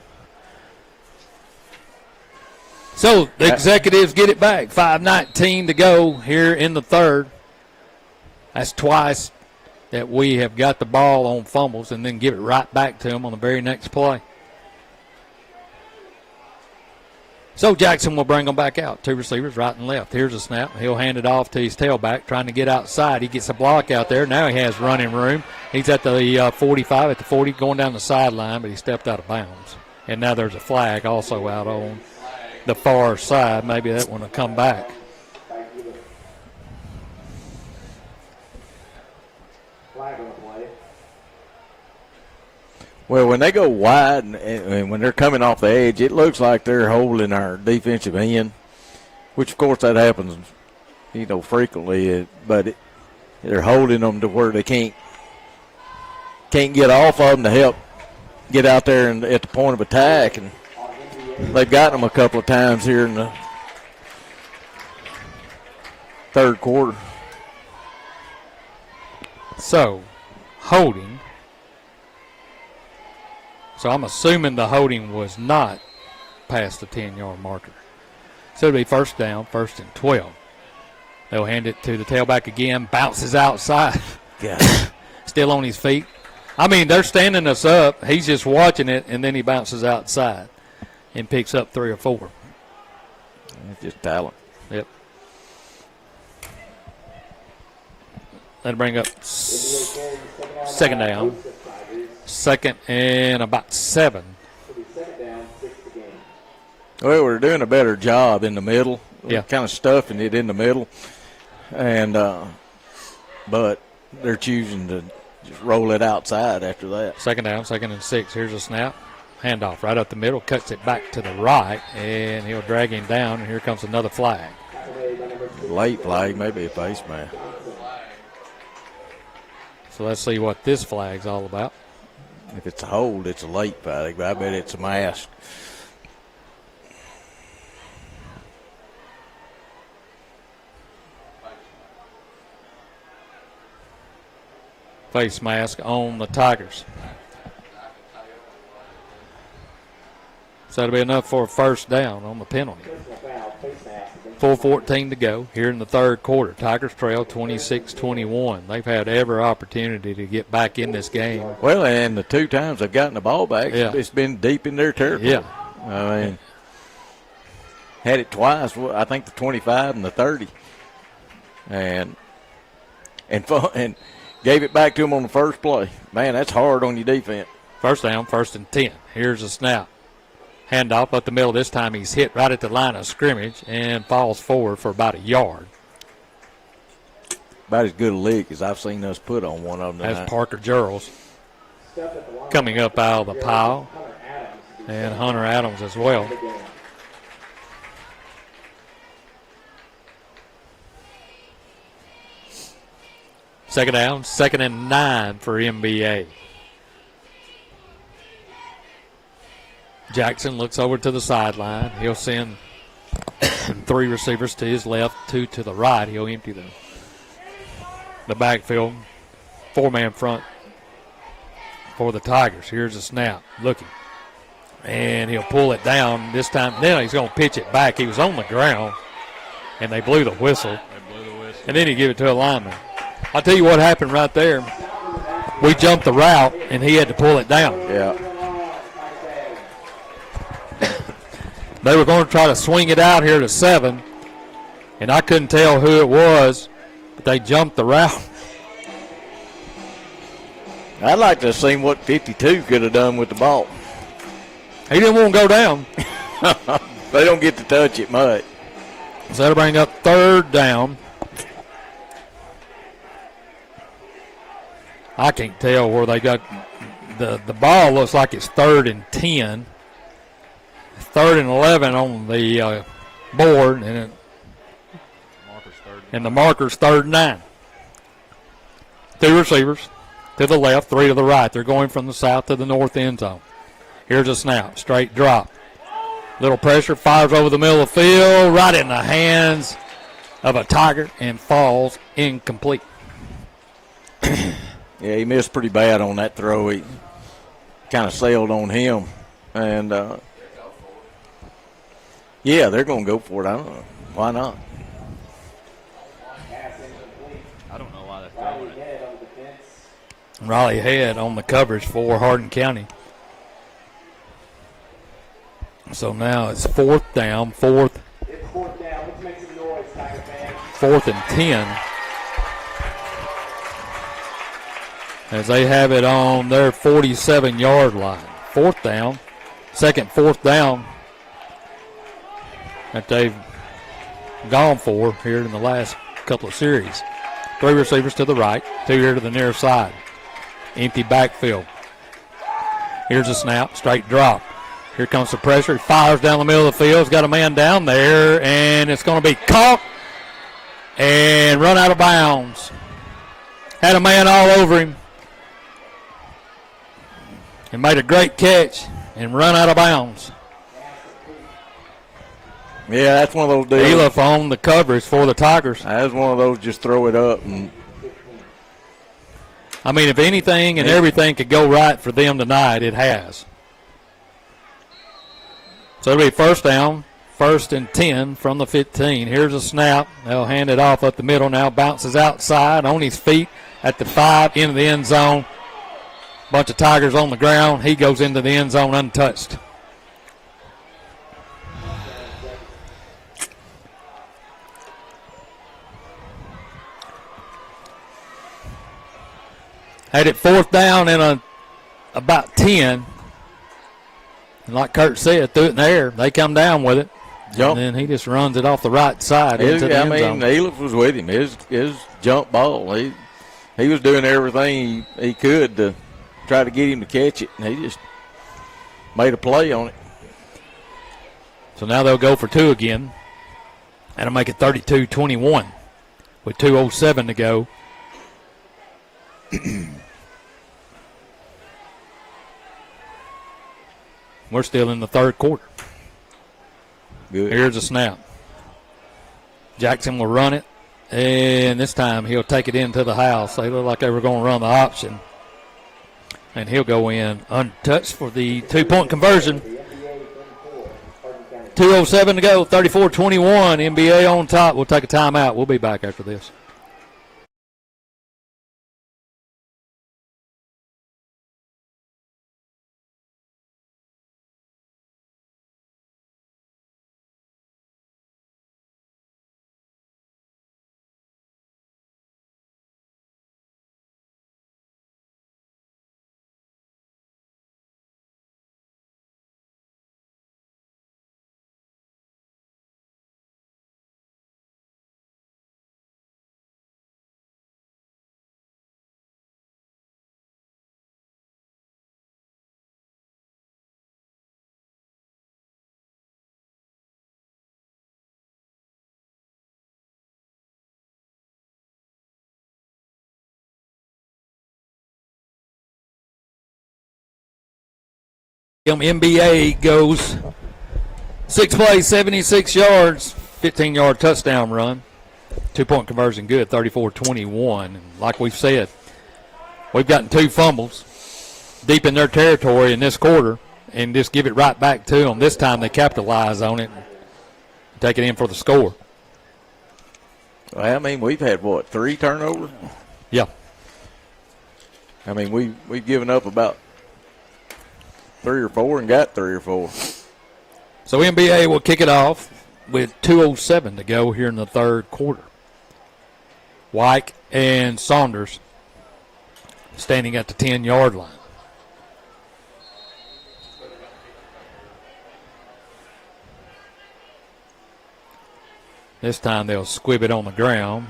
So the executives get it back. 5:19 to go here in the third. That's twice that we have got the ball on fumbles and then give it right back to them on the very next play. So Jackson will bring them back out. 2 receivers, right and left. Here's a snap. He'll hand it off to his tailback, trying to get outside. He gets a block out there. Now he has running room. He's at the 45, at the 40, going down the sideline, but he stepped out of bounds. And now there's a flag also out on the far side. Maybe that one will come back. Well, when they go wide and when they're coming off the edge, it looks like they're holding our defensive end, which, of course, that happens, frequently. But they're holding them to where they can't get off of them to help get out there and at the point of attack. And they've gotten them a couple of times here in the third quarter. So, holding. So I'm assuming the holding was not past the 10-yard marker. So it'll be first down, 1st and 12. They'll hand it to the tailback again, bounces outside. Yeah. Still on his feet. I mean, they're standing us up. He's just watching it, and then he bounces outside and picks up 3 or 4. It's just talent. Yep. That'll bring up second down. 2nd and about 7. Well, we're doing a better job in the middle. Yeah. Kind of stuffing it in the middle. And but they're choosing to just roll it outside after that. 2nd down, 2nd and 6. Here's a snap. Handoff right up the middle, cuts it back to the right, and he'll drag him down, and here comes another flag. Late flag, maybe a face mask. So let's see what this flag's all about. If it's a hold, it's a late flag, but I bet it's a mask. Face mask on the Tigers. So that'll be enough for a first down on the penalty. 4:14 to go here in the third quarter. Tigers trail 26-21. They've had every opportunity to get back in this game. Well, and the 2 times they've gotten the ball back, Yeah. it's been deep in their territory. Yeah. I mean, had it twice, I think the 25 and the 30. And gave it back to them on the first play. Man, that's hard on your defense. First down, 1st and 10. Here's a snap. Handoff up the middle. This time he's hit right at the line of scrimmage and falls forward for about a yard. About as good a lick as I've seen us put on one of them tonight. That's Parker Gerals. Stuff at the line. coming up out of the pile, Hunter Adams. and Hunter Adams as well. The game. Second down, 2nd and 9 for MBA. Jackson looks over to the sideline. He'll send 3 receivers to his left, 2 to the right. He'll empty the backfield. 4-man front for the Tigers. Here's a snap. Looking. And he'll pull it down this time. Then he's going to pitch it back. He was on the ground, and they blew the whistle. And then he give it to a lineman. I'll tell you what happened right there. We jumped the route, and he had to pull it down. Yeah. They were going to try to swing it out here to 7, and I couldn't tell who it was, but they jumped the route. I'd like to have seen what 52 could have done with the ball. He didn't want to go down. They don't get to touch it much. So that'll bring up 3rd down. I can't tell where they got the ball. Looks like it's 3rd and 10. 3rd and 11 on the board, and the marker's 3rd and 9. 2 receivers to the left, 3 to the right. They're going from the south to the north end zone. Here's a snap, straight drop. Little pressure, fires over the middle of the field, right in the hands of a Tiger, and falls incomplete. Yeah, he missed pretty bad on that throw. He kind of sailed on him. And, yeah, they're going to go for it. I don't know. Why not? I don't know why they're throwing it. Raleigh Head on the coverage for Hardin County. So now it's 4th down, 4th. It's 4th down. Let's make some noise, Tiger fans. 4th and 10. As they have it on their 47-yard line. 4th down, 2nd, 4th down that they've gone for here in the last couple of series. 3 receivers to the right, 2 here to the near side. Empty backfield. Here's a snap, straight drop. Here comes the pressure. He fires down the middle of the field. He's got a man down there, and it's going to be caught and run out of bounds. Had a man all over him. And made a great catch and run out of bounds. Yeah, that's one of those deals. Elif on the coverage for the Tigers. That's one of those just throw it up. And I mean, if anything and everything could go right for them tonight, it has. So it'll be 1st down, 1st and 10 from the 15. Here's a snap. They'll hand it off up the middle now. Bounces outside on his feet at the 5 into the end zone. Bunch of Tigers on the ground. He goes into the end zone untouched. Had it 4th down and about 10. And like Kurt said, threw it in the air. They come down with it. Jump. And then he just runs it off the right side into the end zone. Elif was with him. His jump ball. He was doing everything he could to try to get him to catch it, and he just made a play on it. So now they'll go for 2 again. That'll make it 32-21 with 2:07 to go. We're still in the 3rd quarter. Good. Here's a snap. Jackson will run it, and this time he'll take it into the house. They look like they were going to run the option. And he'll go in untouched for the 2-point conversion. 2:07 to go, 34-21. NBA on top. We'll take a timeout. We'll be back after this. MBA goes 6 plays, 76 yards, 15-yard touchdown run. 2-point conversion good, 34-21. And like we've said, we've gotten 2 fumbles deep in their territory in this quarter and just give it right back to them. This time they capitalize on it and take it in for the score. Well, I mean, we've had, 3 turnovers? Yeah. I mean, we've given up about 3 or 4 and got 3 or 4. So NBA will kick it off with 2:07 to go here in the third quarter. Wyke and Saunders standing at the 10-yard line. This time they'll squib it on the ground.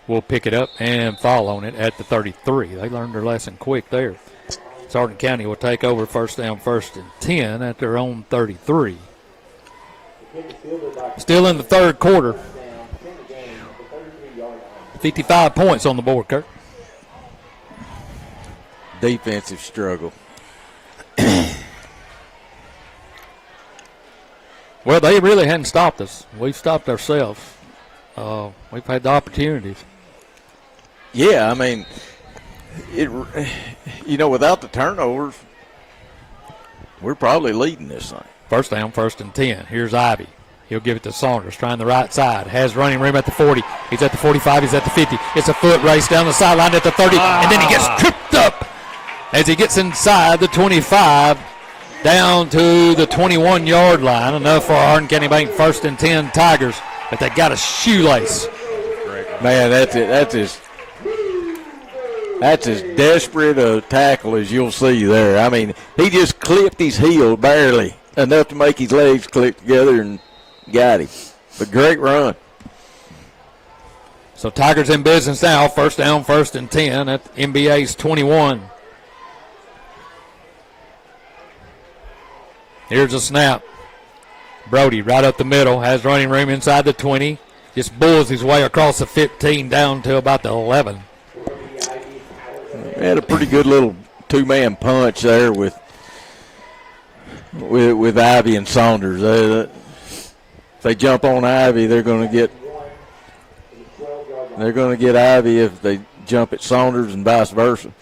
We'll pick it up and fall on it at the 33. They learned their lesson quick there. Hardin County will take over first down, 1st and 10 at their own 33. Still in the third quarter. 55 points on the board, Kirk. Defensive struggle. Well, they really hadn't stopped us. We've stopped ourselves. We've had the opportunities. Yeah, I mean, without the turnovers, we're probably leading this thing. First down, 1st and 10. Here's Ivy. He'll give it to Saunders, trying the right side. Has running room at the 40. He's at the 45. He's at the 50. It's a foot race down the sideline at the 30. And then he gets tripped up as he gets inside the 25 down to the 21-yard line. Enough for Hardin County Bank 1st and 10 Tigers. But they got a shoelace. Man, that's it. That's as desperate a tackle as you'll see there. I mean, he just clipped his heel barely enough to make his legs click together and got him. But great run. So Tigers in business now. First down, 1st and 10 at NBA's 21. Here's a snap. Brody right up the middle, has running room inside the 20. Just bulls his way across the 15 down to about the 11. Had a pretty good little 2-man punch there with Ivy and Saunders. If they jump on Ivy, they're going to get Ivy if they jump at Saunders and vice versa.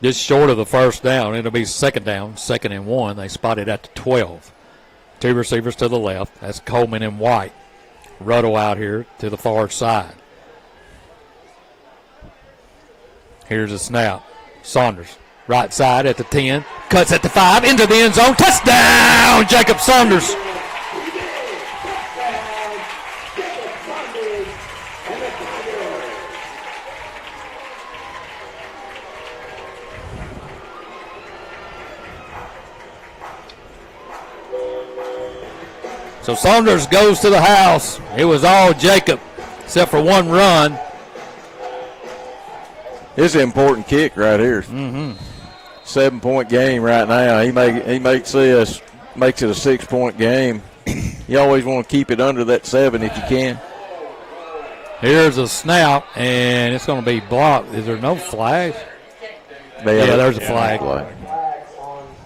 Just short of the first down. It'll be second down, 2nd and 1. They spot it at the 12. 2 receivers to the left. That's Coleman and White. Ruddle out here to the far side. Here's a snap. Saunders, right side at the 10. Cuts at the 5, into the end zone. Touchdown, Jacob Saunders. So Saunders goes to the house. It was all Jacob, except for one run. It's an important kick right here. 7-point game right now. He makes this, makes it a 6-point game. You always want to keep it under that 7 if you can. Here's a snap, and it's going to be blocked. Is there no flag? Yeah, there's a flag.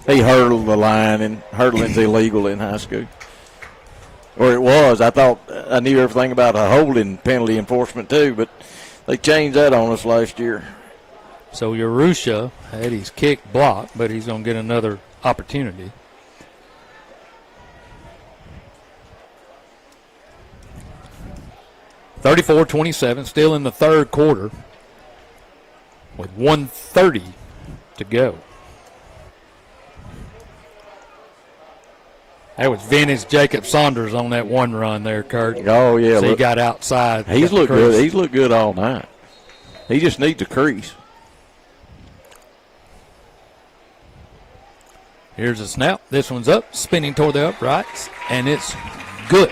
He hurdled the line, and hurdling's illegal in high school. Or it was. I thought I knew everything about a holding penalty enforcement too, but they changed that on us last year. So Yerusha had his kick blocked, but he's going to get another opportunity. (34-27), still in the third quarter with 1:30 to go. That was vintage Jacob Saunders on that one run there, Kurt. Oh, yeah. So he got outside. He's looked good. He's looked good all night. He just needs a crease. Here's a snap. This one's up, spinning toward the uprights, and it's good.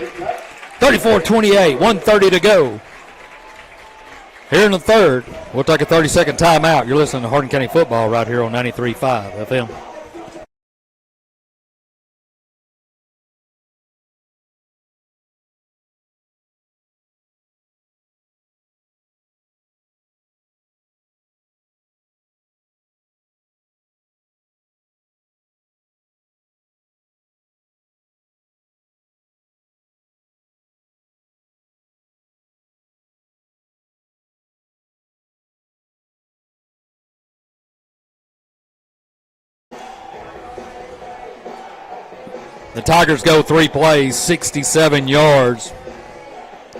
34-28, 1:30 to go. Here in the third, we'll take a 30-second timeout. You're listening to Hardin County Football right here on 93.5 FM. The Tigers go 3 plays, 67 yards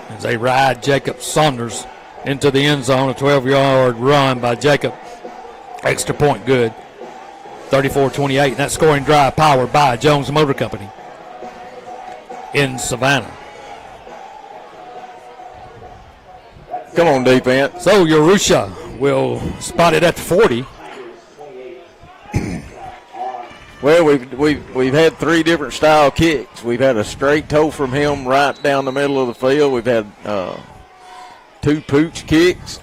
as they ride Jacob Saunders into the end zone. A 12-yard run by Jacob. Extra point good. 34-28. And that scoring drive powered by Jones Motor Company in Savannah. Come on, defense. So Yarusha will spot it at the 40. Well, we've had 3 different style kicks. We've had a straight toe from him right down the middle of the field. We've had 2 pooch kicks.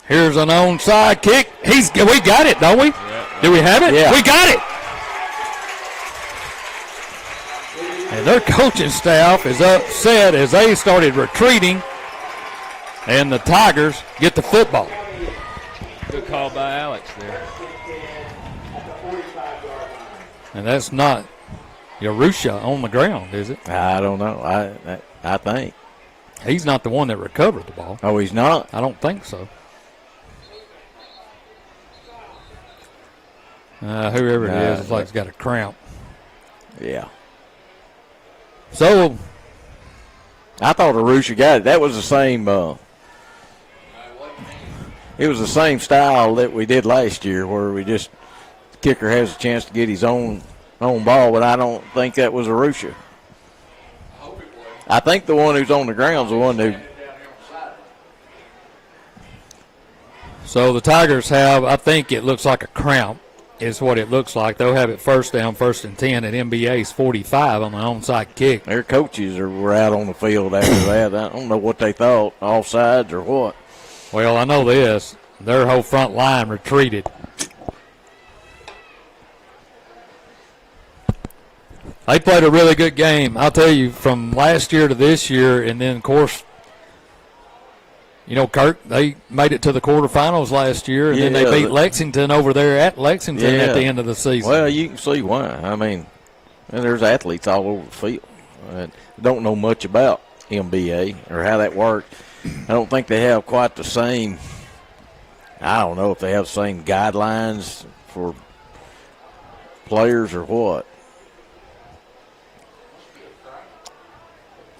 Here's an onside kick. We got it, don't we? Yeah. Do we have it? Yeah. We got it. And their coaching staff is upset as they started retreating, and the Tigers get the football. Good call by Alex there. And that's not Yarusha on the ground, is it? I don't know. I think. He's not the one that recovered the ball. Oh, he's not? I don't think so. Whoever it is, it's like he's got a cramp. Yeah. So I thought Arusha got it. That was the same. It was the same style that we did last year, where the kicker has a chance to get his own ball, but I don't think that was Arusha. I think the one who's on the ground is the one who. So the Tigers have, I think it looks like a cramp is what it looks like. They'll have it first down, 1st and 10 at MBA's 45 on the onside kick. Their coaches were out on the field after that. I don't know what they thought, offsides or what. Well, I know this. Their whole front line retreated. They played a really good game. I'll tell you, from last year to this year, and then, of course, you know, Kirk, they made it to the quarterfinals last year, and then they beat Lexington over there at Lexington at the end of the season. Well, you can see why. I mean, there's athletes all over the field. I don't know much about MBA or how that works. I don't think they have quite the same, I don't know if they have the same guidelines for players or what.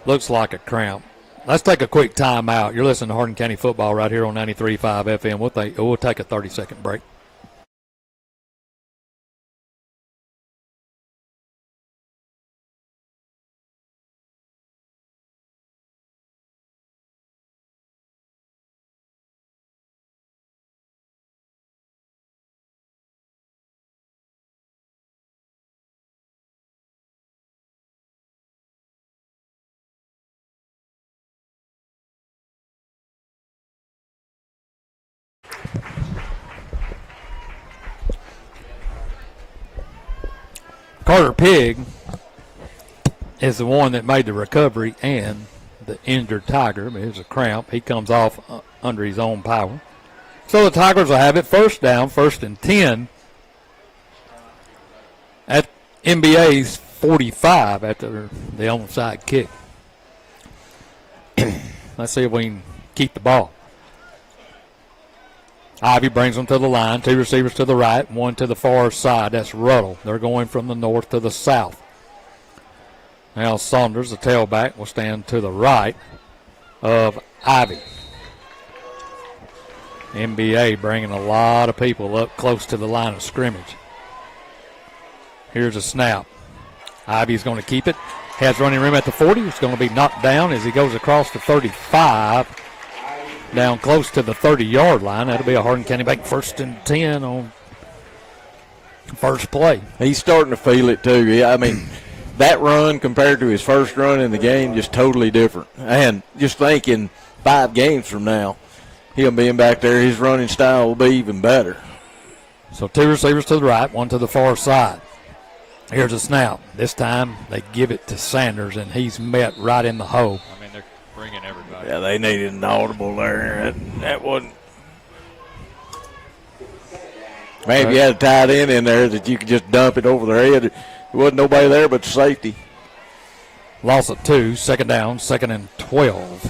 Looks like a cramp. Let's take a quick timeout. You're listening to Hardin County Football right here on 93.5 FM. We'll take a 30-second break. Carter Pigg is the one that made the recovery and the injured Tiger. I mean, it was a cramp. He comes off under his own power. So the Tigers will have it first down, 1st and 10 at NBA's 45 after the onside kick. Let's see if we can keep the ball. Ivy brings them to the line. 2 receivers to the right, 1 to the far side. That's Ruddle. They're going from the north to the south. Now Saunders, the tailback, will stand to the right of Ivy. NBA bringing a lot of people up close to the line of scrimmage. Here's a snap. Ivy's going to keep it. Has running room at the 40. It's going to be knocked down as he goes across the 35. Down close to the 30-yard line. That'll be a Hardin County Bank 1st and 10 on first play. He's starting to feel it too. Yeah, I mean, that run compared to his first run in the game, just totally different. And just thinking 5 games from now, him being back there, his running style will be even better. So 2 receivers to the right, 1 to the far side. Here's a snap. This time they give it to Sanders, and he's met right in the hole. I mean, they're bringing everybody. Yeah, they needed an audible there. That wasn't. Maybe you had a tight end in there that you could just dump it over their head. There wasn't nobody there but the safety. Loss of 2, 2nd down, 2nd and 12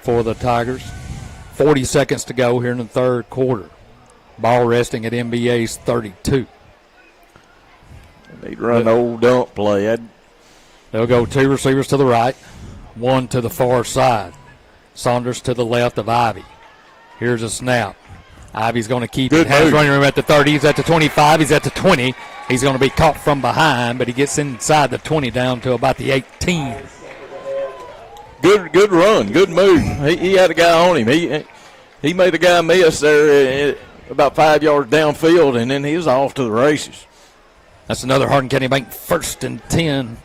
for the Tigers. 40 seconds to go here in the third quarter. Ball resting at NBA's 32. They'd run the old dump play. They'll go 2 receivers to the right, 1 to the far side. Saunders to the left of Ivy. Here's a snap. Ivy's going to keep it. Has running room at the 30. He's at the 25. He's at the 20. He's going to be caught from behind, but he gets inside the 20 down to about the 18. Good run. Good move. He had a guy on him. He made a guy miss there about 5 yards downfield, and then he was off to the races. That's another Hardin County Bank 1st and 10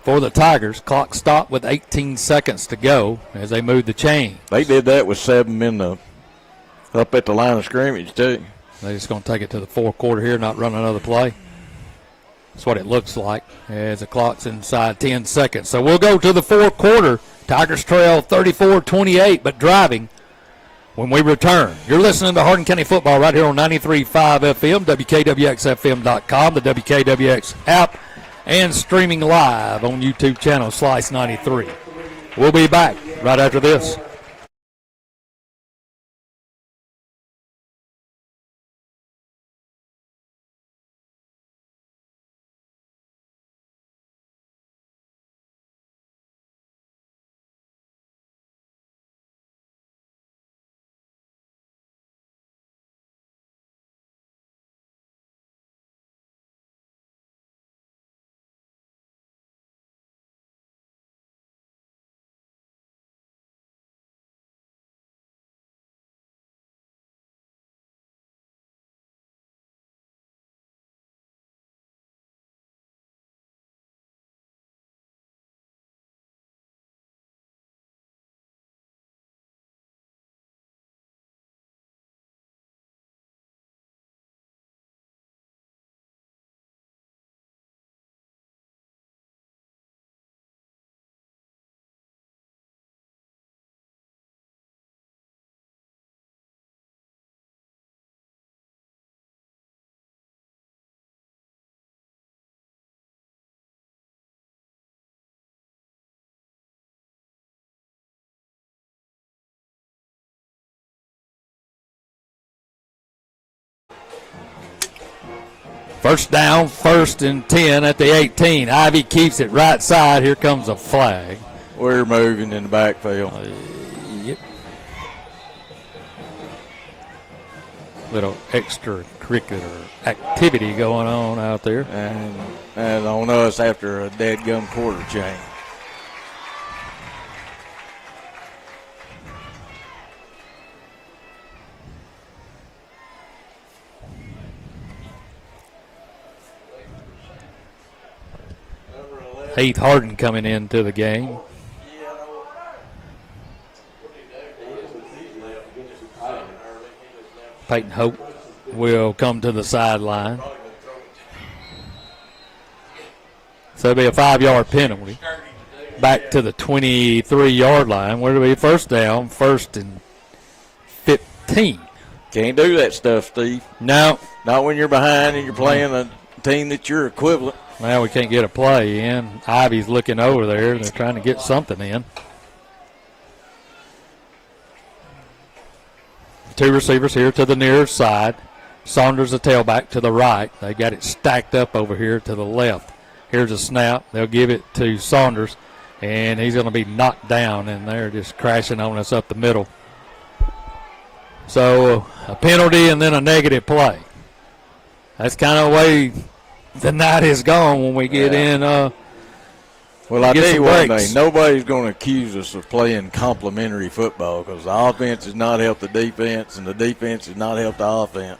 for the Tigers. Clock stopped with 18 seconds to go as they move the chain. They did that with 7 men up at the line of scrimmage, too. They're just going to take it to the fourth quarter here, not run another play. That's what it looks like as the clock's inside 10 seconds. So we'll go to the fourth quarter. Tigers trail 34-28, but driving when we return. You're listening to Hardin County Football right here on 93.5 FM, WKWXFM.com, the WKWX app, and streaming live on YouTube channel Slice 93. We'll be back right after this. First down, 1st and 10 at the 18. Ivy keeps it right side. Here comes a flag. We're moving in the backfield. Yep. Little extracurricular activity going on out there. And on us after a dead gum quarter chain. Heath Harden coming into the game. Peyton Hope will come to the sideline. So it'll be a 5-yard penalty. Back to the 23-yard line. Where do we first down? 1st and 15. Can't do that stuff, Steve. No. Not when you're behind and you're playing a team that's your equivalent. Well, we can't get a play in. Ivy's looking over there. They're trying to get something in. 2 receivers here to the near side. Saunders, the tailback, to the right. They got it stacked up over here to the left. Here's a snap. They'll give it to Saunders, and he's going to be knocked down, and they're just crashing on us up the middle. So a penalty and then a negative play. That's kind of the way the night is gone when we get in. Well, I tell you one breaks. thing, nobody's going to accuse us of playing complimentary football because the offense has not helped the defense and the defense has not helped the offense.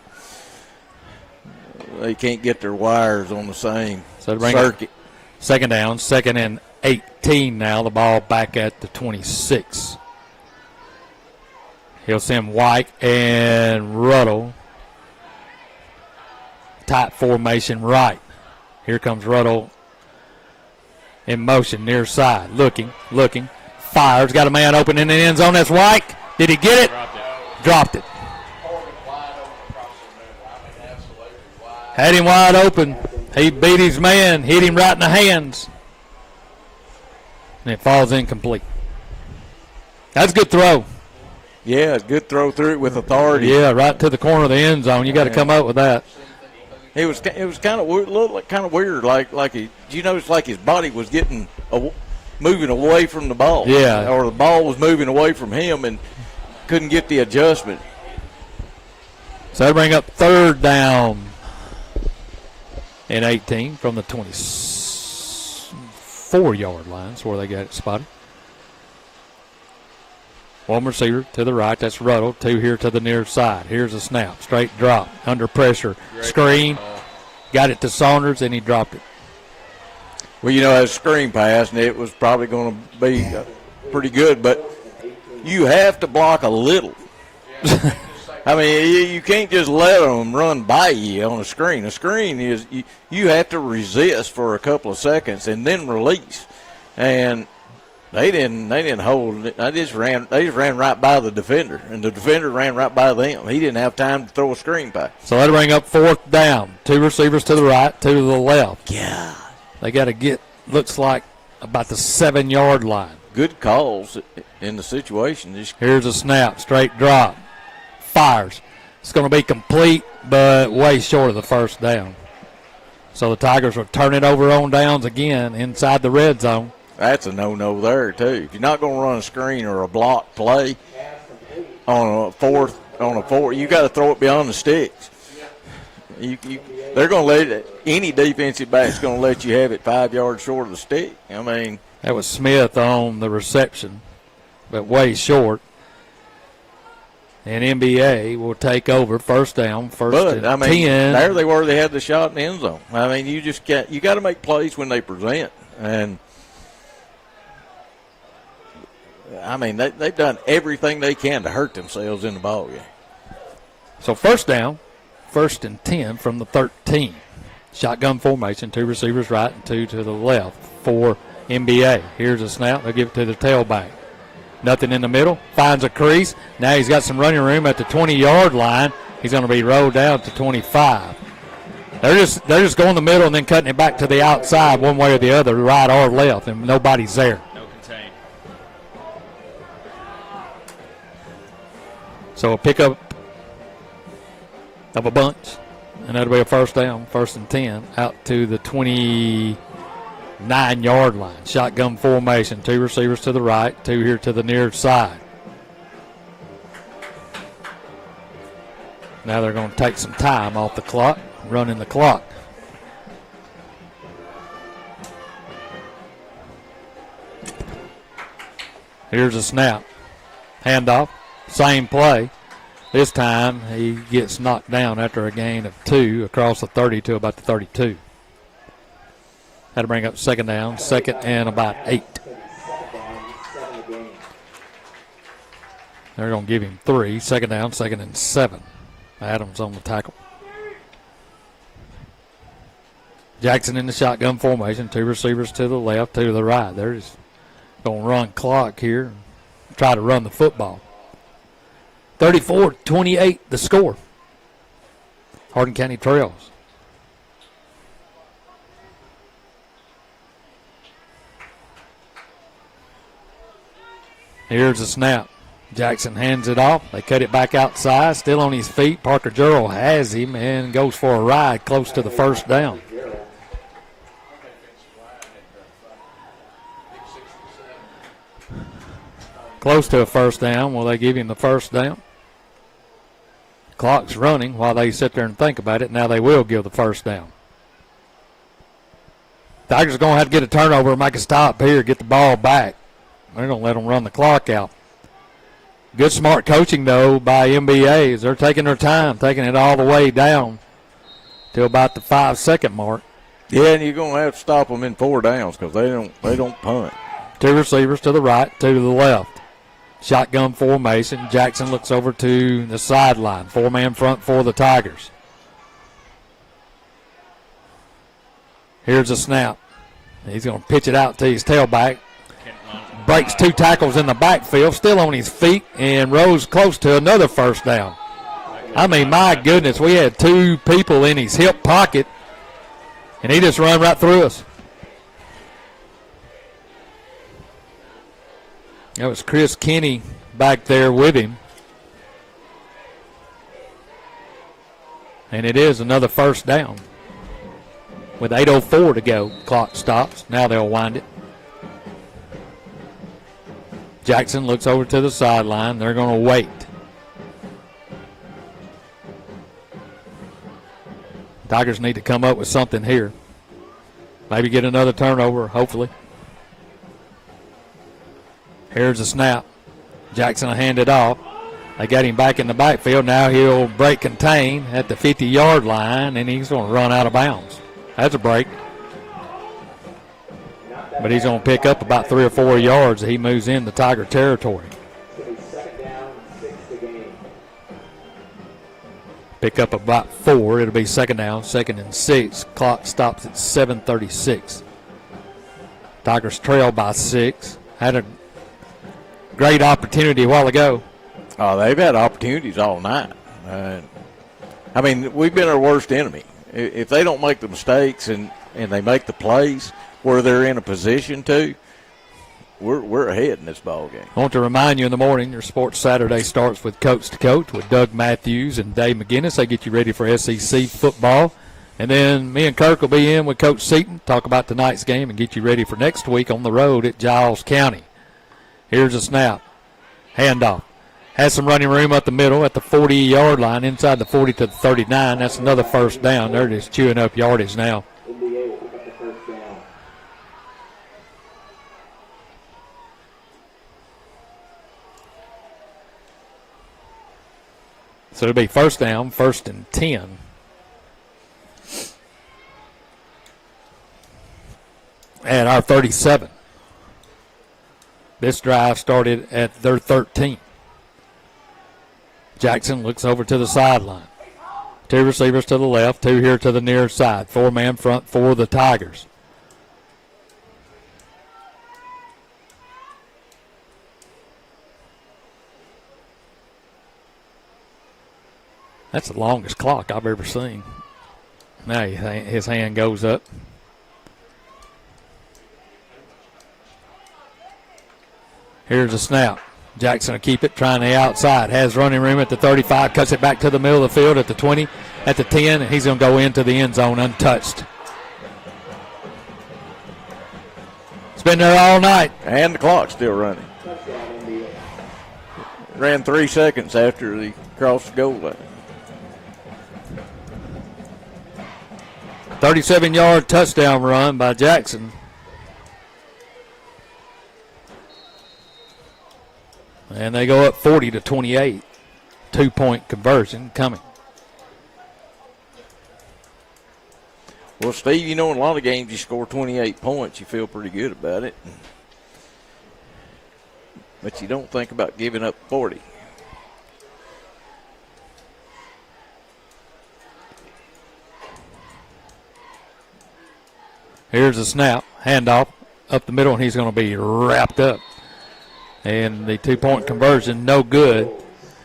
They can't get their wires on the same circuit. Second down, 2nd and 18 now. The ball back at the 26. He'll send White and Ruddle. Tight formation right. Here comes Ruddle in motion, near side. Looking. Fires. Got a man open in the end zone. That's White. Did he get it? Dropped it. Had him wide open. He beat his man. Hit him right in the hands. And it falls incomplete. That's a good throw. Yeah, good throw through it with authority. Yeah, right to the corner of the end zone. You got to come up with that. It was kind of looked like kind of weird, like you notice like his body was getting moving away from the ball, Yeah, or the ball was moving away from him and couldn't get the adjustment. So they bring up 3rd down and 18 from the 24-yard line. That's where they got it spotted. One receiver to the right, that's Ruddle. 2 here to the near side. Here's a snap, straight drop, under pressure, screen. Got it to Saunders, and he dropped it. Well, you know, as a screen pass, and it was probably going to be pretty good, but you have to block a little. I mean, you can't just let them run by you on a screen. A screen is you have to resist for a couple of seconds and then release. And they didn't hold it. They just ran right by the defender, and the defender ran right by them. He didn't have time to throw a screen pass. So they bring up 4th down. 2 receivers to the right, 2 to the left. Yeah. They got to get, looks like, about the 7-yard line. Good calls in the situation. Here's a snap, straight drop. Fires. It's going to be complete, but way short of the 1st down. So the Tigers will turn it over on downs again inside the red zone. That's a no-no there, too. If you're not going to run a screen or a block play on a fourth, you got to throw it beyond the sticks. They're going to let it, any defensive back's going to let you have it 5 yards short of the stick. I mean, that was Smith on the reception, but way short. And MBA will take over 1st down, 1st and 10. There they were. They had the shot in the end zone. I mean, you got to make plays when they present. And, I mean, they've done everything they can to hurt themselves in the ball game. So 1st down, 1st and 10 from the 13. Shotgun formation, 2 receivers right and 2 to the left for MBA. Here's a snap. They'll give it to the tailback. Nothing in the middle. Finds a crease. Now he's got some running room at the 20-yard line. He's going to be rolled down to 25. They're just going the middle and then cutting it back to the outside one way or the other, right or left, and nobody's there. No contain. So a pickup of a bunch, and that'll be a 1st down, 1st and 10, out to the 29-yard line. Shotgun formation, 2 receivers to the right, 2 here to the near side. Now they're going to take some time off the clock, running the clock. Here's a snap. Handoff, same play. This time he gets knocked down after a gain of 2 across the 30 to about the 32. That'll bring up 2nd down, 2nd and about 8. They're going to give him 3. 2nd down, 2nd and 7. Adams on the tackle. Jackson in the shotgun formation. 2 receivers to the left, 2 to the right. They're just going to run clock here and try to run the football. 34-28 the score. Hardin County trails. Here's a snap. Jackson hands it off. They cut it back outside. Still on his feet. Parker Gerald has him and goes for a ride close to the 1st down. Close to a 1st down. Will they give him the 1st down? Clock's running while they sit there and think about it. Now they will give the 1st down. Tigers are going to have to get a turnover, make a stop here, get the ball back. They're going to let them run the clock out. Good, smart coaching, though, by MBA. They're taking their time, taking it all the way down to about the 5-second mark. Yeah, and you're going to have to stop them in 4 downs because they don't punt. 2 receivers to the right, 2 to the left. Shotgun formation. Jackson looks over to the sideline. 4-man front for the Tigers. Here's a snap. He's going to pitch it out to his tailback. Breaks 2 tackles in the backfield, still on his feet, and rose close to another 1st down. I mean, my goodness, we had 2 people in his hip pocket, and he just run right through us. That was Chris Kinney back there with him. And it is another first down. With 8:04 to go, clock stops. Now they'll wind it. Jackson looks over to the sideline. They're going to wait. Tigers need to come up with something here. Maybe get another turnover, hopefully. Here's a snap. Jackson will hand it off. They got him back in the backfield. Now he'll break contain at the 50-yard line, and he's going to run out of bounds. That's a break. But he's going to pick up about 3 or 4 yards as he moves into Tiger territory. Second down, 6 to gain. Pick up about 4. It'll be second down, 2nd and 6. Clock stops at 7:36. Tigers trail by 6. Had a great opportunity a while ago. Oh, they've had opportunities all night. I mean, we've been our worst enemy. If they don't make the mistakes and they make the plays where they're in a position to, we're ahead in this ball game. I want to remind you in the morning, your Sports Saturday starts with Coach to Coach with Doug Matthews and Dave McGinnis. They get you ready for SEC football. And then me and Kirk will be in with Coach Seaton, talk about tonight's game and get you ready for next week on the road at Giles County. Here's a snap. Handoff. Has some running room up the middle at the 40-yard line, inside the 40 to the 39. That's another first down. They're just chewing up yardage now. MBA will pick up the first down. So it'll be first down, 1st and 10. At our 37. This drive started at their 13. Jackson looks over to the sideline. 2 receivers to the left, 2 here to the near side. 4-man front for the Tigers. That's the longest clock I've ever seen. Now his hand goes up. Here's a snap. Jackson will keep it, trying the outside. Has running room at the 35, cuts it back to the middle of the field at the 20, at the 10, and he's going to go into the end zone untouched. It's been there all night. And the clock's still running. Ran 3 seconds after he crossed the goal line. 37-yard touchdown run by Jackson. And they go up 40-28. 2-point conversion coming. Well, Steve, you know in a lot of games you score 28 points, you feel pretty good about it. But you don't think about giving up 40. Here's a snap, handoff up the middle, and he's going to be wrapped up. And the 2-point conversion, no good.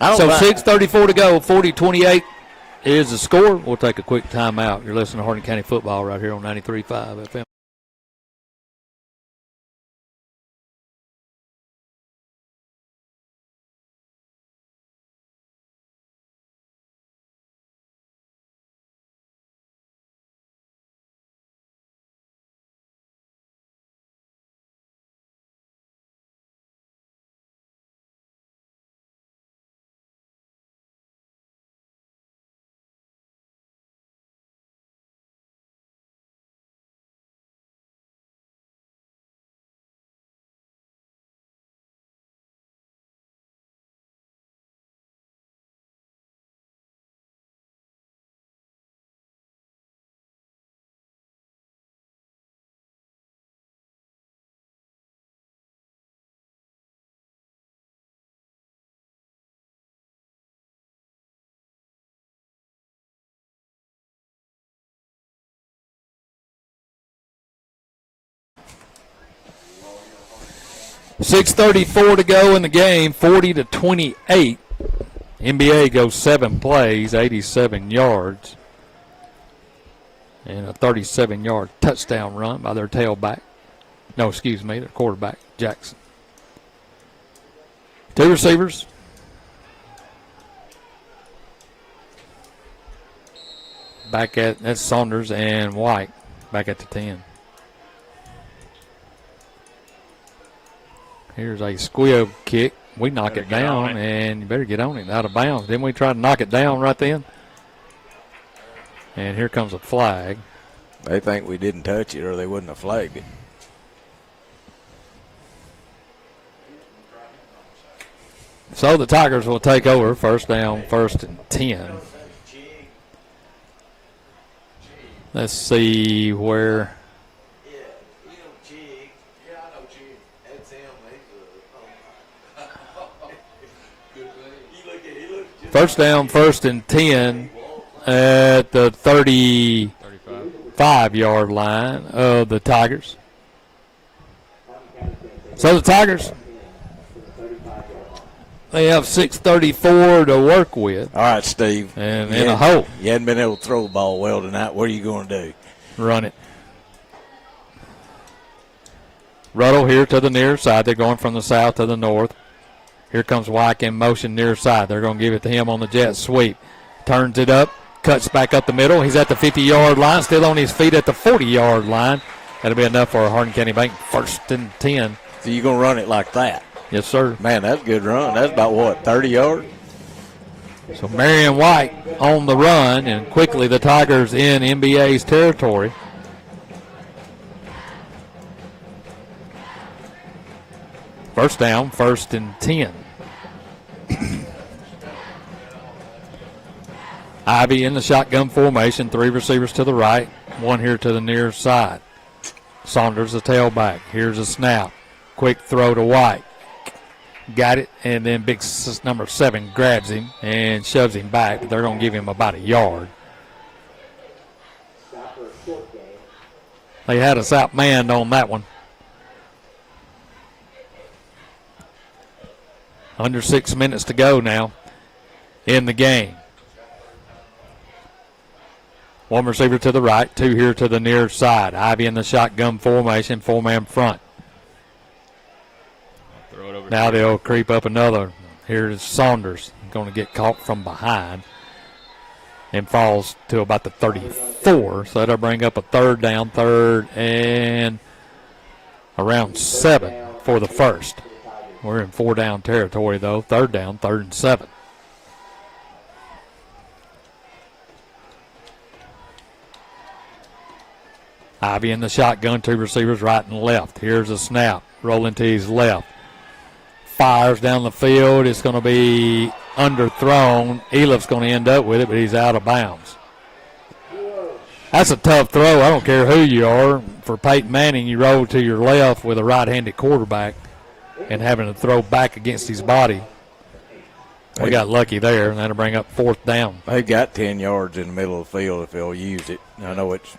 So 6:34 to go, 40-28 is the score. We'll take a quick timeout. You're listening to Hardin County Football right here on 93.5 FM. .634 to go in the game, 40-28. MBA goes 7 plays, 87 yards. And a 37-yard touchdown run by their tailback. No, excuse me, their quarterback, Jackson. 2 receivers. back at that's Saunders and White back at the 10. Here's a squib kick. We knock it down, and you better get on it. Out of bounds. Didn't we try to knock it down right then? And here comes a flag. They think we didn't touch it or they wouldn't have flagged it. So the Tigers will take over. First down, 1st and 10. Let's see where. First down, 1st and 10 at the 35-yard line of the Tigers. So the Tigers, they have 6:34 to work with. All right, Steve. And in a hole. You hadn't been able to throw the ball well tonight. What are you going to do? Run it. Ruddle here to the near side. They're going from the south to the north. Here comes Wyke in motion near side. They're going to give it to him on the jet sweep. Turns it up, cuts back up the middle. He's at the 50-yard line, still on his feet at the 40-yard line. That'll be enough for Hardin County Bank. 1st and 10. So you're going to run it like that? Yes, sir. Man, that's a good run. That's about, what, 30 yards? So Marion White on the run, and quickly the Tigers in MBA's territory. First down, 1st and 10. Ivy in the shotgun formation, 3 receivers to the right, 1 here to the near side. Saunders, the tailback. Here's a snap. Quick throw to White. Got it, and then big number 7 grabs him and shoves him back. They're going to give him about a yard. They had us outmanned on that one. Under 6 minutes to go now in the game. 1 receiver to the right, 2 here to the near side. Ivy in the shotgun formation, 4-man front. Now they'll creep up another. Here's Saunders, going to get caught from behind and falls to about the 34. So that'll bring up a 3rd down, 3rd and around 7 for the 1st. We're in 4-down territory, though. 3rd down, 3rd and 7. Ivy in the shotgun, 2 receivers right and left. Here's a snap, rolling to his left. Fires down the field. It's going to be underthrown. Elif's going to end up with it, but he's out of bounds. That's a tough throw. I don't care who you are. For Peyton Manning, you roll to your left with a right-handed quarterback and having to throw back against his body. We got lucky there, and that'll bring up 4th down. They've got 10 yards in the middle of the field if they'll use it. I know it's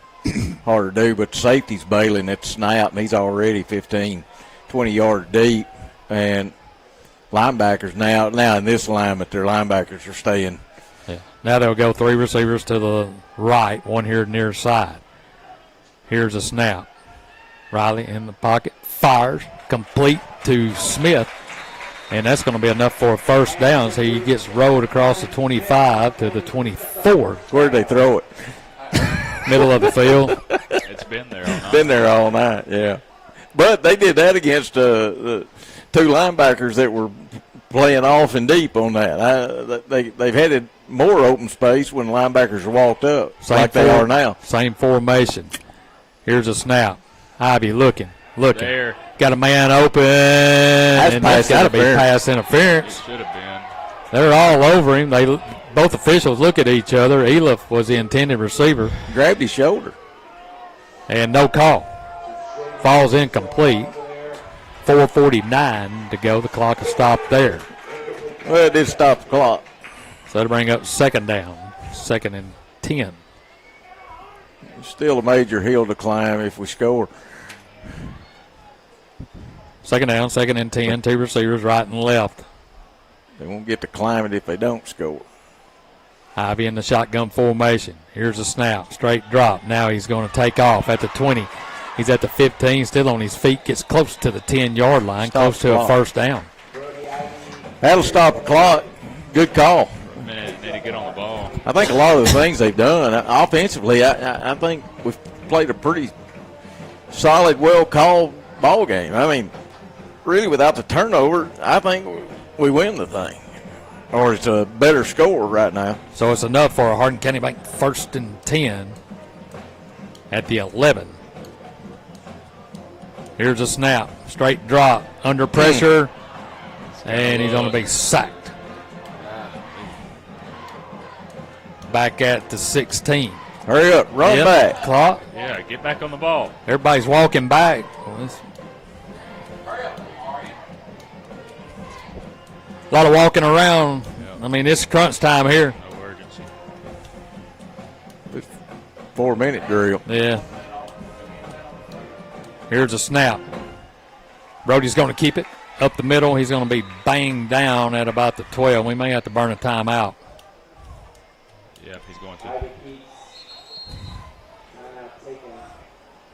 hard to do, but the safety's bailing at the snap, and he's already 15, 20 yards deep. And linebackers now in this alignment, their linebackers are staying. Yeah. Now they'll go 3 receivers to the right, 1 here near side. Here's a snap. Riley in the pocket, fires, complete to Smith, and that's going to be enough for a 1st down. So he gets rolled across the 25 to the 24. Where'd they throw it? Middle of the field. It's been there all night. Been there all night, yeah. But they did that against the 2 linebackers that were playing off and deep on that. They've had more open space when linebackers are walked up, like they are now. Same formation. Here's a snap. Ivy looking. There. Got a man open, and that's got to be pass interference. It should have been. They're all over him. Both officials look at each other. Elif was the intended receiver. Grabbed his shoulder. And no call. Falls incomplete. 4:49 to go. The clock is stopped there. Well, it did stop the clock. So that'll bring up 2nd down. 2nd and 10. Still a major hill to climb if we score. 2nd down, 2nd and 10. 2 receivers right and left. They won't get to climb it if they don't score. Ivy in the shotgun formation. Here's a snap. Straight drop. Now he's going to take off at the 20. He's at the 15, still on his feet. Gets close to the 10-yard line, close to a 1st down. That'll stop the clock. Good call. A minute and Need to get on the ball. I think a lot of the things they've done offensively, I think we've played a pretty solid, well-called ball game. I mean, really, without the turnover, I think we win the thing. Or it's a better score right now. So it's enough for a Hardin County Bank 1st and 10 at the 11. Here's a snap. Straight drop. Under pressure. And he's going to be sacked. Back at the 16. Hurry up. Run back. Clock. Yeah, get back on the ball. Everybody's walking back. A lot of walking around. Yep. I mean, it's crunch time here. No urgency. 4-minute drill. Yeah. Here's a snap. Brody's going to keep it up the middle. He's going to be banged down at about the 12. We may have to burn a timeout. Yeah, he's going to.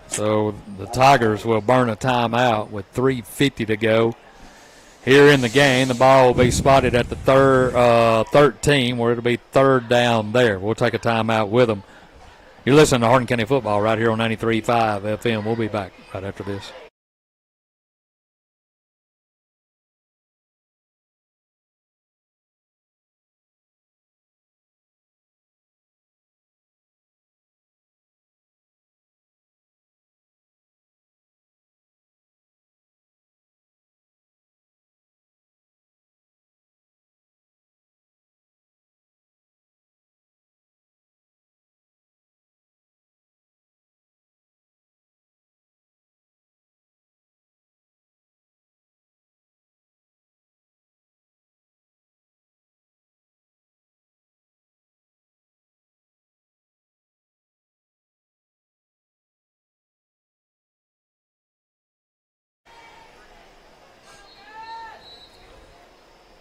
So the Tigers will burn a timeout with 3:50 to go here in the game. The ball will be spotted at the 13, where it'll be 3rd down there. We'll take a timeout with them. You're listening to Hardin County Football right here on 93.5 FM. We'll be back right after this.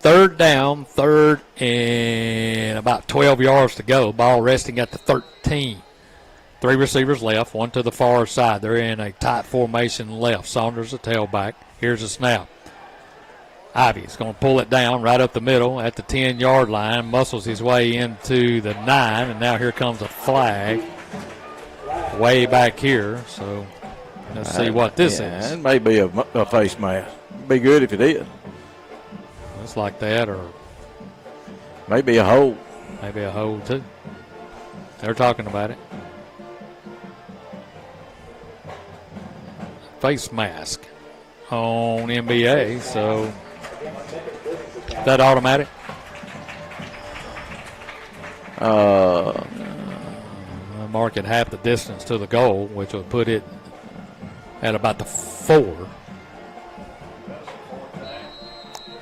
Third down, 3rd and about 12 yards to go. Ball resting at the 13. 3 receivers left, 1 to the far side. They're in a tight formation left. Saunders, the tailback. Here's a snap. Ivy's going to pull it down right up the middle at the 10-yard line. Muscles his way into the 9, and now here comes a flag way back here. So let's see what this is. It may be a face mask. Be good if it is. Looks like that, or maybe a hole. Maybe a hole, too. They're talking about it. Face mask on MBA, so is that automatic? Mark it half the distance to the goal, which would put it at about the 4.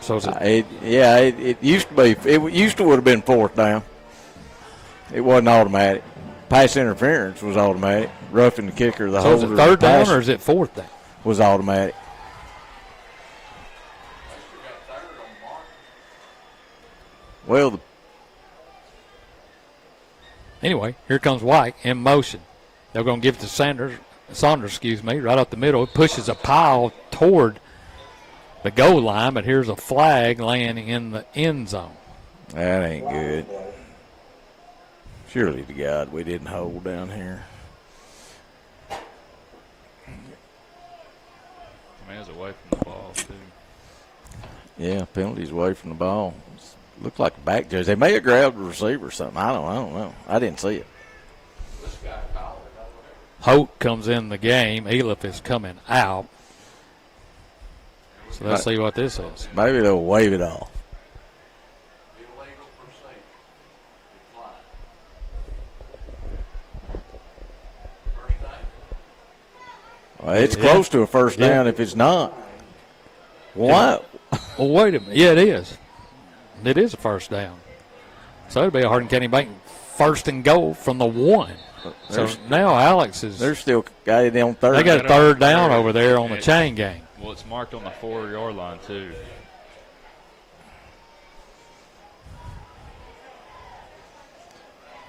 So it used to be. It used to would have been 4th down. It wasn't automatic. Pass interference was automatic. Roughing the kicker, the holder. So is it 3rd down or is it 4th down? Was automatic. Well, anyway, here comes White in motion. They're going to give it to Saunders, right up the middle. It pushes a pile toward the goal line, but here's a flag laying in the end zone. That ain't good. Surely to God we didn't hold down here. I mean, it was away from the ball, too. Yeah, penalties away from the ball. Looked like a back judge. They may have grabbed the receiver or something. I don't know. I didn't see it. Holt comes in the game. Eliff is coming out. So let's see what this is. Maybe they'll wave it off. Well, it's close to a first down if it's not. What? Well, wait a minute. Yeah, it is. It is a first down. So it'll be a Hardin County Bank 1st and goal from the 1. So now Alex is. They're still got it on 3rd. They got a 3rd down over there on the chain gang. Well, it's marked on the 4-yard line, too.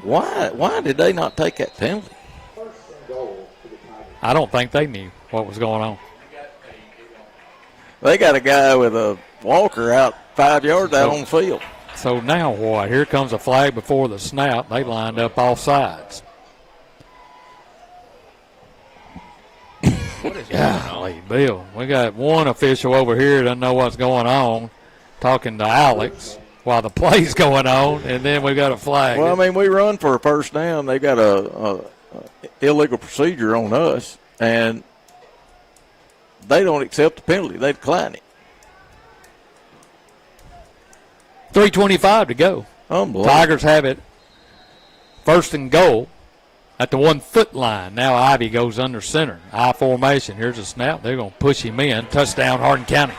Why did they not take that penalty? I don't think they knew what was going on. They got a guy with a walker out 5 yards out on the field. So now what? Here comes a flag before the snap. They lined up all sides. What is going on? Golly, Bill. We got one official over here doesn't know what's going on, talking to Alex while the play's going on, and then we got a flag. Well, I mean, we run for a first down. They got a illegal procedure on us, and they don't accept the penalty. They decline it. 3:25 to go. Unbelievable. Tigers have it. First and goal at the 1 foot line. Now Ivy goes under center. I formation. Here's a snap. They're going to push him in. Touchdown, Hardin County.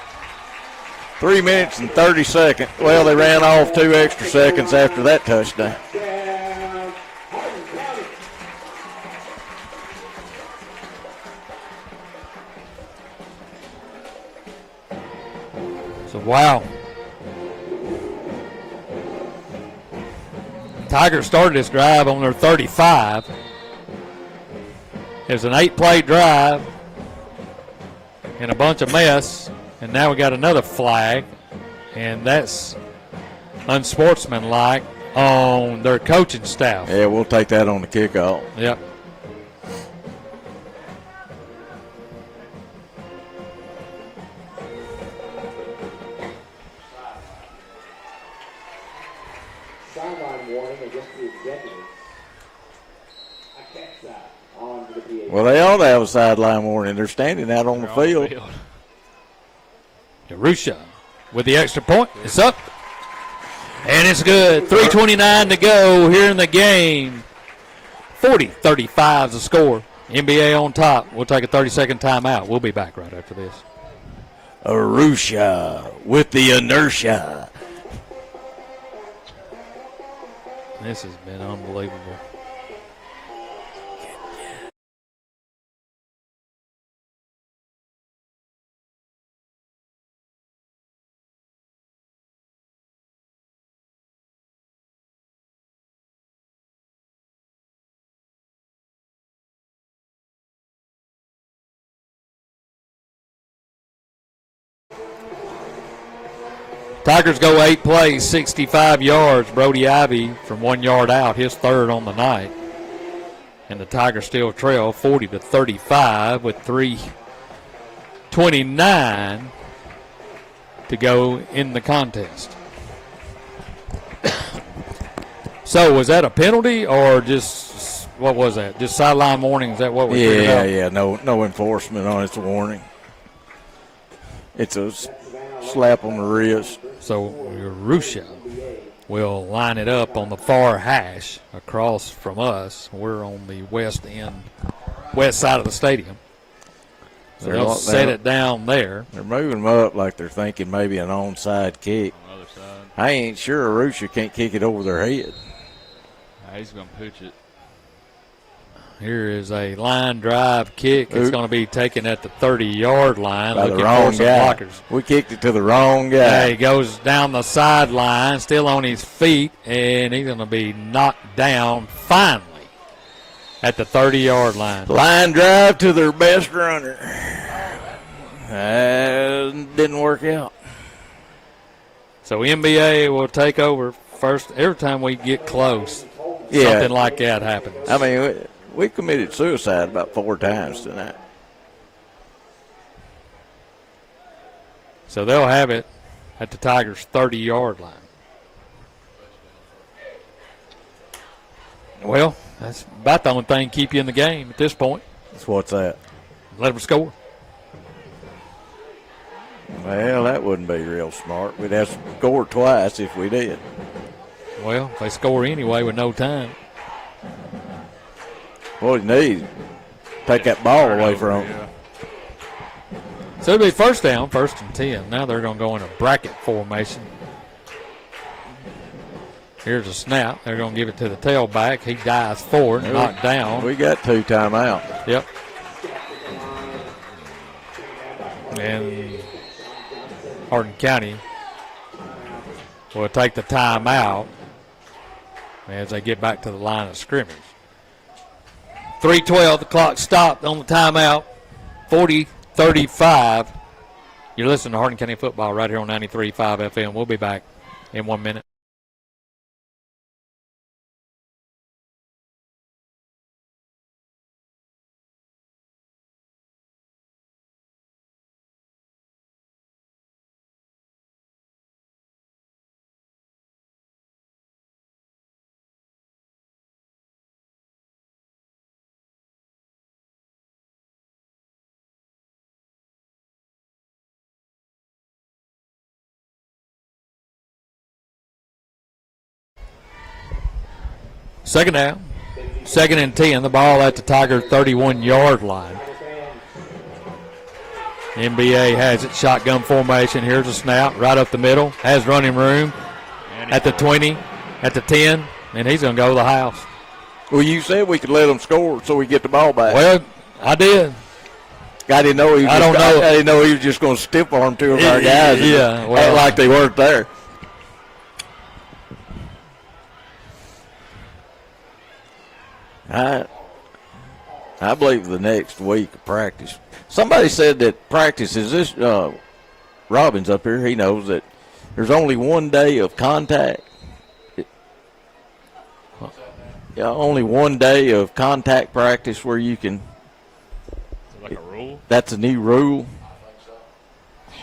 3 minutes and 30 seconds. Well, they ran off 2 extra seconds after that touchdown. So, wow. Tigers started this drive on their 35. It was an 8-play drive and a bunch of mess. And now we got another flag, and that's unsportsmanlike on their coaching staff. Yeah, we'll take that on the kickoff. Yep. Sideline warning against the executive. A catch that on to the PA. Well, they ought to have a sideline warning. They're standing out on the field. Yarusha with the extra point. It's up. And it's good. 3:29 to go here in the game. 40-35 is the score. NBA on top. We'll take a 30-second timeout. We'll be back right after this. Arusha with the inertia. This has been unbelievable. Tigers go 8 plays, 65 yards. Brody Ivy from 1 yard out, his third on the night. And the Tigers still trail 40-35 with 3:29 to go in the contest. So was that a penalty or just, what was that? Just sideline warning? Is that what we figured out? Yeah. No enforcement on it. It's a warning. It's a slap on the wrist. So Rusha will line it up on the far hash across from us. We're on the west side of the stadium. So they'll set it down there. They're moving them up like they're thinking maybe an onside kick. On the other side. I ain't sure Arusha can't kick it over their head. He's going to pitch it. Here is a line drive kick. It's going to be taken at the 30-yard line. By the looking wrong for some guy. blockers. We kicked it to the wrong guy. Yeah, he goes down the sideline, still on his feet, and he's going to be knocked down finally at the 30-yard line. Line drive to their best runner. Didn't work out. So NBA will take over first. Every time we get close, something like that happens. I mean, we committed suicide about 4 times tonight. So they'll have it at the Tigers' 30-yard line. Well, that's about the only thing keep you in the game at this point. What's that? Let them score. Well, that wouldn't be real smart. We'd have to score twice if we did. Well, if they score anyway with no time. What he needs, take that ball away from him. So it'll be first down, 1st and 10. Now they're going to go in a bracket formation. Here's a snap. They're going to give it to the tailback. He dives forward, knocked down. We got 2 timeouts. Yep. And Hardin County will take the timeout as they get back to the line of scrimmage. 3:12, the clock stopped on the timeout. 40-35. You're listening to Hardin County football right here on 93.5 FM. We'll be back in 1 minute. Second down. 2nd and 10. The ball at the Tiger 31-yard line. MBA has it. Shotgun formation. Here's a snap right up the middle. Has running room at the 20, at the 10, and he's going to go to the house. Well, you said we could let them score so we get the ball back. Well, I did. I didn't know he was. I didn't know he was just going to stiff arm two of our guys. Yeah, well, act like they weren't there. I believe the next week of practice. Somebody said that practice is this. Robbins up here, he knows that there's only one day of contact. Yeah, only one day of contact practice where you can. Like a rule? That's a new rule.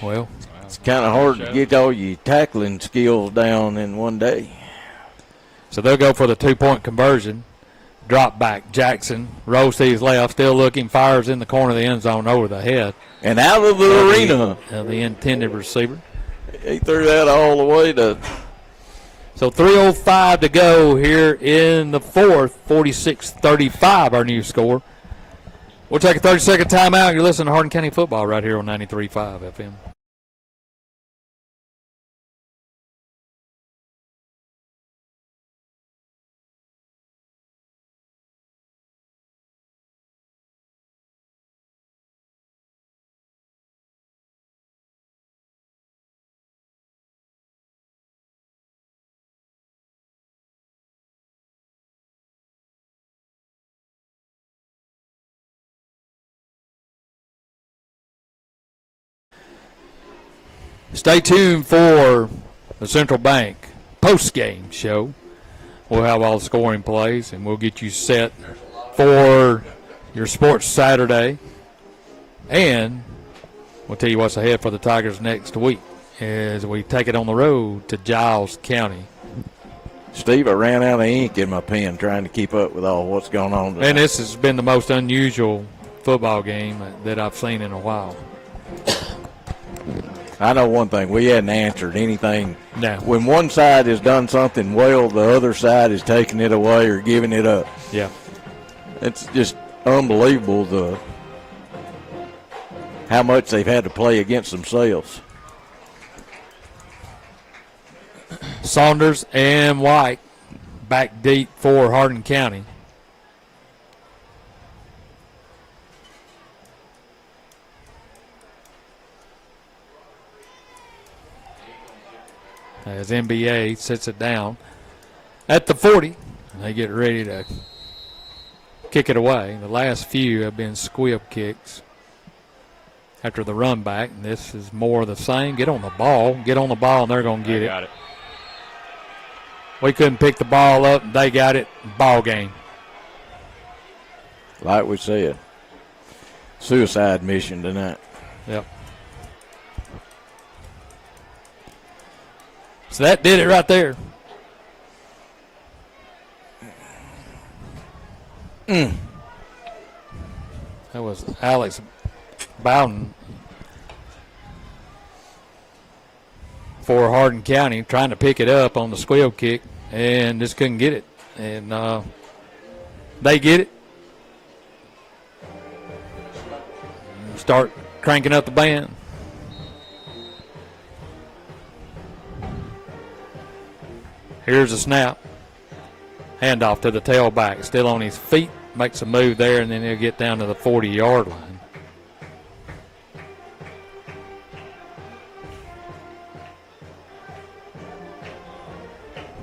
Well, it's kind of hard to get all your tackling skills down in one day. So they'll go for the 2-point conversion. Drop back. Jackson rolls to his left, still looking, fires in the corner of the end zone over the head. And out of the arena. The intended receiver. He threw that all the way to. So 3:05 to go here in the fourth. 46-35 our new score. We'll take a 30-second timeout. You're listening to Hardin County Football right here on 93.5 FM. Stay tuned for the Central Bank post-game show. We'll have all the scoring plays, and we'll get you set for your sports Saturday. And we'll tell you what's ahead for the Tigers next week as we take it on the road to Giles County. Steve, I ran out of ink in my pen trying to keep up with all what's going on tonight. And this has been the most unusual football game that I've seen in a while. I know one thing. We hadn't answered anything. No. When one side has done something well, the other side is taking it away or giving it up. Yeah. It's just unbelievable how much they've had to play against themselves. Saunders and White back deep for Hardin County. As MBA sets it down at the 40. They get ready to kick it away. The last few have been squib kicks after the run back. And this is more of the same. Get on the ball, and they're going to get it. Got it. We couldn't pick the ball up, and they got it. Ball game. Like we said, suicide mission tonight. Yep. So that did it right there. That was Alex Bowden for Hardin County trying to pick it up on the squib kick and just couldn't get it. And they get it. Start cranking up the band. Here's a snap. Handoff to the tailback. Still on his feet. Makes a move there, and then he'll get down to the 40-yard line.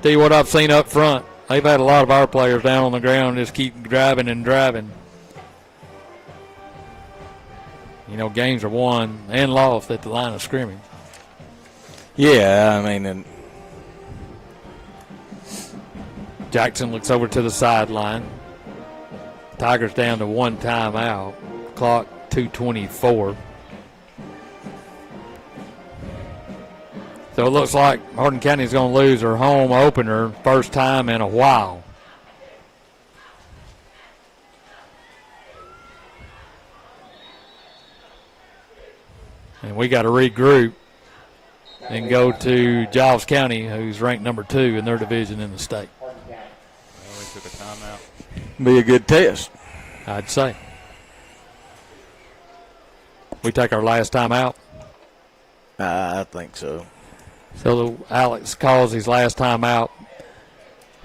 Tell you what I've seen up front. They've had a lot of our players down on the ground just keep driving and driving. You know, games are won and lost at the line of scrimmage. Yeah, I mean, and Jackson looks over to the sideline. Tigers down to one timeout. Clock 2:24. So it looks like Hardin County is going to lose their home opener first time in a while. And we got to regroup and go to Giles County, who's ranked number 2 in their division in the state. Well, we took a Be a good test. I'd say. We take our last time out. I think so. So Alex calls his last time out.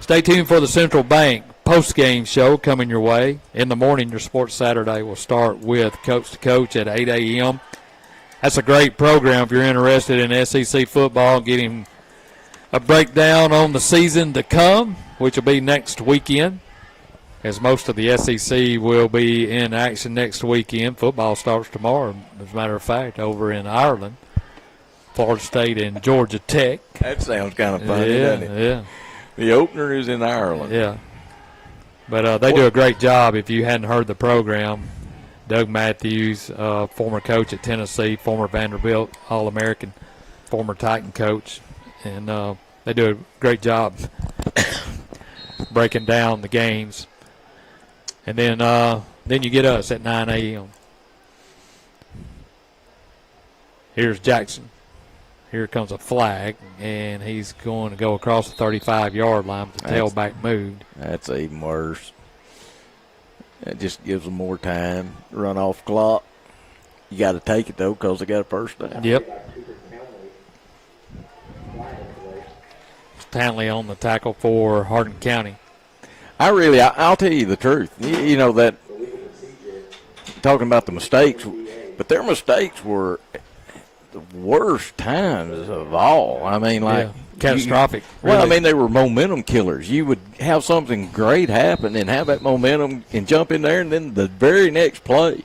Stay tuned for the Central Bank post-game show coming your way. In the morning, your Sports Saturday will start with Coach to Coach at 8 a.m. That's a great program if you're interested in SEC football, getting a breakdown on the season to come, which will be next weekend, as most of the SEC will be in action next weekend. Football starts tomorrow, as a matter of fact, over in Ireland. Florida State and Georgia Tech. That sounds kind of funny, doesn't it? Yeah. The opener is in Ireland. Yeah. But they do a great job. If you hadn't heard the program, Doug Matthews, former coach at Tennessee, former Vanderbilt All-American, former Titan coach, and they do a great job breaking down the games. And then you get us at 9 a.m. Here's Jackson. Here comes a flag, and he's going to go across the 35-yard line with the tailback moved. That's even worse. That just gives them more time to run off clock. You got to take it, though, because they got a first down. Yep. Stanley on the tackle for Hardin County. I'll tell you the truth. You know that, talking about the mistakes, but their mistakes were the worst times of all. I mean, like catastrophic. Well, really. I mean, they were momentum killers. You would have something great happen and have that momentum and jump in there, and then the very next play,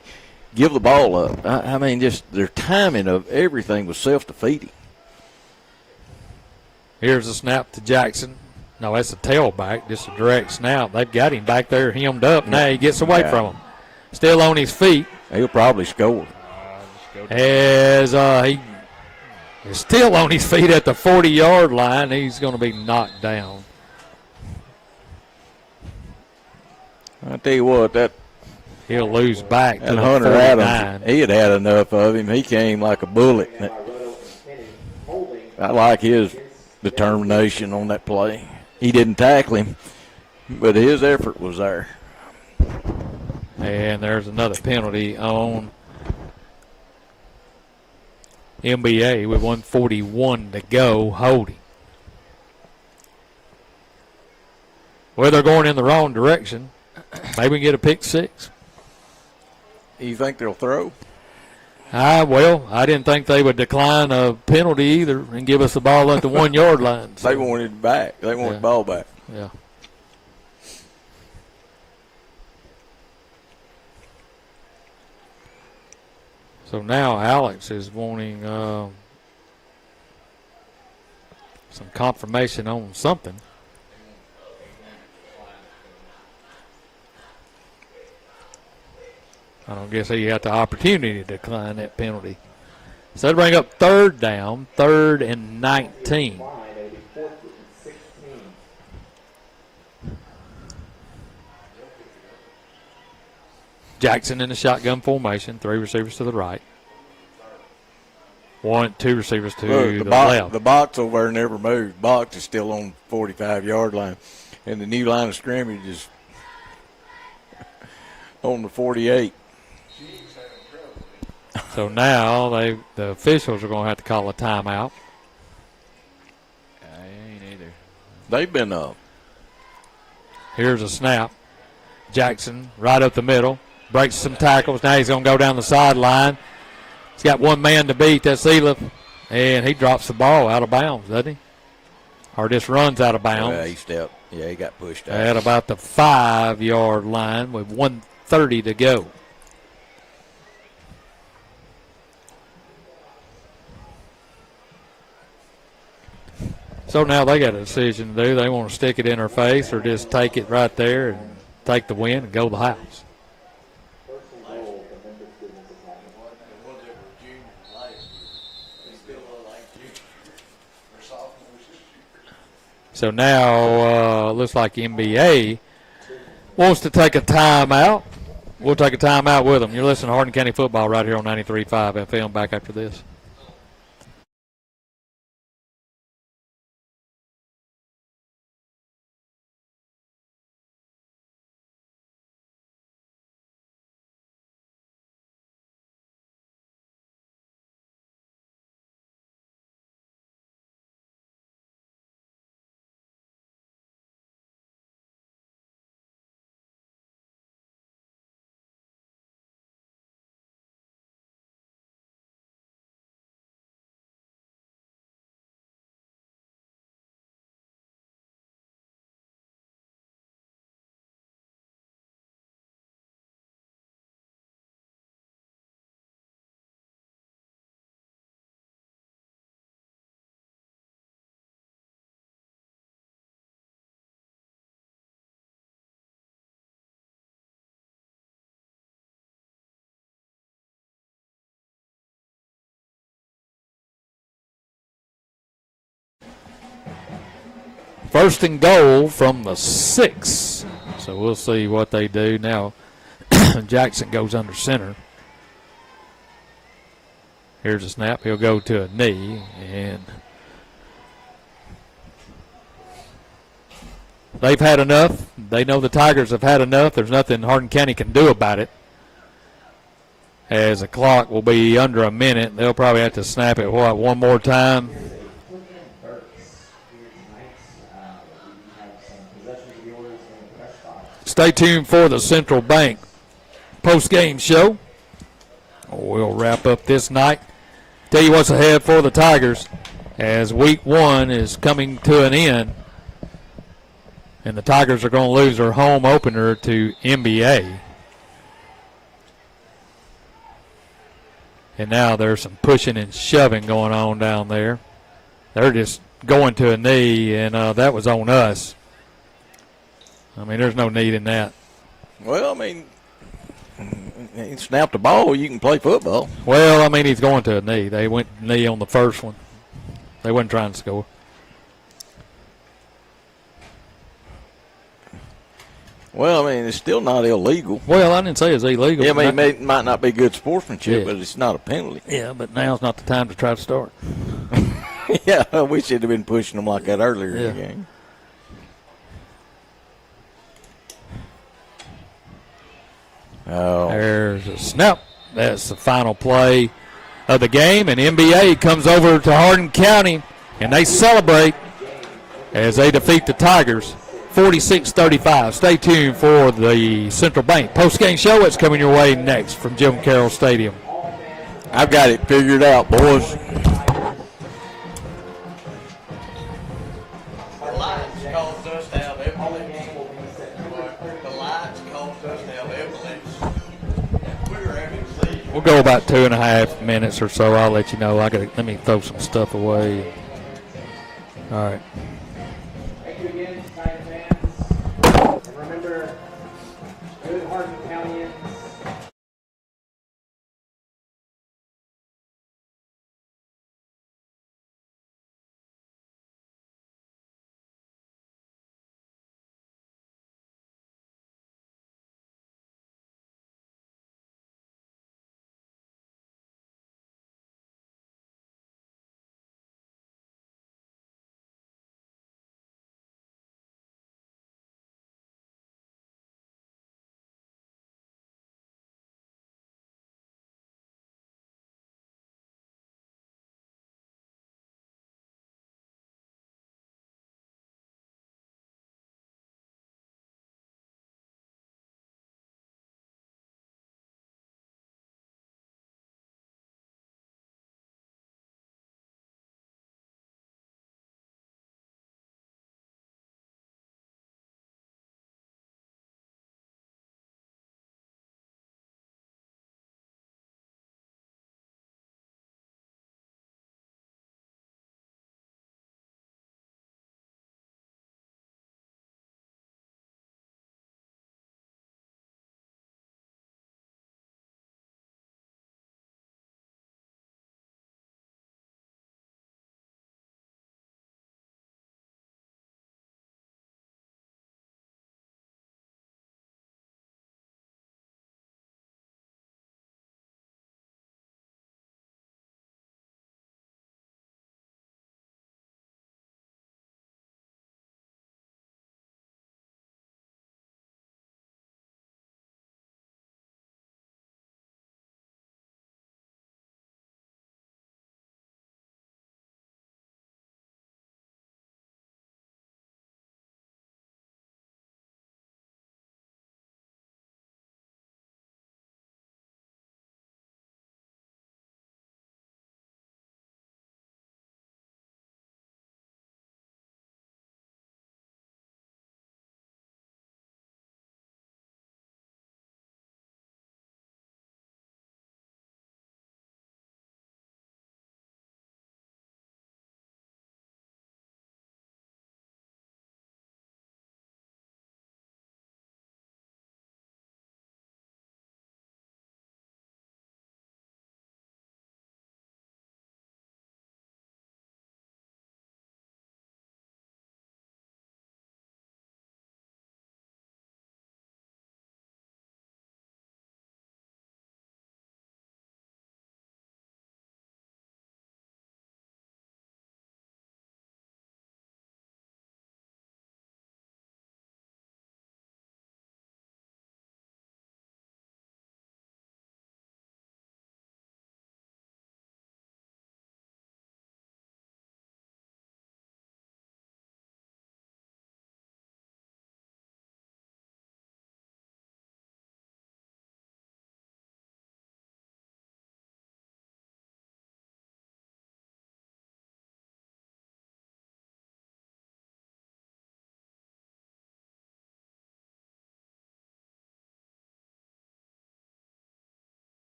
give the ball up. I mean, just their timing of everything was self-defeating. Here's a snap to Jackson. No, that's a tailback, just a direct snap. They've got him back there hemmed up. Now he gets away from him. Still on his feet. He'll probably score. As he is still on his feet at the 40-yard line, he's going to be knocked down. I tell you what, he'll lose back to the Hunter 49. Adams, he had enough of him. He came like a bullet. I like his determination on that play. He didn't tackle him, but his effort was there. And there's another penalty on MBA with 1:41 to go, holding. Well, they're going in the wrong direction. Maybe we can get a pick six. You think they'll throw? Well, I didn't think they would decline a penalty either and give us the ball at the 1 yard line. So. They wanted it back. They wanted the ball back. Yeah. So now Alex is wanting some confirmation on something. I don't guess he had the opportunity to decline that penalty. So they bring up third down, 3rd and 19. Jackson in the shotgun formation, 3 receivers to the right. 2 receivers to the left. The box over there never moved. Box is still on the 45-yard line. And the new line of scrimmage is on the 48. So now the officials are going to have to call a timeout. I ain't either. They've been up. Here's a snap. Jackson right up the middle. Breaks some tackles. Now he's going to go down the sideline. He's got one man to beat. That's Eliff. And he drops the ball out of bounds, doesn't he? Or just runs out of bounds. Yeah, he stepped. Yeah, he got pushed out. At about the 5-yard line with 1:30 to go. So now they got a decision to do. They want to stick it in her face or just take it right there and take the win and go to the house. So now looks like MBA wants to take a timeout. We'll take a timeout with them. You're listening to Hardin County Football right here on 93.5 FM. Back after this. First and goal from the 6. So we'll see what they do now. Jackson goes under center. Here's a snap. He'll go to a knee, and they've had enough. They know the Tigers have had enough. There's nothing Hardin County can do about it. As the clock will be under a minute, they'll probably have to snap it, one more time. Stay tuned for the Central Bank post-game show. We'll wrap up this night. Tell you what's ahead for the Tigers as week 1 is coming to an end. And the Tigers are going to lose their home opener to MBA. And now there's some pushing and shoving going on down there. They're just going to a knee, and that was on us. I mean, there's no need in that. Well, I mean, he snapped the ball, you can play football. Well, I mean, he's going to a knee. They went knee on the first one. They wasn't trying to score. Well, I mean, it's still not illegal. Well, I didn't say it's illegal. Yeah, I mean, it might not be good sportsmanship, but it's not a penalty. Yeah, but now's not the time to try to start. Yeah, I wish he'd have been pushing them like that earlier in the game. Oh. There's a snap. That's the final play of the game, and MBA comes over to Hardin County, and they celebrate as they defeat the Tigers 46-35. Stay tuned for the Central Bank post-game show. It's coming your way next from Jim Carroll Stadium. I've got it figured out, boys. The lights caused us to have epilepsy. The lights caused us to have epilepsy. We were having seizures. We'll go about 2.5 minutes or so. I'll let you know. Let me throw some stuff away. All right.